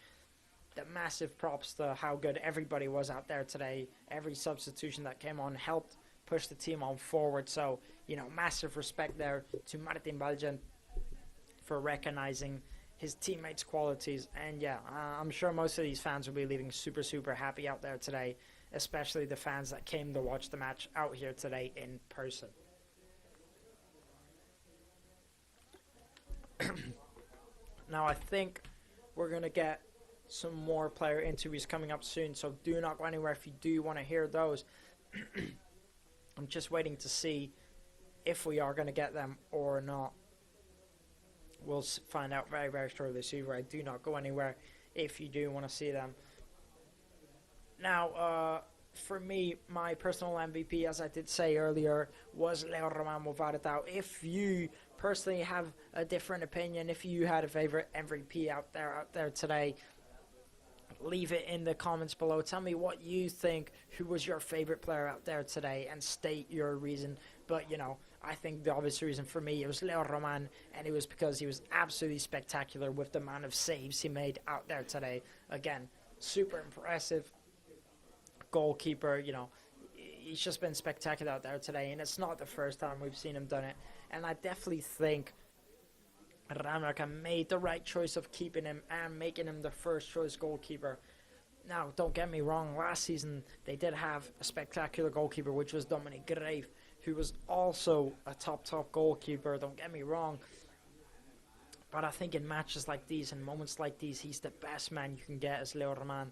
the massive props to how good everybody was out there today. Every substitution that came on helped push the team on forward. So, you know, massive respect there to Martin Valgent for recognizing his teammates' qualities. And yeah, I'm sure most of these fans will be leaving super, super happy out there today, especially the fans that came to watch the match out here today in person. Now, I think we're going to get some more player interviews coming up soon, so do not go anywhere if you do want to hear those. I'm just waiting to see if we are going to get them or not. We'll find out very, very shortly. So do not go anywhere if you do want to see them. Now, for me, my personal MVP, as I did say earlier, was Leo Roman, without a doubt. If you personally have a different opinion, if you had a favorite MVP out there today, leave it in the comments below. Tell me what you think, who was your favorite player out there today, and state your reason. But, you know, I think the obvious reason for me, it was Leo Roman, and it was because he was absolutely spectacular with the amount of saves he made out there today. Again, super impressive goalkeeper. You know, he's just been spectacular out there today, and it's not the first time we've seen him done it. And I definitely think Real Mallorca made the right choice of keeping him and making him the first choice goalkeeper. Now, don't get me wrong, last season they did have a spectacular goalkeeper, which was Dominic Grave, who was also a top goalkeeper, don't get me wrong. But I think in matches like these and moments like these, he's the best man you can get as Leo Roman.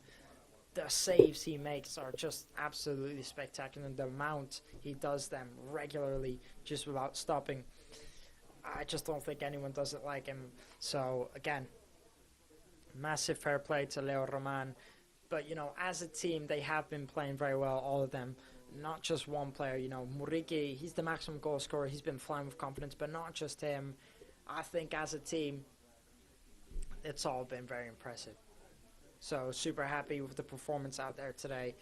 The saves he makes are just absolutely spectacular, and the amount he does them regularly just without stopping. I just don't think anyone does it like him. So, again, massive fair play to Leo Roman. But, you know, as a team, they have been playing very well, all of them. Not just one player, you know. Muriqi, he's the maximum goal scorer. He's been flying with confidence, but not just him. I think as a team, it's all been very impressive. So, super happy with the performance out there today.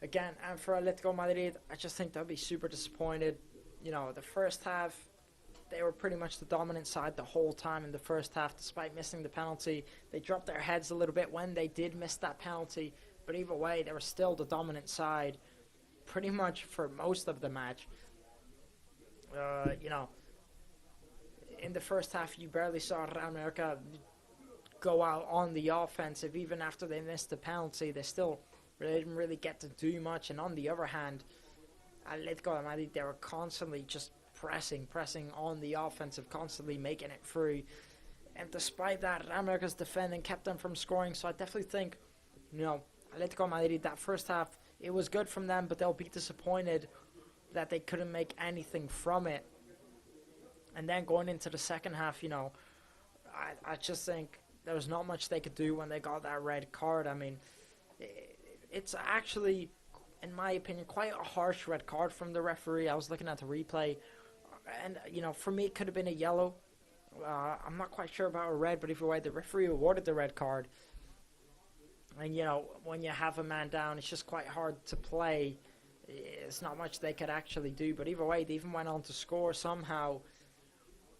Again, and for Atletico Madrid, I just think they'll be super disappointed. You know, the first half, they were pretty much the dominant side the whole time in the first half, despite missing the penalty. They dropped their heads a little bit when they did miss that penalty, But either way, they were still the dominant side pretty much for most of the match. You know, in the first half, you barely saw Real Mallorca go out on the offensive. Even after they missed the penalty, they didn't really get to do much. And on the other hand, Atletico de Madrid, they were constantly just pressing on the offensive, constantly making it through. And despite that, Real Mallorca's defending kept them from scoring. So I definitely think, you know, Atletico Madrid, that first half, it was good from them, but they'll be disappointed that they couldn't make anything from it. And then going into the second half, you know, I just think there was not much they could do when they got that red card. I mean, it's actually, in my opinion, quite a harsh red card from the referee. I was looking at the replay, and, you know, for me, it could have been a yellow. I'm not quite sure about a red, but either way, the referee awarded the red card. And, you know, when you have a man down, it's just quite hard to play. It's not much they could actually do. But either way, they even went on to score somehow.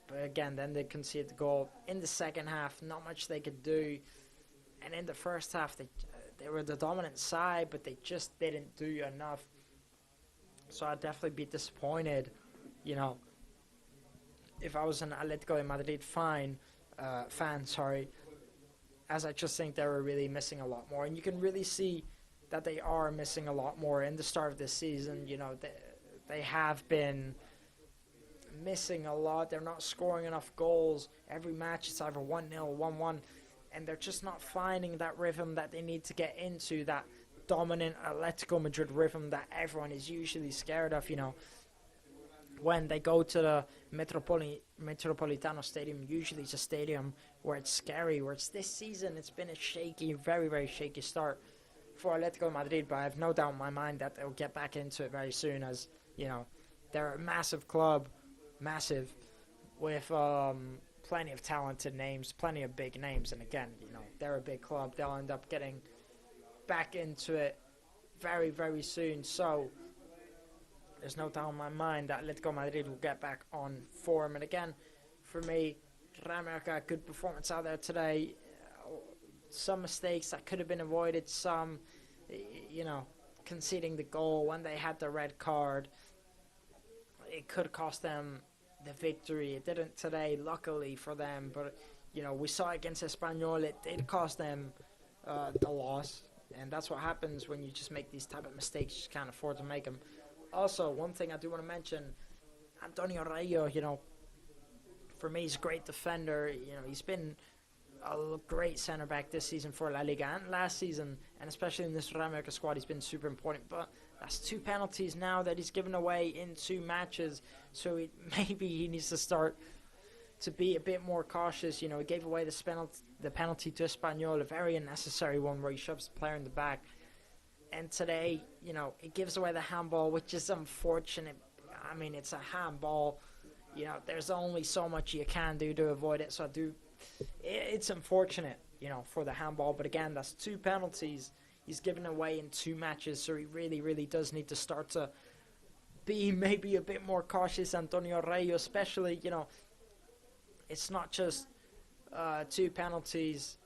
But again, then they conceded the goal. In the second half, not much they could do. And in the first half, they were the dominant side, but they just didn't do enough. So I'd definitely be disappointed, you know, if I was an Atletico de Madrid fan, as I just think they were really missing a lot more. And you can really see that they are missing a lot more in the start of this season. You know, they have been missing a lot. They're not scoring enough goals. Every match it's either 1-0, 1-1, and they're just not finding that rhythm that they need to get into, that dominant Atletico Madrid rhythm that everyone is usually scared of, you know. When they go to the Metropolitano Stadium, usually it's a stadium where it's scary, where it's this season, it's been a shaky, very, very shaky start for Atletico Madrid, but I have no doubt in my mind that they'll get back into it very soon, as, you know, they're a massive club, massive, with plenty of talented names, plenty of big names, and again, you know, they're a big club. They'll end up getting back into it very, very soon, so there's no doubt in my mind that Atletico Madrid will get back on form. And again, for me, Real Mallorca, good performance out there today. Some mistakes that could have been avoided. Some, you know, conceding the goal when they had the red card. It could cost them the victory. It didn't today, luckily for them. But, you know, we saw against Espanyol, it did cost them the loss. And that's what happens when you just make these type of mistakes. You just can't afford to make them. Also, one thing I do want to mention, Antonio Rayo, you know, for me, he's a great defender. You know, he's been a great centre-back this season for LaLiga and last season, and especially in this Real Mallorca squad, he's been super important. But that's 2 penalties now that he's given away in 2 matches, so maybe he needs to start to be a bit more cautious. You know, he gave away the penalty to Espanyol, a very unnecessary one where he shoves the player in the back. And today, you know, it gives away the handball, which is unfortunate. I mean, it's a handball. You know, there's only so much you can do to avoid it. So it's unfortunate, you know, for the handball. But again, that's 2 penalties he's given away in 2 matches. So he really, really does need to start to be maybe a bit more cautious. Antonio Rayo, especially, you know, it's not just 2 penalties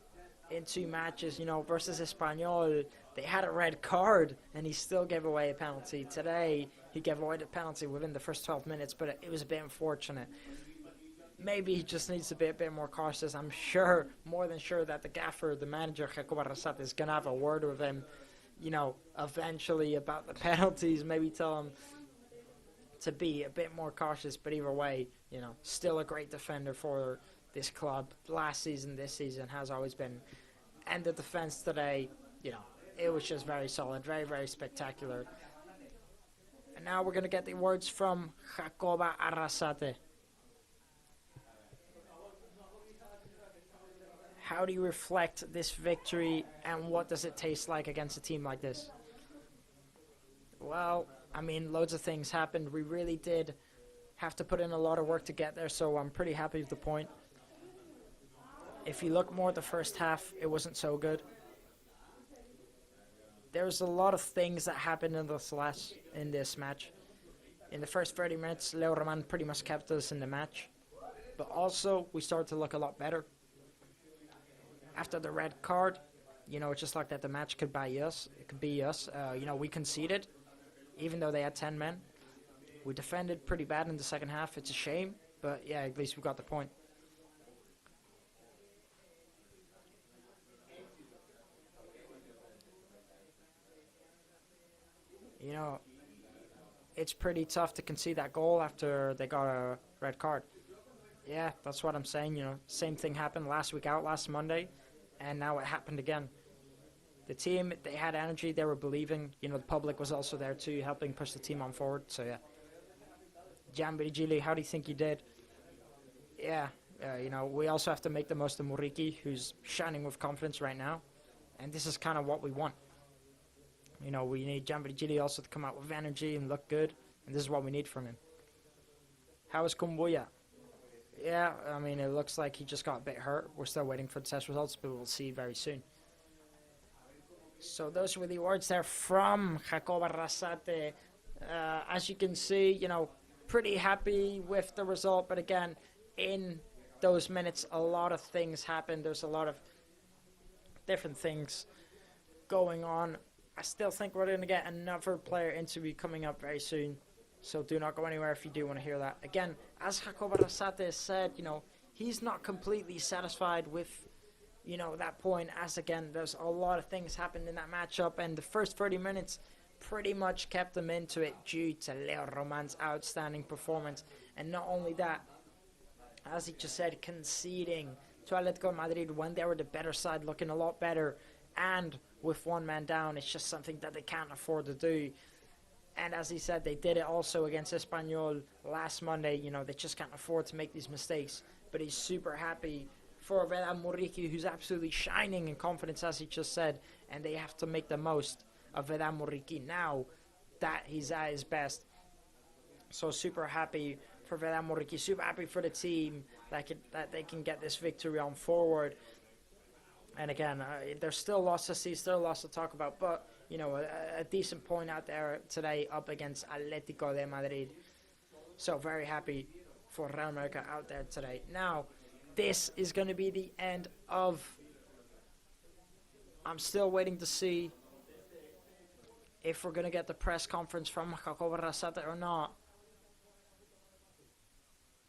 in 2 matches, you know, versus Espanyol. They had a red card, and he still gave away a penalty. Today, he gave away the penalty within the first 12 minutes, but it was a bit unfortunate. Maybe he just needs to be a bit more cautious. I'm sure, more than sure, that the gaffer, the manager, Jacob Arrasate, is going to have a word with him, you know, eventually about the penalties. Maybe tell him to be a bit more cautious, but either way, you know, still a great defender for this club. Last season, this season has always been. And the defense today, you know, it was just very solid, very, very spectacular. And now we're going to get the words from Jacoba Arrasate. How do you reflect this victory, and what does it taste like against a team like this? Well, I mean, loads of things happened. We really did have to put in a lot of work to get there, so I'm pretty happy with the point. If you look more at the first half, it wasn't so good. There's a lot of things that happened in this match. In the first 30 minutes, Leo Roman pretty much kept us in the match. But also, we started to look a lot better. After the red card, just like that, the match could be us. It could be us. We conceded, even though they had 10 men. We defended pretty bad in the second half. It's a shame, but yeah, at least we got the point. It's pretty tough to concede that goal after they got a red card. Yeah, that's what I'm saying. Same thing happened last Monday, and now it happened again. The team, they had energy, they were believing. The public was also there too, helping push the team on forward. So yeah. Gianvirgili, how do you think you did? Yeah, we also have to make the most of Muriqi, who's shining with confidence right now. And this is kind of what we want. We need Gianvirgili also to come out with energy and look good. And this is what we need from him. How is Kumbuya? Yeah, it looks like he just got a bit hurt. We're still waiting for the test results, but we'll see very soon. So those were the words there from Jacob Arrasate. As you can see, pretty happy with the result. But again, in those minutes, a lot of things happened. There's a lot of different things going on. I still think we're going to get another player interview coming up very soon. So do not go anywhere if you do want to hear that. Again, as Jacob Arrasate said, he's not completely satisfied with, that point. As again, there's a lot of things happened in that matchup. And the first 30 minutes pretty much kept them into it due to Leo Roman's outstanding performance. And not only that, as he just said, conceding to Atletico de Madrid when they were the better side, looking a lot better. And with one man down, it's just something that they can't afford to do. And as he said, they did it also against Espanyol last Monday. They just can't afford to make these mistakes. But he's super happy for Vedan Muriqi, who's absolutely shining in confidence, as he just said. And they have to make the most of Vedan Muriqi now that he's at his best. So super happy for Vedan Muriqi, super happy for the team that they can get this victory on forward. And again, there's still lots to see, still lots to talk about, but a decent point out there today up against Atlético de Madrid. So very happy for Real Mallorca out there today. Now, this is going to be the end of... I'm still waiting to see if we're going to get the press conference from Jacob Arrasate or not.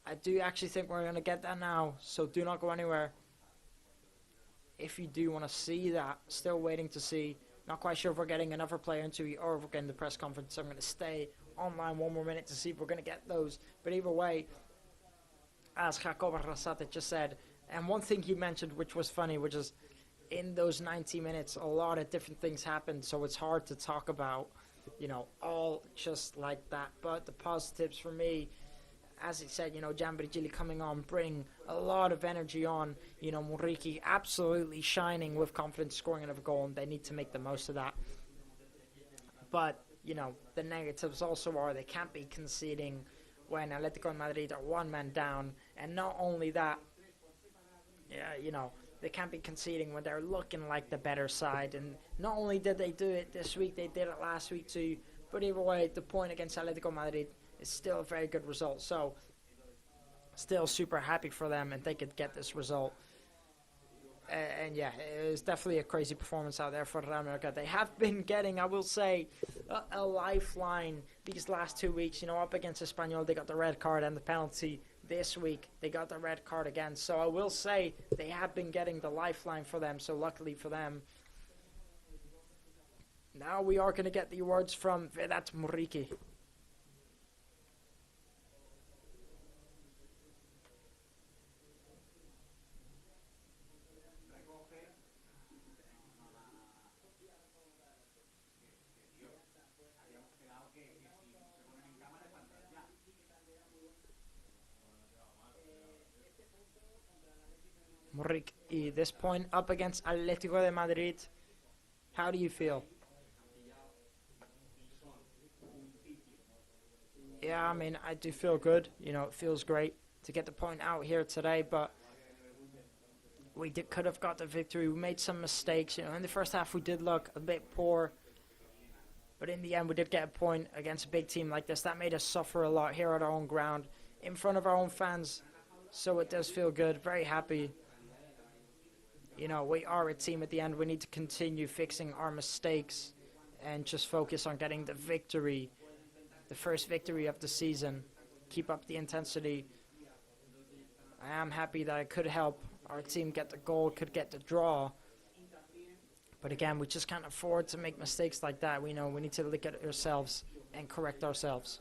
I do actually think we're going to get that now, so do not go anywhere. If you do want to see that, still waiting to see. Not quite sure if we're getting another player interview or if we're getting the press conference. So I'm going to stay online one more minute to see if we're going to get those. But either way, as Jacob Arrasate just said, and one thing he mentioned which was funny, which is in those 90 minutes, a lot of different things happened. So it's hard to talk about, all just like that. But the positives for me, as he said, Gianvirgili coming on, bring a lot of energy on. Muriqi absolutely shining with confidence, scoring another goal, and they need to make the most of that. But, the negatives also are they can't be conceding when Atletico de Madrid are one man down. And not only that, they can't be conceding when they're looking like the better side. And not only did they do it this week, they did it last week too. But either way, the point against Atletico de Madrid is still a very good result. So, still super happy for them, and they could get this result. And yeah, it was definitely a crazy performance out there for Real Mallorca. They have been getting, I will say, a lifeline these last 2 weeks. Up against Espanyol, they got the red card and the penalty. This week, they got the red card again. So I will say they have been getting the lifeline for them. So luckily for them. Now we are going to get the words from Vedan Muriqi. Muriqi, this point up against Atletico de Madrid, how do you feel? Yeah, I do feel good. It feels great to get the point out here today, but we could have got the victory. We made some mistakes. In the first half we did look a bit poor, but in the end we did get a point against a big team like this. That made us suffer a lot here at our own ground, in front of our own fans, so it does feel good. Very happy. You know, we are a team at the end. We need to continue fixing our mistakes and just focus on getting the victory, the first victory of the season. Keep up the intensity. I am happy that I could help our team get the goal, could get the draw. But again, we just can't afford to make mistakes like that. We know we need to look at ourselves and correct ourselves.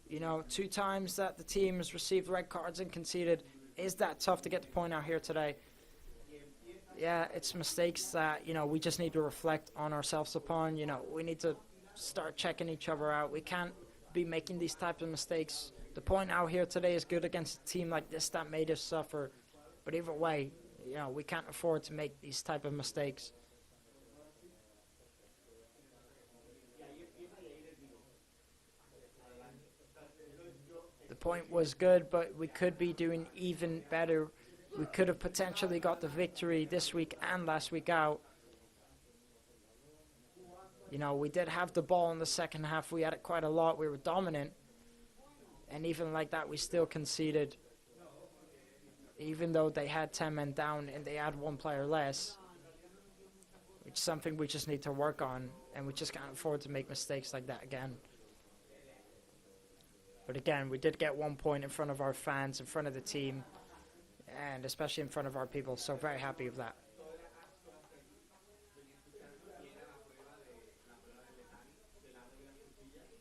You know, 2 times that the team has received red cards and conceded. Is that tough to get the point out here today? Yeah, it's mistakes that, you know, we just need to reflect on ourselves upon. You know, we need to start checking each other out. We can't be making these types of mistakes. The point out here today is good against a team like this that made us suffer. But either way, you know, we can't afford to make these type of mistakes. The point was good, but we could be doing even better. We could have potentially got the victory this week and last week out. You know, we did have the ball in the second half. We had it quite a lot. We were dominant. And even like that, we still conceded. Even though they had 10 men down and they had 1 player less. Which is something we just need to work on. And we just can't afford to make mistakes like that again. But again, we did get 1 point in front of our fans, in front of the team, and especially in front of our people, so very happy with that.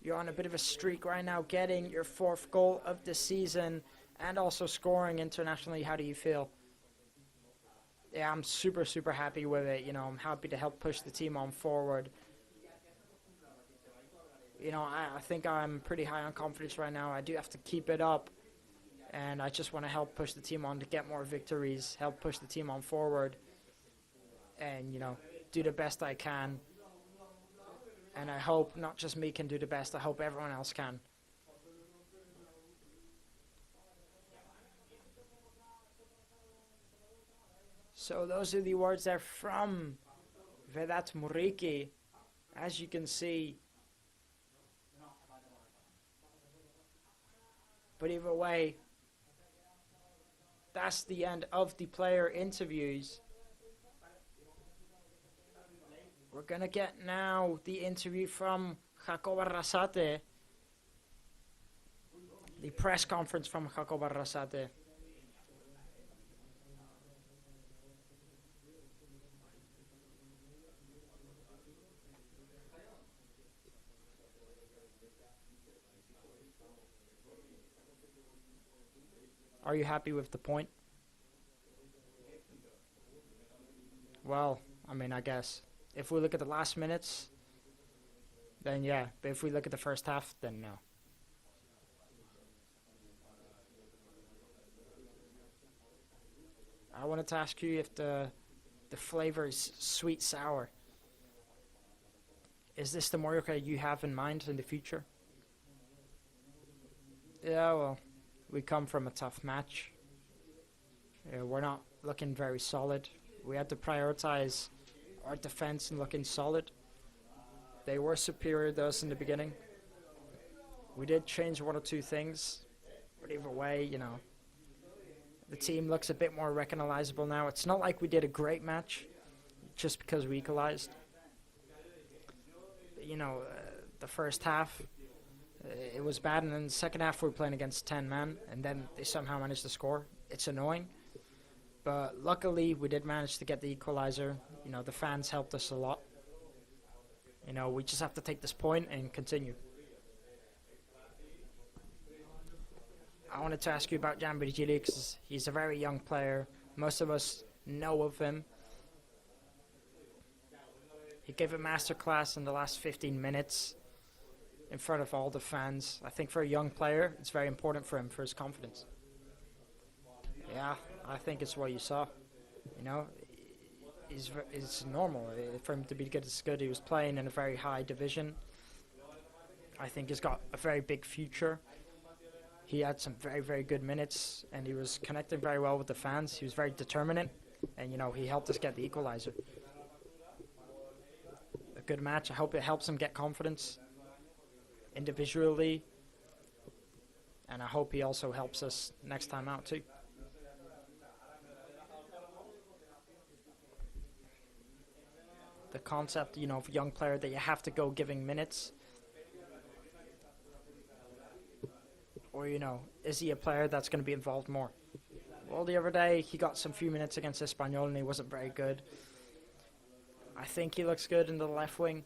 You're on a bit of a streak right now, getting your 4th goal of the season and also scoring internationally. How do you feel? Yeah, I'm super, super happy with it. You know, I'm happy to help push the team on forward. You know, I think I'm pretty high on confidence right now. I do have to keep it up. And I just want to help push the team on to get more victories, help push the team on forward. And, you know, do the best I can. And I hope not just me can do the best, I hope everyone else can. So those are the words there from Vedat Muriqi. As you can see, but either way, that's the end of the player interviews. We're going to get now the interview from Jacob Arrasate. The press conference from Jacob Arrasate. Are you happy with the point? Well, I mean, I guess. If we look at the last minutes, then yeah. But if we look at the first half, then no. I wanted to ask you if the flavor is sweet sour. Is this the Mallorca you have in mind in the future? Yeah, well, we come from a tough match. We're not looking very solid. We had to prioritize our defense and looking solid. They were superior to us in the beginning. We did change 1 or 2 things, but either way, you know, the team looks a bit more recognizable now. It's not like we did a great match just because we equalized. You know, the first half, it was bad, and then the second half we were playing against 10 men, and then they somehow managed to score. It's annoying, but luckily we did manage to get the equalizer. You know, the fans helped us a lot. You know, we just have to take this point and continue. I wanted to ask you about Jan Virgili because he's a very young player. Most of us know of him. He gave a masterclass in the last 15 minutes in front of all the fans. I think for a young player, it's very important for him, for his confidence. Yeah, I think it's what you saw. You know, it's normal for him to be good as good. He was playing in a very high division. I think he's got a very big future. He had some very, very good minutes, and he was connecting very well with the fans. He was very determined, and, you know, he helped us get the equalizer. good match. I hope it helps him get confidence individually, and I hope he also helps us next time out too. The concept, you know, of a young player that you have to go giving minutes, or, you know, is he a player that's going to be involved more? Well, the other day he got some few minutes against Espanyol and he wasn't very good. I think he looks good in the left wing.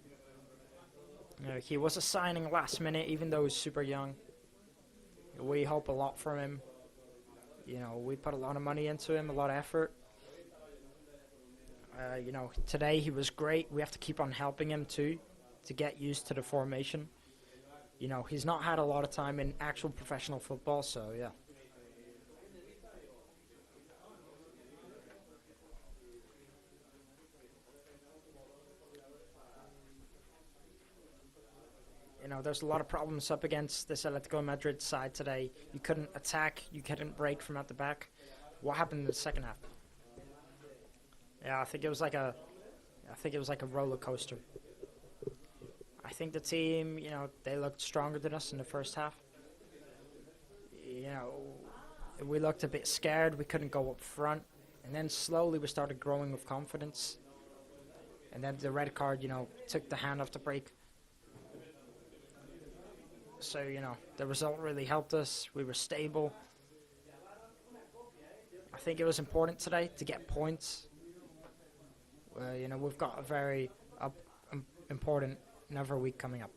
He was a signing last minute, even though he's super young. We hope a lot from him. You know, we put a lot of money into him, a lot of effort. You know, today he was great. We have to keep on helping him too, to get used to the formation. You know, he's not had a lot of time in actual professional football, so yeah. You know, there's a lot of problems up against this Atletico de Madrid side today. You couldn't attack, you couldn't break from at the back. What happened in the second half? Yeah, I think it was like a roller coaster. I think the team, you know, they looked stronger than us in the first half. You know, we looked a bit scared. We couldn't go up front, and then slowly we started growing with confidence. And then the red card, you know, took the hand off the brake. So, you know, the result really helped us. We were stable. I think it was important today to get points. You know, we've got a very important another week coming up.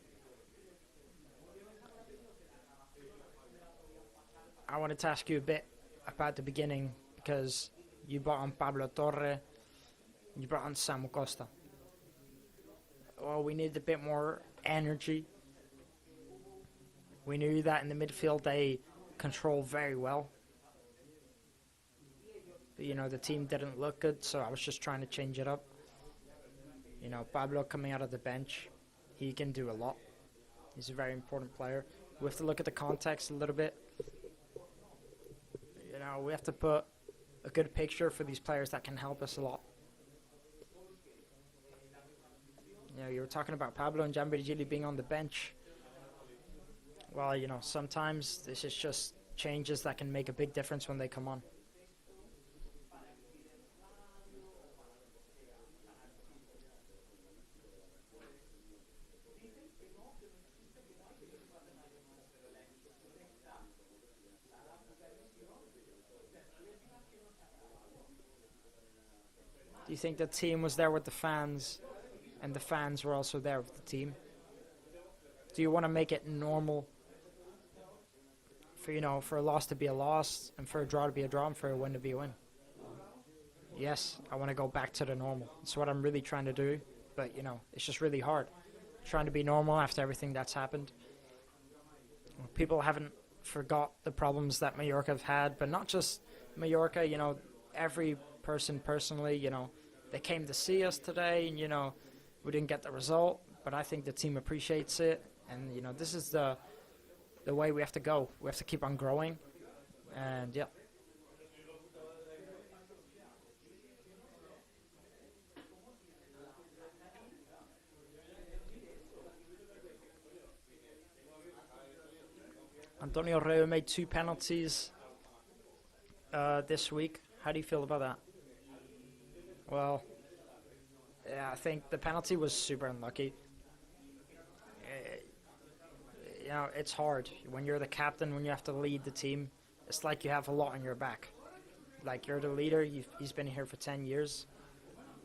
I wanted to ask you a bit about the beginning, because you brought on Pablo Torre, you brought on Samu Costa. Well, we needed a bit more energy. We knew that in the midfield they control very well. But, you know, the team didn't look good, so I was just trying to change it up. You know, Pablo coming out of the bench, he can do a lot. He's a very important player. We have to look at the context a little bit. You know, we have to put a good picture for these players that can help us a lot. You know, you were talking about Pablo and Gianbirgili being on the bench. Well, you know, sometimes this is just changes that can make a big difference when they come on. Do you think the team was there with the fans, and the fans were also there with the team? Do you want to make it normal for, you know, for a loss to be a loss, and for a draw to be a draw, and for a win to be a win? Yes, I want to go back to the normal. It's what I'm really trying to do, but, you know, it's just really hard. Trying to be normal after everything that's happened. People haven't forgot the problems that Mallorca have had, but not just Mallorca, you know, every person personally, you know, they came to see us today, and, you know, we didn't get the result, but I think the team appreciates it, and, you know, this is the way we have to go. We have to keep on growing, and yeah. Antonio Reo made 2 penalties this week. How do you feel about that? Well, yeah, I think the penalty was super unlucky. You know, it's hard. When you're the captain, when you have to lead the team, it's like you have a lot on your back. Like, you're the leader. He's been here for 10 years.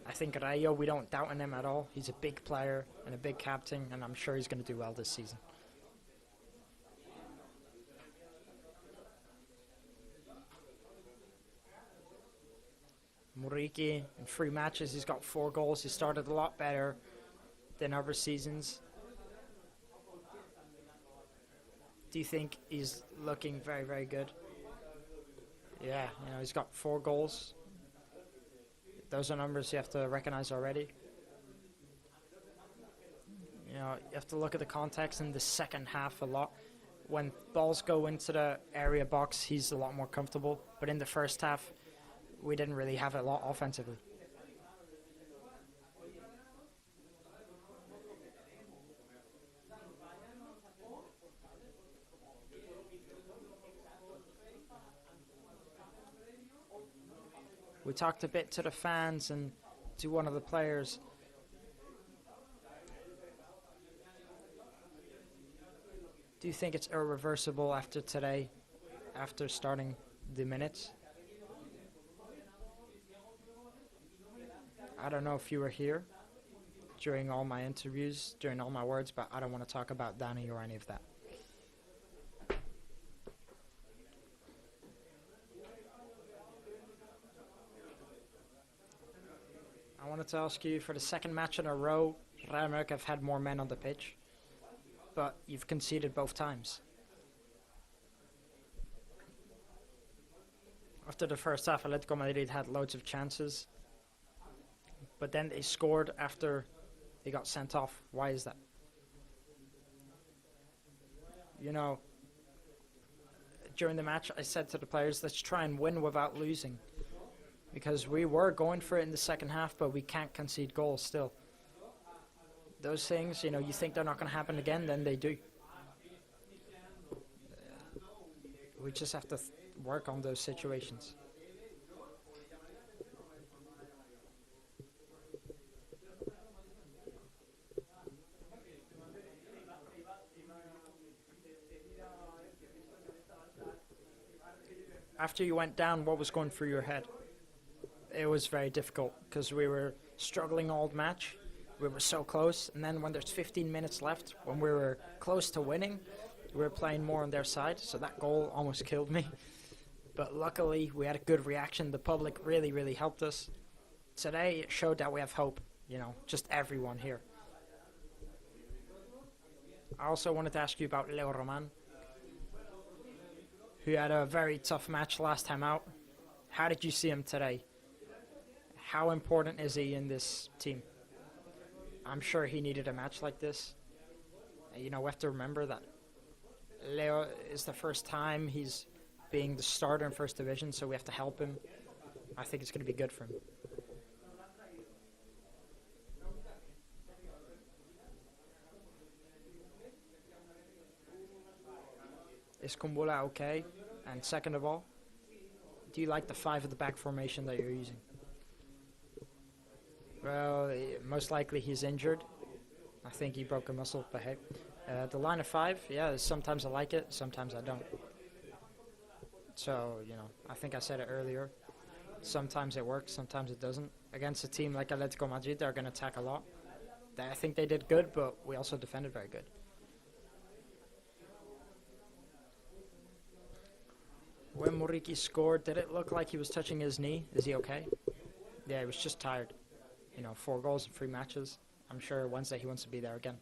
I think Rayo, we don't doubt in him at all. He's a big player and a big captain, and I'm sure he's going to do well this season. Muriqi, in 3 matches, he's got 4 goals. He started a lot better than other seasons. Do you think he's looking very, very good? Yeah, you know, he's got 4 goals. Those are numbers you have to recognize already. You know, you have to look at the context in the second half a lot. When balls go into the area box, he's a lot more comfortable. But in the first half, we didn't really have a lot offensively. We talked a bit to the fans and to one of the players. Do you think it's irreversible after today, after starting the minutes? I don't know if you were here during all my interviews, during all my words, but I don't want to talk about Danny or any of that. I wanted to ask you, for the second match in a row, Real Madrid have had more men on the pitch, but you've conceded both times. After the first half, Atletico Madrid had loads of chances, but then they scored after they got sent off. Why is that? You know, during the match, I said to the players, let's try and win without losing. Because we were going for it in the second half, but we can't concede goals still. Those things, you know, you think they're not going to happen again, then they do. We just have to work on those situations. After you went down, what was going through your head? It was very difficult because we were struggling all match. We were so close, and then when there's 15 minutes left, when we were close to winning, we were playing more on their side, so that goal almost killed me. But luckily, we had a good reaction. The public really, really helped us. Today, it showed that we have hope, you know, just everyone here. I also wanted to ask you about Leo Roman, who had a very tough match last time out. How did you see him today? How important is he in this team? I'm sure he needed a match like this. You know, we have to remember that Leo is the first time he's being the starter in First Division, so we have to help him. I think it's going to be good for him. Is Kumbula okay? And second of all, do you like the 5 at the back formation that you're using? Well, most likely he's injured. I think he broke a muscle, but hey. The line of 5, yeah, sometimes I like it, sometimes I don't. So, you know, I think I said it earlier. Sometimes it works, sometimes it doesn't. Against a team like Atletico Madrid, they're going to attack a lot. I think they did good, but we also defended very good. When Muriqi scored, did it look like he was touching his knee? Is he okay? Yeah, he was just tired. You know, 4 goals in 3 matches. I'm sure Wednesday he wants to be there again.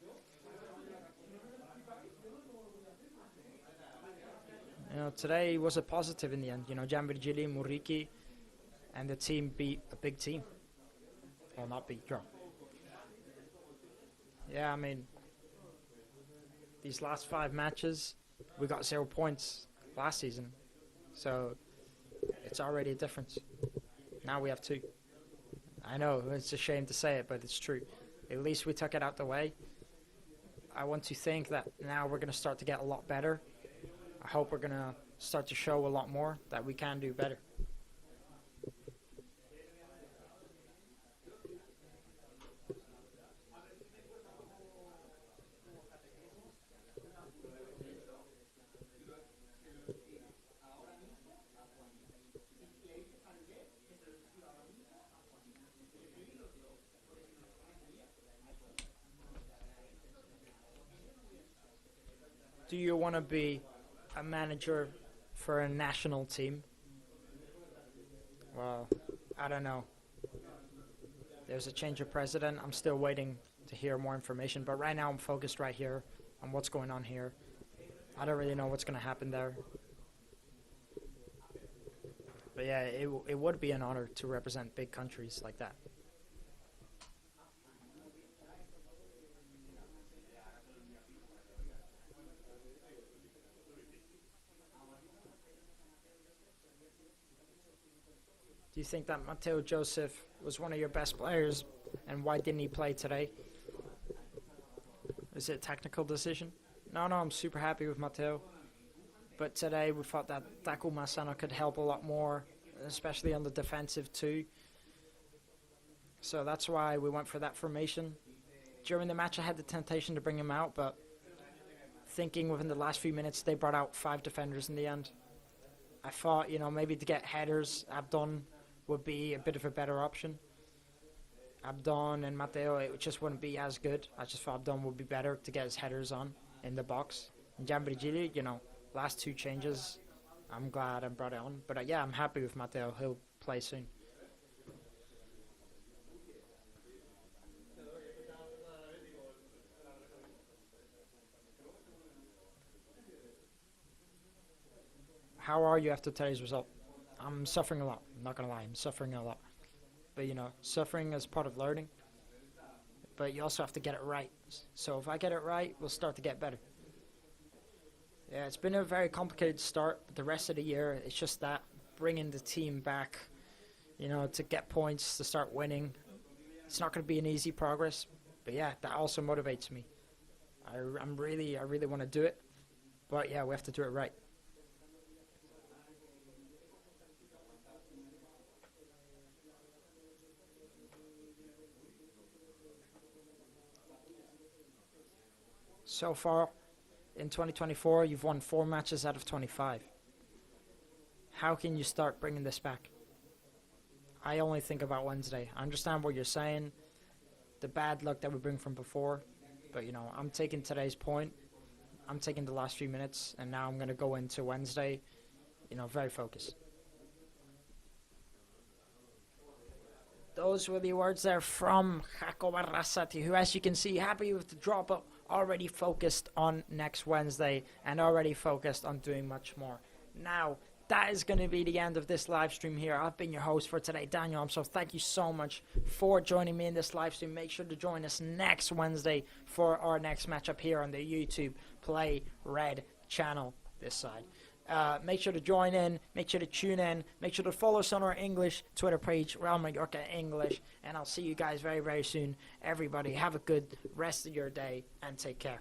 You know, today was a positive in the end. You know, Gianvirgili, Muriqi, and the team beat a big team. Well, not beat, draw. Yeah, I mean, these last 5 matches, we got 0 points last season. So, it's already a difference. Now we have 2. I know, it's a shame to say it, but it's true. At least we took it out the way. I want to think that now we're going to start to get a lot better. I hope we're going to start to show a lot more that we can do better. Do you want to be a manager for a national team? Well, I don't know. There's a change of president. I'm still waiting to hear more information, but right now I'm focused right here on what's going on here. I don't really know what's going to happen there. But yeah, it would be an honor to represent big countries like that. Do you think that Mateo Joseph was one of your best players, and why didn't he play today? Is it a technical decision? No, I'm super happy with Mateo. But today we thought that Taku Masano could help a lot more. especially on the defensive too. So that's why we went for that formation. During the match I had the temptation to bring him out, but thinking within the last few minutes they brought out 5 defenders in the end. I thought, you know, maybe to get headers, Abdon would be a bit of a better option. Abdon and Mateo, it just wouldn't be as good. I just thought Abdon would be better to get his headers on in the box. And Gianbrigili, you know, last 2 changes, I'm glad I brought it on. But yeah, I'm happy with Mateo. He'll play soon. How are you after today's result? I'm suffering a lot. I'm not going to lie. I'm suffering a lot. But, you know, suffering is part of learning. But you also have to get it right. So if I get it right, we'll start to get better. Yeah, it's been a very complicated start. But the rest of the year, it's just that bringing the team back, you know, to get points, to start winning. It's not going to be an easy progress. But, yeah, that also motivates me. I really want to do it. But, yeah, we have to do it right. So far, in 2024, you've won 4 matches out of 25. How can you start bringing this back? I only think about Wednesday. I understand what you're saying, the bad luck that we bring from before, but, you know, I'm taking today's point. I'm taking the last few minutes, and now I'm going to go into Wednesday, you know, very focused. Those were the words there from Jacob Arrasati, who, as you can see, happy with the draw, but already focused on next Wednesday and already focused on doing much more. Now, that is going to be the end of this live stream here. I've been your host for today, Daniel. So thank you so much for joining me in this live stream. Make sure to join us next Wednesday for our next matchup here on the YouTube Play Red channel this side. Make sure to join in, make sure to tune in, make sure to follow us on our English Twitter page, Real Mallorca English, and I'll see you guys very, very soon. Everybody, have a good rest of your day and take care.